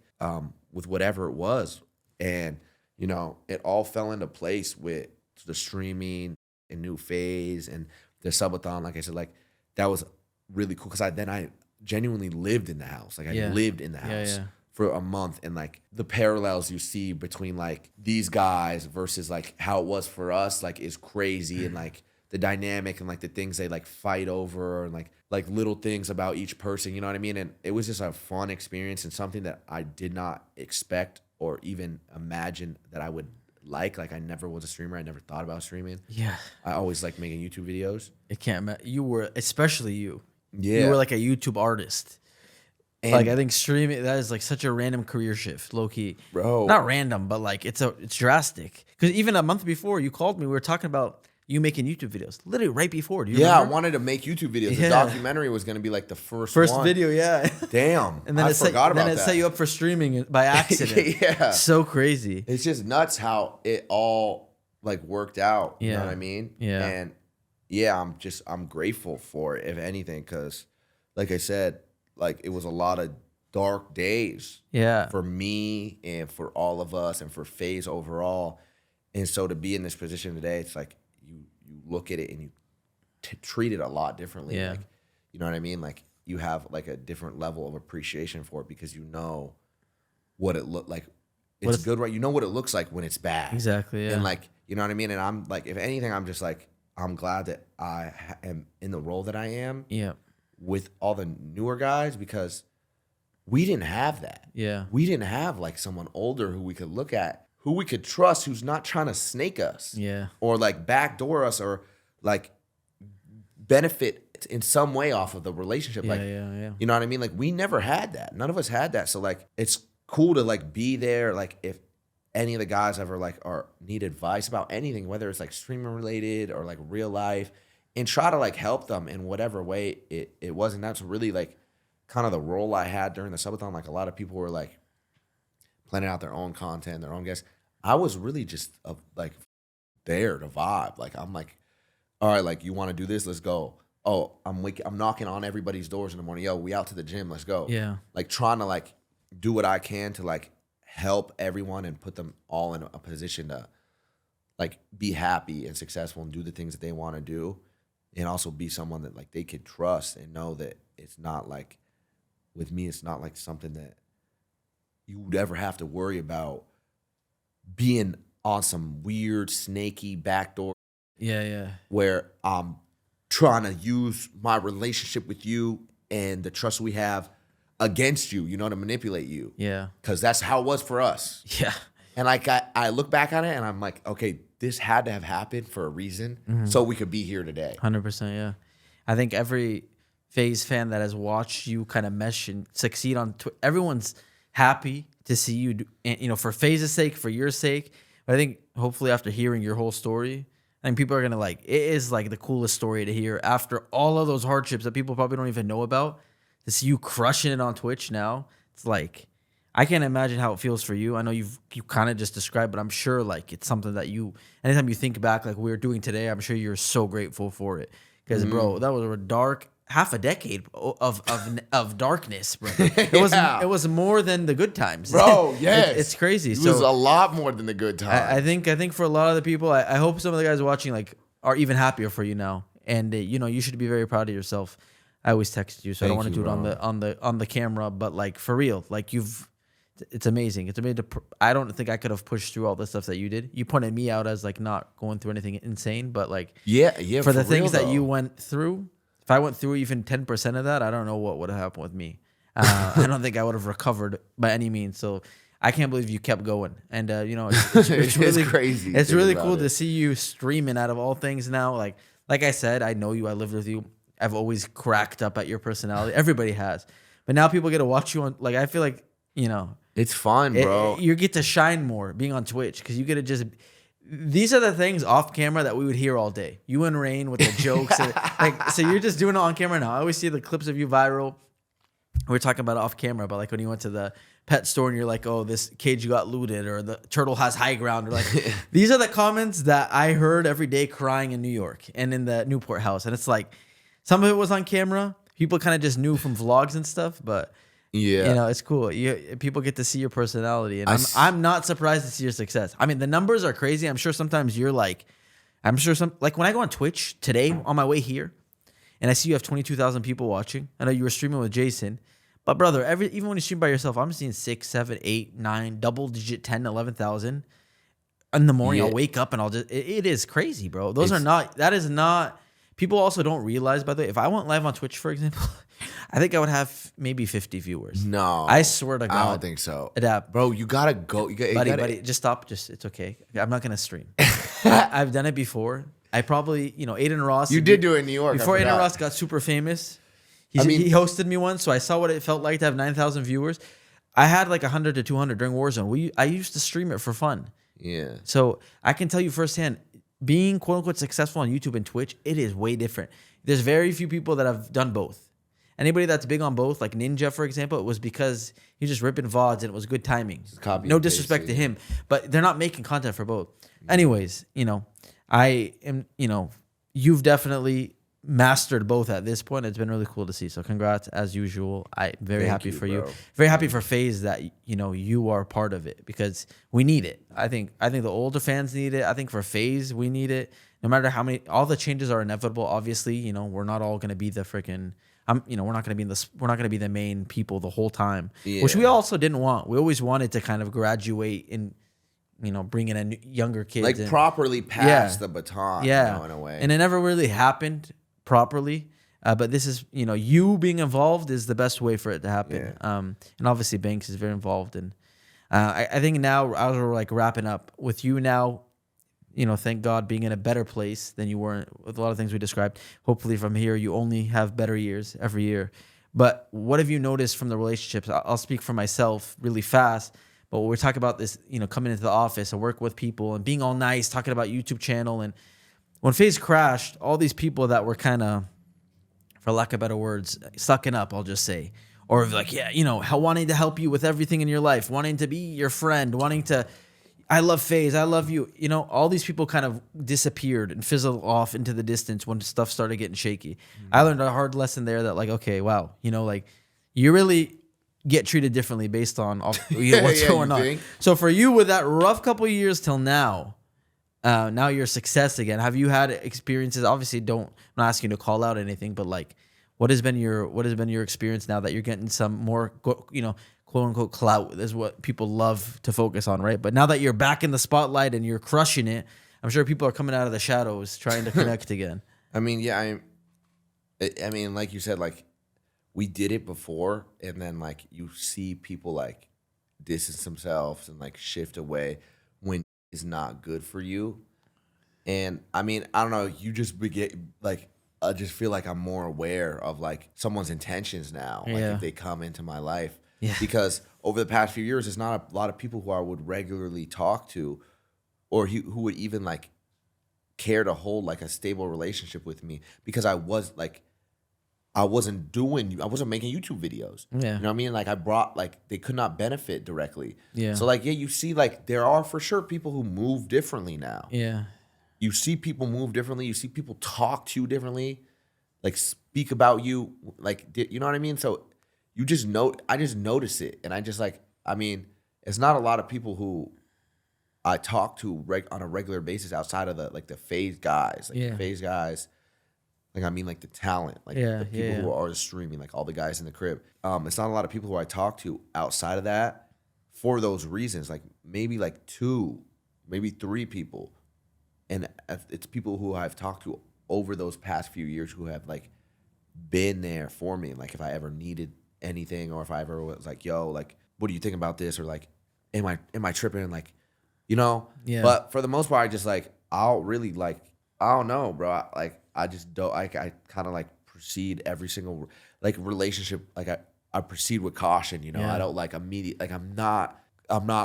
E: with whatever it was, and you know, it all fell into place with the streaming and new FaZe and the subathon. Like I said, like that was really cool because I genuinely lived in the house. Like I
D: Yeah.
E: lived in the house
D: yeah.
E: for a month, and like the parallels you see between like these guys versus like how it was for us, like is crazy, and like the dynamic and like the things they like fight over, and like little things about each person, you know what I mean? And it was just a fun experience and something that I did not expect or even imagine that I would like. Like I never was a streamer. I never thought about streaming.
D: Yeah.
E: I always liked making YouTube videos.
D: It can't. You were, especially you.
E: Yeah.
D: You were like a YouTube artist.
E: And
D: Like I think streaming, that is like such a random career shift, low key.
E: Bro.
D: Not random, but like it's drastic. Because even a month before you called me, we were talking about you making YouTube videos. Literally right before. Do you
E: yeah, I
D: remember?
E: wanted to make YouTube videos.
D: Yeah.
E: The documentary was going to be like the first one.
D: Video, yeah.
E: Damn.
D: And then
E: I
D: it set,
E: forgot about
D: then it
E: that.
D: set you up for streaming by accident.
E: Yeah.
D: So crazy.
E: It's just nuts how it all like worked out. You know
D: Yeah.
E: what I mean?
D: Yeah.
E: And yeah, I'm grateful for it, if anything, because like I said, like it was a lot of dark days
D: Yeah.
E: for me and for all of us and for FaZe overall. And so to be in this position today, it's like you look at it and you treat it a lot differently.
D: Yeah.
E: Like, you know what I mean? Like you have like a different level of appreciation for it because you know what it looked like. It's good, right? You know what it looks like when it's bad.
D: Exactly, yeah.
E: And like, you know what I mean? And I'm like, if anything, I'm just like, I'm glad that am in the role that I am
D: Yeah.
E: with all the newer guys because we didn't have that.
D: Yeah.
E: We didn't have like someone older who we could look at, who we could trust, who's not trying to snake us.
D: Yeah.
E: Or like backdoor us or like benefit in some way off of the relationship.
D: Yeah,
E: Like,
D: yeah.
E: you know what I mean? Like we never had that. None of us had that. So like it's cool to like be there. Like if any of the guys ever like need advice about anything, whether it's like streaming related or like real life, and try to like help them in whatever way it was. And that's really like kind of the role I had during the subathon. Like a lot of people were like planning out their own content, their own guests. I was really just like there to vibe. Like I'm like, all right, like you want to do this? Let's go. Oh, I'm knocking on everybody's doors in the morning. Yo, we out to the gym. Let's go.
D: Yeah.
E: Like trying to like do what I can to like help everyone and put them all in a position to like be happy and successful and do the things that they want to do, and also be someone that like they could trust and know that it's not like with me, it's not like something that you would ever have to worry about being on some weird snaky backdoor
D: Yeah.
E: where I'm trying to use my relationship with you and the trust we have against you, you know, to manipulate you.
D: Yeah.
E: Because that's how it was for us.
D: Yeah.
E: And like I look back on it and I'm like, okay, this had to have happened for a reason so we could be here today.
D: 100%, yeah. I think every FaZe fan that has watched you kind of mesh and succeed on Twitter, everyone's happy to see you, and, you know, for FaZe's sake, for your sake. But I think hopefully after hearing your whole story, I think people are going to like, it is like the coolest story to hear after all of those hardships that people probably don't even know about. To see you crushing it on Twitch now, it's like, I can't imagine how it feels for you. I know you kind of just described, but I'm sure like it's something that you, anytime you think back like we were doing today, I'm sure you're so grateful for it. Because bro, that was a dark half a decade of darkness, bro. It was more than the good times,
E: Bro, yes.
D: It's crazy.
E: It
D: So
E: was a lot more than the good times.
D: I think for a lot of the people, I hope some of the guys watching like are even happier for you now, and you know you should be very proud of yourself. I always text you, so I don't want to do it on the camera, but like for real, like it's amazing. It's amazing. I don't think I could have pushed through all the stuff that you did. You pointed me out as like not going through anything insane, but like
E: yeah,
D: for the
E: real,
D: things that
E: though.
D: you went through, if I went through even 10% of that, I don't know what would have happened with me. I don't think I would have recovered by any means. So I can't believe you kept going. And you know, it's really
E: crazy.
D: It's
E: Think
D: really
E: about
D: cool
E: it.
D: to see you streaming out of all things now. Like I said, I know you. I lived with you. I've always cracked up at your personality. Everybody has, but now people get to watch you on. Like I feel like you know.
E: It's fun, bro.
D: You get to shine more being on Twitch because you get to just. These are the things off camera that we would hear all day. You and Rain with the jokes, so you're just doing it on camera now. I always see the clips of you viral. We're talking about it off camera, but like when you went to the pet store and you're like, "Oh, this cage got looted," or "The turtle has high ground," or like these are the comments that I heard every day crying in New York and in the Newport house, and it's like some of it was on camera. People kind of just knew from vlogs and stuff, but.
E: Yeah.
D: You know, it's cool. People get to see your personality, and I'm not surprised to see your success. I mean, the numbers are crazy. I'm sure sometimes you're like, like when I go on Twitch today on my way here, and I see you have 22,000 people watching. I know you were streaming with Jason, but brother, even when you stream by yourself, I'm seeing 6, 7, 8, 9, double digit 10, 11,000 in the morning.
E: Yeah.
D: I'll wake up and I'll just it is crazy, bro. That is not. People also don't realize, by the way, if I went live on Twitch, for example, I think I would have maybe 50 viewers.
E: No,
D: I swear to God,
E: I don't think so.
D: Adapt.
E: Bro, you gotta go.
D: Buddy, just stop. It's okay. I'm not gonna stream. I've done it before. I probably, Aiden Ross.
E: You did do it in New York.
D: Before
E: I
D: Aiden
E: forgot.
D: Ross got super famous. He
E: mean-
D: hosted me once, so I saw what it felt like to have 9,000 viewers. I had like 100 to 200 during Warzone. I used to stream it for fun.
E: Yeah.
D: So I can tell you firsthand, being quote unquote successful on YouTube and Twitch, it is way different. There's very few people that have done both. Anybody that's big on both, like Ninja, for example, it was because he was just ripping VODs and it was good timing.
E: copy
D: No
E: and
D: disrespect to
E: paste it,
D: him, but they're not making content for both. Anyways, I am, you've definitely mastered both at this point. It's been really cool to see. So congrats as usual. I'm very happy for you.
E: bro.
D: Very happy for FaZe that you are part of it because we need it. I think the older fans need it. I think for FaZe we need it. No matter how many, all the changes are inevitable. Obviously, we're not all gonna be the freaking. We're not gonna be we're not gonna be the main people the whole time, which we also didn't want. We always wanted to kind of graduate and bring in younger kids,
E: Like
D: and,
E: properly pass the baton.
D: yeah,
E: In a way.
D: and it never really happened properly. But this is, you being involved is the best way for it to happen.
E: Yeah.
D: And obviously Banks is very involved. And I think now as we're like wrapping up with you now, thank God being in a better place than you were with a lot of things we described. Hopefully from here, you only have better years every year. But what have you noticed from the relationships? I'll speak for myself really fast. But when we're talking about this, coming into the office and work with people and being all nice, talking about YouTube channel. And when FaZe crashed, all these people that were kind of, for lack of better words, sucking up, I'll just say. Or like, wanting to help you with everything in your life, wanting to be your friend, wanting to, I love FaZe, I love you. All these people kind of disappeared and fizzled off into the distance when stuff started getting shaky. I learned a hard lesson there that like, okay, wow, you really get treated differently based on what's going on.
E: think?
D: So for you, with that rough couple of years till now, now you're a success again. Have you had experiences? Obviously, I'm not asking you to call out anything, but like, what has been your experience now that you're getting some more, quote unquote clout? Is what people love to focus on, right? But now that you're back in the spotlight and you're crushing it, I'm sure people are coming out of the shadows trying to connect again.
E: I mean, yeah, I mean, like you said, like we did it before, and then like you see people like distance themselves and like shift away when it's not good for you. And I mean, I don't know, you just like I just feel like I'm more aware of like someone's intentions now, like
D: Yeah.
E: if they come into my life.
D: Yeah.
E: Because over the past few years, there's not a lot of people who I would regularly talk to, or who would even like care to hold like a stable relationship with me, because I wasn't making YouTube videos.
D: Yeah.
E: You know what I mean? Like I brought, like they could not benefit directly.
D: Yeah.
E: So like, yeah, you see like there are for sure people who move differently now.
D: Yeah.
E: You see people move differently. You see people talk to you differently, like speak about you, like, you know what I mean? So I just notice it. And I just like, I mean, it's not a lot of people who I talk to on a regular basis outside of the FaZe guys, like the FaZe guys. Like, I mean, like the talent, like the people who are streaming, like all the guys in the crib. It's not a lot of people who I talk to outside of that for those reasons. Like maybe like 2, maybe 3 people. And it's people who I've talked to over those past few years who have like been there for me. Like if I ever needed anything, or if I ever was like, yo, like, what do you think about this? Or like, am I tripping? Like,
D: Yeah.
E: But for the most part, I just like, I'll really like, I don't know, bro. I just don't, I kind of like proceed every single like relationship. Like I proceed with caution,
D: Yeah.
E: I don't like immediate, like I'm not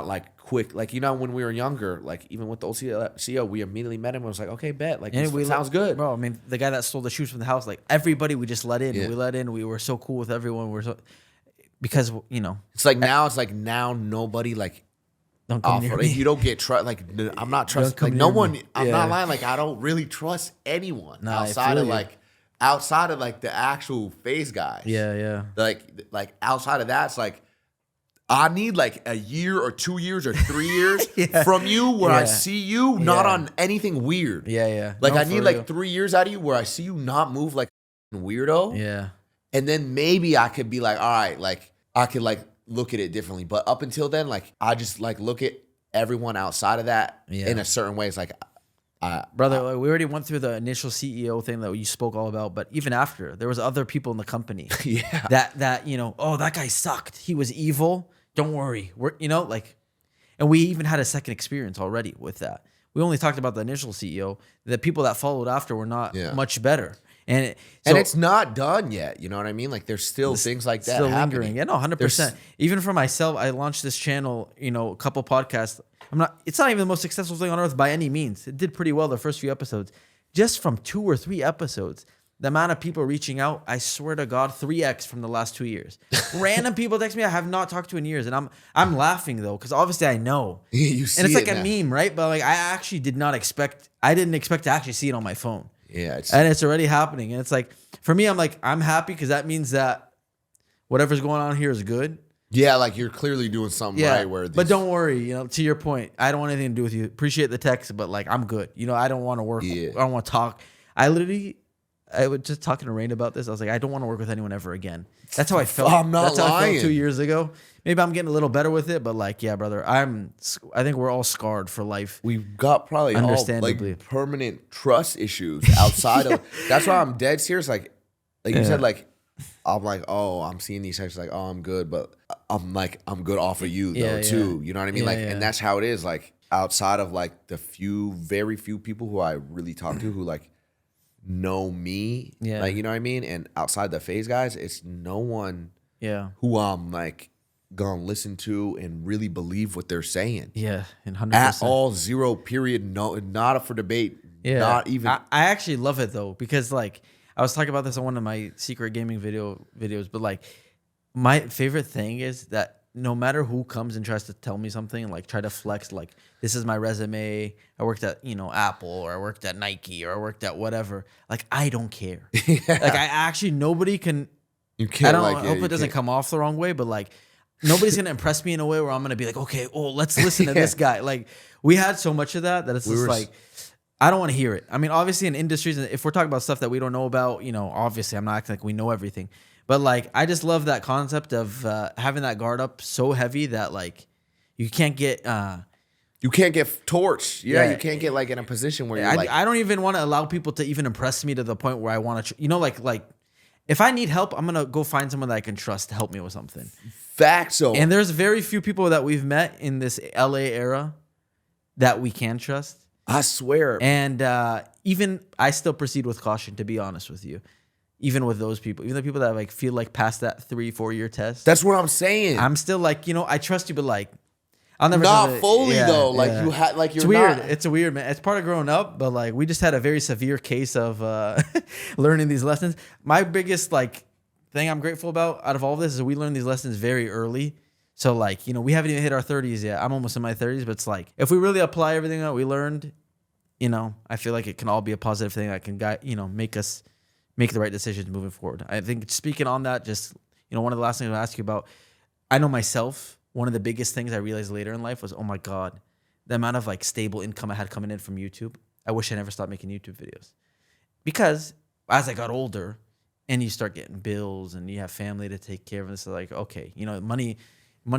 E: like quick. Like, when we were younger, like even with the old CEO, we immediately met him and was like, okay, bet. Like, this sounds good.
D: Bro, I mean, the guy that stole the shoes from the house, like everybody we just let in.
E: Yeah.
D: We let in. We were so cool with everyone. Because,
E: It's like now nobody like,
D: don't come near
E: like,
D: me.
E: you don't get trust. Like I'm not trust.
D: come
E: Like no
D: near
E: one.
D: me.
E: I'm
D: Yeah.
E: not lying. Like I don't really trust anyone
D: Nah, I
E: outside
D: feel
E: of
D: you.
E: like the actual FaZe guys.
D: Yeah.
E: Like outside of that, it's like I need like a year or 2 years or 3 years from you where I
D: Yeah.
E: see you not
D: Yeah.
E: on anything weird.
D: Yeah.
E: Like
D: No,
E: I
D: for
E: need
D: real.
E: like 3 years out of you where I see you not move like weirdo.
D: Yeah.
E: And then maybe I could be like, all right, like I could like look at it differently. But up until then, like I just like look at everyone outside of that in a certain way. It's like,
D: Brother, like, we already went through the initial CEO thing that you spoke all about, but even after, there was other people in the company
E: yeah,
D: that you know, oh, that guy sucked. He was evil. Don't worry. We're, you know, like, and we even had a second experience already with that. We only talked about the initial CEO. The people that followed after were not much better. And
E: it's not done yet. You know what I mean? Like there's still things like that
D: still
E: happening.
D: lingering. Yeah, no, 100%. Even for myself, I launched this channel, you know, a couple podcasts. It's not even the most successful thing on earth by any means. It did pretty well the first few episodes. Just from 2 or 3 episodes, the amount of people reaching out, I swear to God, 3x from the last 2 years. Random people text me I have not talked to in years. And I'm laughing though, because obviously I know.
E: You see,
D: and it's like
E: it
D: a
E: now.
D: meme, right? But like I didn't expect to actually see it on my phone.
E: Yeah,
D: And it's already happening. And it's like, for me, I'm like, I'm happy because that means that whatever's going on here is good.
E: yeah, like you're clearly doing something right.
D: But don't worry, you know, to your point, I don't want anything to do with you. Appreciate the text, but like, I'm good. You know, I don't want to work.
E: Yeah.
D: I don't want to talk. I was just talking to Rain about this. I was like, I don't want to work with anyone ever again. That's how I felt.
E: I'm not
D: That's how I
E: lying.
D: felt 2 years ago. Maybe I'm getting a little better with it, but like, yeah, brother, I think we're all scarred for life.
E: We've got probably all
D: Understandably.
E: like permanent trust issues outside of. That's why I'm dead serious. Like you said, like I'm like, oh, I'm seeing these texts like, oh, I'm good, but I'm like, I'm good off of you though too. You know what I mean?
D: Yeah,
E: like,
D: yeah.
E: and that's how it is. Like outside of like the very few people who I really talk to who like know me, like you know what I mean. And outside the FaZe guys, it's no one who I'm like gonna listen to and really believe what they're saying.
D: Yeah, and 100%.
E: At all, 0 period, no, not up for debate.
D: Yeah,
E: not even.
D: I actually love it though, because like I was talking about this on one of my secret gaming videos, but like my favorite thing is that no matter who comes and tries to tell me something and like try to flex, like this is my resume, I worked at, you know, Apple, or I worked at Nike, or I worked at whatever. Like I don't care. Like I actually, nobody can.
E: You can't.
D: I don't.
E: Like,
D: I hope it doesn't come off the wrong way, but like nobody's gonna impress me in a way where I'm gonna be like, okay, oh, let's listen to this guy. Like we had so much of that it's just like, I don't want to hear it. I mean, obviously in industries, if we're talking about stuff that we don't know about, you know, obviously I'm not acting like we know everything. But like, I just love that concept of having that guard up so heavy that like you can't get
E: torched. Yeah, you can't get like in a position where you're like.
D: I don't even want to allow people to even impress me to the point where I want to, you know, like if I need help, I'm gonna go find someone that I can trust to help me with something.
E: Facts. So
D: And there's very few people that we've met in this LA era that we can trust.
E: I swear.
D: And even I still proceed with caution, to be honest with you. Even with those people, even the people that like feel like past that 3-4 year test,
E: That's what I'm saying.
D: I'm still like, you know, I trust you, but like, I'll never
E: not
D: say that-
E: fully
D: yeah,
E: though. Like
D: yeah.
E: you had, like you're
D: It's weird.
E: not.
D: It's a weird, man. It's part of growing up, but like we just had a very severe case of learning these lessons. My biggest like thing I'm grateful about out of all of this is we learned these lessons very early. So like, you know, we haven't even hit our 30s yet. I'm almost in my 30s, but it's like if we really apply everything that we learned, you know, I feel like it can all be a positive thing that can guide, you know, make us make the right decisions moving forward. I think speaking on that, just, you know, one of the last things I'll ask you about, I know myself, one of the biggest things I realized later in life was, oh my God, the amount of like stable income I had coming in from YouTube. I wish I never stopped making YouTube videos. Because as I got older and you start getting bills and you have family to take care of, it's like, okay, you know, money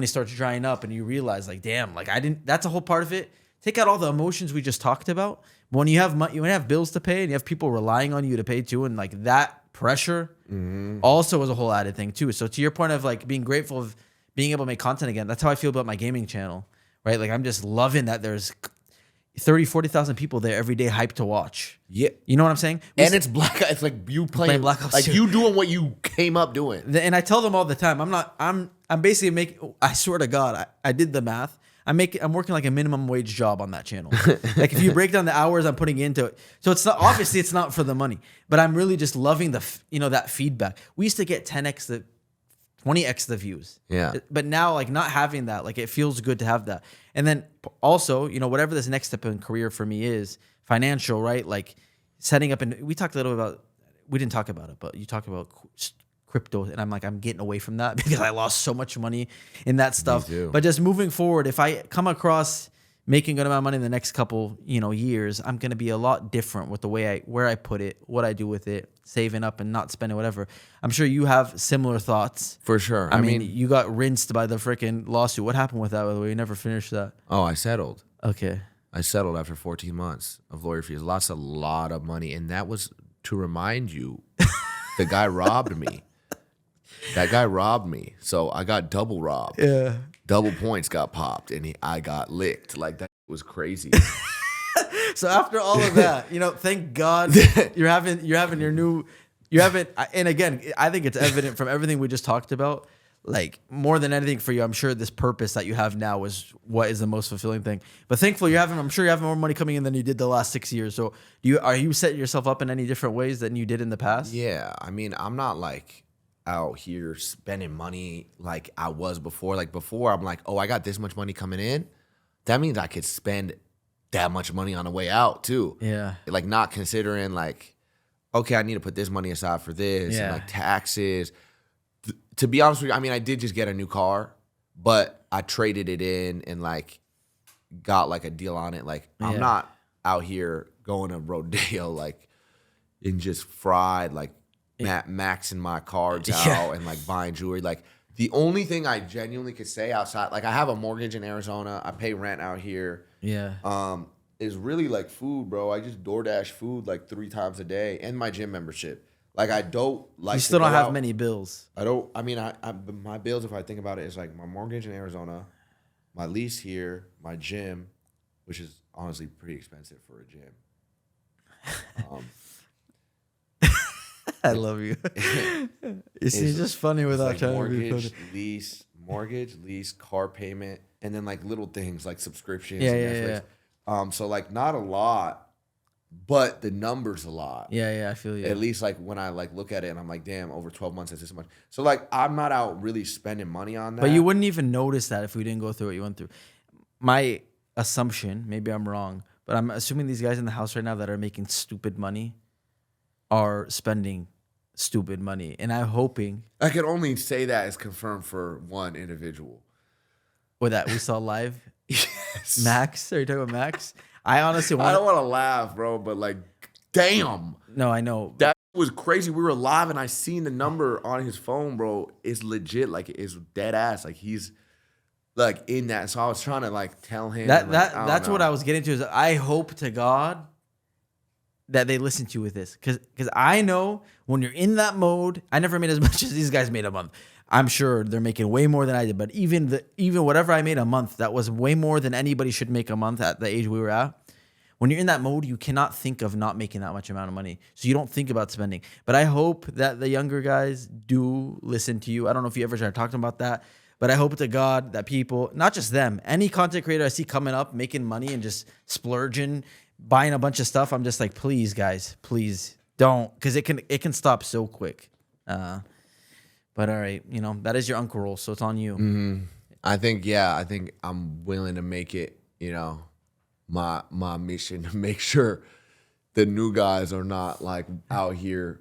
D: starts drying up and you realize like, damn, like that's a whole part of it. Take out all the emotions we just talked about. But when you have money, when you have bills to pay and you have people relying on you to pay too, and like that pressure also is a whole added thing too. So to your point of like being grateful of being able to make content again, that's how I feel about my gaming channel, right? Like I'm just loving that there's 40,000 people there every day hyped to watch.
E: Yeah.
D: You know what I'm saying?
E: And it's it's like you playing
D: Black Ops
E: like
D: 2.
E: you doing what you came up doing.
D: And I tell them all the time, I'm basically making, I swear to God, I did the math. I'm working like a minimum wage job on that channel. Like if you break down the hours I'm putting into it, so it's not, obviously it's not for the money, but I'm really just loving that feedback. We used to get 10x 20x the views.
E: Yeah.
D: But now like not having that, like it feels good to have that. And then also, you know, whatever this next step in career for me is, financial, right? Like setting up, and we talked a little about, we didn't talk about it, but you talk about crypto, and I'm like, I'm getting away from that because I lost so much money in that stuff.
E: too.
D: But just moving forward, if I come across making a good amount of money in the next couple, years, I'm gonna be a lot different with the way where I put it, what I do with it, saving up and not spending whatever. I'm sure you have similar thoughts.
E: For sure.
D: I mean, you got rinsed by the freaking lawsuit. What happened with that, by the way? You never finished that.
E: Oh, I settled.
D: Okay.
E: I settled after 14 months of lawyer fees. Lots a lot of money. And that was to remind you, the guy robbed me. That guy robbed me. So I got double robbed.
D: Yeah.
E: Double points got popped and I got licked. Like that was crazy.
D: So after all of that, thank God you're having your new, and again, I think it's evident from everything we just talked about. Like more than anything for you, I'm sure this purpose that you have now is what is the most fulfilling thing. But thankfully, I'm sure you're having more money coming in than you did the last 6 years. So are you setting yourself up in any different ways than you did in the past?
E: Yeah. I mean, I'm not like out here spending money like I was before. Like before, I'm like, oh, I got this much money coming in. That means I could spend that much money on the way out too.
D: Yeah.
E: Like not considering like, okay, I need to put this money aside for this and like taxes. To be honest with you, I mean, I did just get a new car, but I traded it in and like got like a deal on it. Like I'm not out here going to rodeo like and just fried like maxing my cards out and like buying jewelry. Like the only thing I genuinely could say outside, like I have a mortgage in Arizona. I pay rent out here.
D: Yeah.
E: Is really like food, bro. I just DoorDash food like 3 times a day and my gym membership. Like I don't like.
D: You still don't have many bills.
E: I don't. I mean, my bills, if I think about it, is like my mortgage in Arizona, my lease here, my gym, which is honestly pretty expensive for a gym.
D: I love you. It's just funny without
E: like
D: trying to be funny.
E: mortgage, lease, car payment, and then like little things like subscriptions.
D: Yeah,
E: and
D: yeah,
E: Netflix. So like not a lot, but the numbers a lot.
D: Yeah, I feel you.
E: At least like when I like look at it and I'm like, damn, over 12 months that's this much. So like I'm not out really spending money on that.
D: But you wouldn't even notice that if we didn't go through what you went through. My assumption, maybe I'm wrong, but I'm assuming these guys in the house right now that are making stupid money are spending stupid money. And I'm hoping
E: I can only say that is confirmed for one individual.
D: with that we saw live.
E: Yes.
D: Max, are you talking about Max? I honestly
E: I don't want to laugh, bro, but like, damn.
D: No, I know.
E: That was crazy. We were live and I seen the number on his phone, bro. It's legit. Like, it's dead ass. Like, he's like in that. So I was trying to like tell him.
D: That's what I was getting to. Is I hope to God that they listen to you with this. Because I know when you're in that mode, I never made as much as these guys made a month. I'm sure they're making way more than I did. But even whatever I made a month, that was way more than anybody should make a month at the age we were at. When you're in that mode, you cannot think of not making that much amount of money. So you don't think about spending. But I hope that the younger guys do listen to you. I don't know if you ever started talking about that. But I hope to God that people, not just them, any content creator I see coming up, making money and just splurging, buying a bunch of stuff, I'm just like, please, guys, please don't. Because it can stop so quick. But all right, that is your uncle role, so it's on you.
E: Mm-hmm. I think I'm willing to make it, my mission to make sure the new guys are not like out here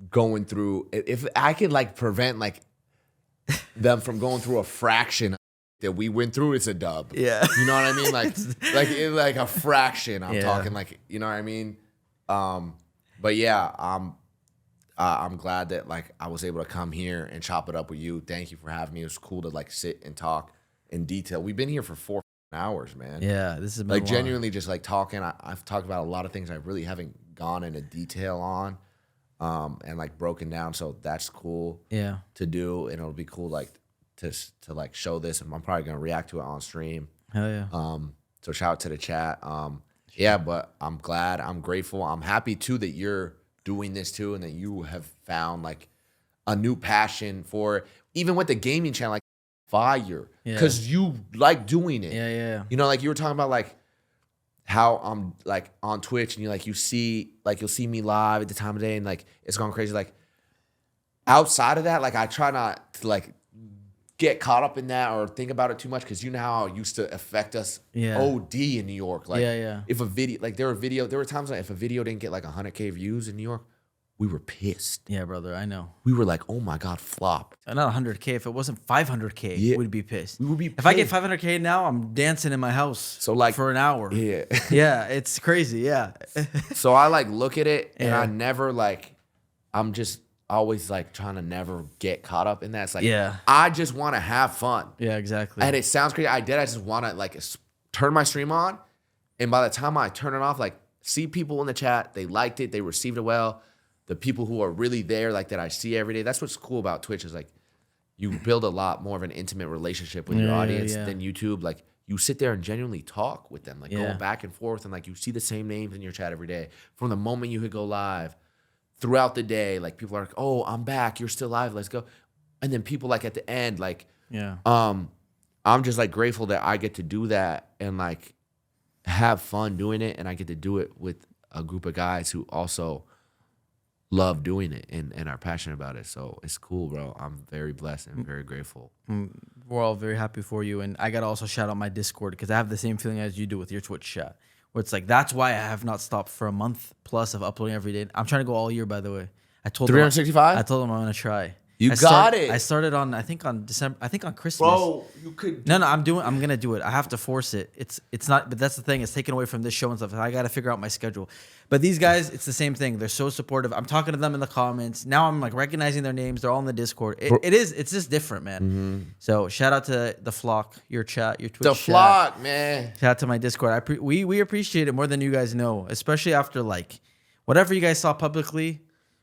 E: going through. If I could like prevent like them from going through a fraction that we went through, it's a dub.
D: Yeah.
E: You know what I mean? Like a fraction. I'm talking like, you know what I mean? But yeah, I'm glad that like I was able to come here and chop it up with you. Thank you for having me. It was cool to like sit and talk in detail. We've been here for 4 hours, man.
D: Yeah, this is
E: like genuinely just like talking. I've talked about a lot of things I really haven't gone into detail on, and like broken down. So that's cool.
D: Yeah.
E: To do, and it'll be cool like to like show this, and I'm probably gonna react to it on stream.
D: Hell yeah.
E: So shout out to the chat. Yeah, but I'm glad. I'm grateful. I'm happy too that you're doing this too, and that you have found like a new passion for even with the gaming channel, like fire, because you like doing it.
D: Yeah.
E: Like you were talking about like how I'm like on Twitch and you'll see me live at the time of day and like it's gone crazy. Like outside of that, like I try not to like get caught up in that or think about it too much because you know how it used to affect us OD in New York. Like if a video, like there were times like if a video didn't get like 100K views in New York, we were pissed.
D: Yeah, brother, I know.
E: We were like, oh my God, flopped.
D: Not 100K. If it wasn't 500K,
E: Yeah.
D: we'd be pissed.
E: We would be
D: If I get
E: pissed.
D: 500K now, I'm dancing in my house.
E: So, like,
D: for an hour.
E: Yeah.
D: Yeah, it's crazy. Yeah.
E: So I like look at it and
D: Yeah.
E: I never like, I'm just always like trying to never get caught up in that. It's like,
D: Yeah.
E: I just want to have fun.
D: Yeah, exactly.
E: And it sounds crazy. I just want to like turn my stream on. And by the time I turn it off, like see people in the chat, they liked it, they received it well. The people who are really there, like that I see every day. That's what's cool about Twitch is like you build a lot more of an intimate relationship with your
D: Yeah,
E: audience
D: yeah.
E: than YouTube. Like you sit there and genuinely talk with them, like
D: Yeah.
E: going back and forth, and like you see the same names in your chat every day. From the moment you hit go live, throughout the day, like people are like, "Oh, I'm back. You're still live. Let's go." And then people like at the end, like,
D: yeah.
E: I'm just like grateful that I get to do that and like have fun doing it, and I get to do it with a group of guys who also love doing it and are passionate about it. So it's cool, bro. I'm very blessed and very grateful.
D: We're all very happy for you. And I got to also shout out my Discord because I have the same feeling as you do with your Twitch chat, where it's like, that's why I have not stopped for a month plus of uploading every day. I'm trying to go all year, by the way. I told them
E: 365?
D: I told them I'm going to try.
E: You
D: I
E: got it.
D: I started on, I think on Christmas.
E: Bro, you could.
D: No, I'm gonna do it. I have to force it. It's not, but that's the thing. It's taken away from this show and stuff. I got to figure out my schedule. But these guys, it's the same thing. They're so supportive. I'm talking to them in the comments. Now I'm like recognizing their names. They're all in the Discord. It's just different, man.
E: Mm-hmm.
D: So shout out to the flock, your chat, your Twitch
E: The
D: chat.
E: flock, man.
D: Shout out to my Discord. We appreciate it more than you guys know, especially after like whatever you guys saw publicly.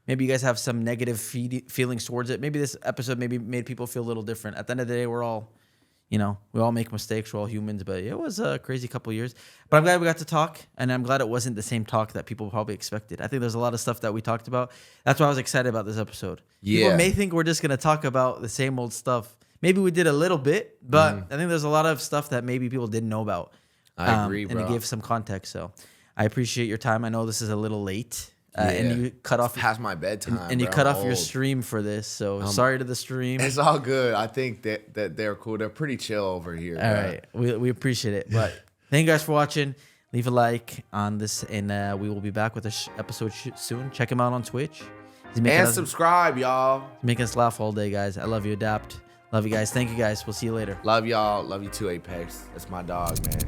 D: Maybe you guys have some negative feelings towards it. Maybe this episode maybe made people feel a little different. At the end of the day, we're all, we all make mistakes. We're all humans. But it was a crazy couple years. But I'm glad we got to talk, and I'm glad it wasn't the same talk that people probably expected. I think there's a lot of stuff that we talked about. That's why I was excited about this episode.
E: Yeah.
D: People may think we're just going to talk about the same old stuff. Maybe we did a little bit, but I think there's a lot of stuff that maybe people didn't know about.
E: I agree,
D: And
E: bro.
D: it gave some context. So I appreciate your time. I know this is a little late. And you cut off
E: past my bedtime.
D: and you
E: bro.
D: cut
E: I'm
D: off your
E: old.
D: stream for this. So sorry to the stream.
E: It's all good. I think that they're cool. They're pretty chill over here.
D: All right, we appreciate it. But thank you guys for watching. Leave a like on this, and we will be back with a episode soon. Check him out on Twitch. He's making
E: And
D: us,
E: subscribe, y'all.
D: making us laugh all day, guys. I love you, Adapt. Love you guys. Thank you guys. We'll see you later.
E: Love y'all. Love you too, Apex. That's my dog, man.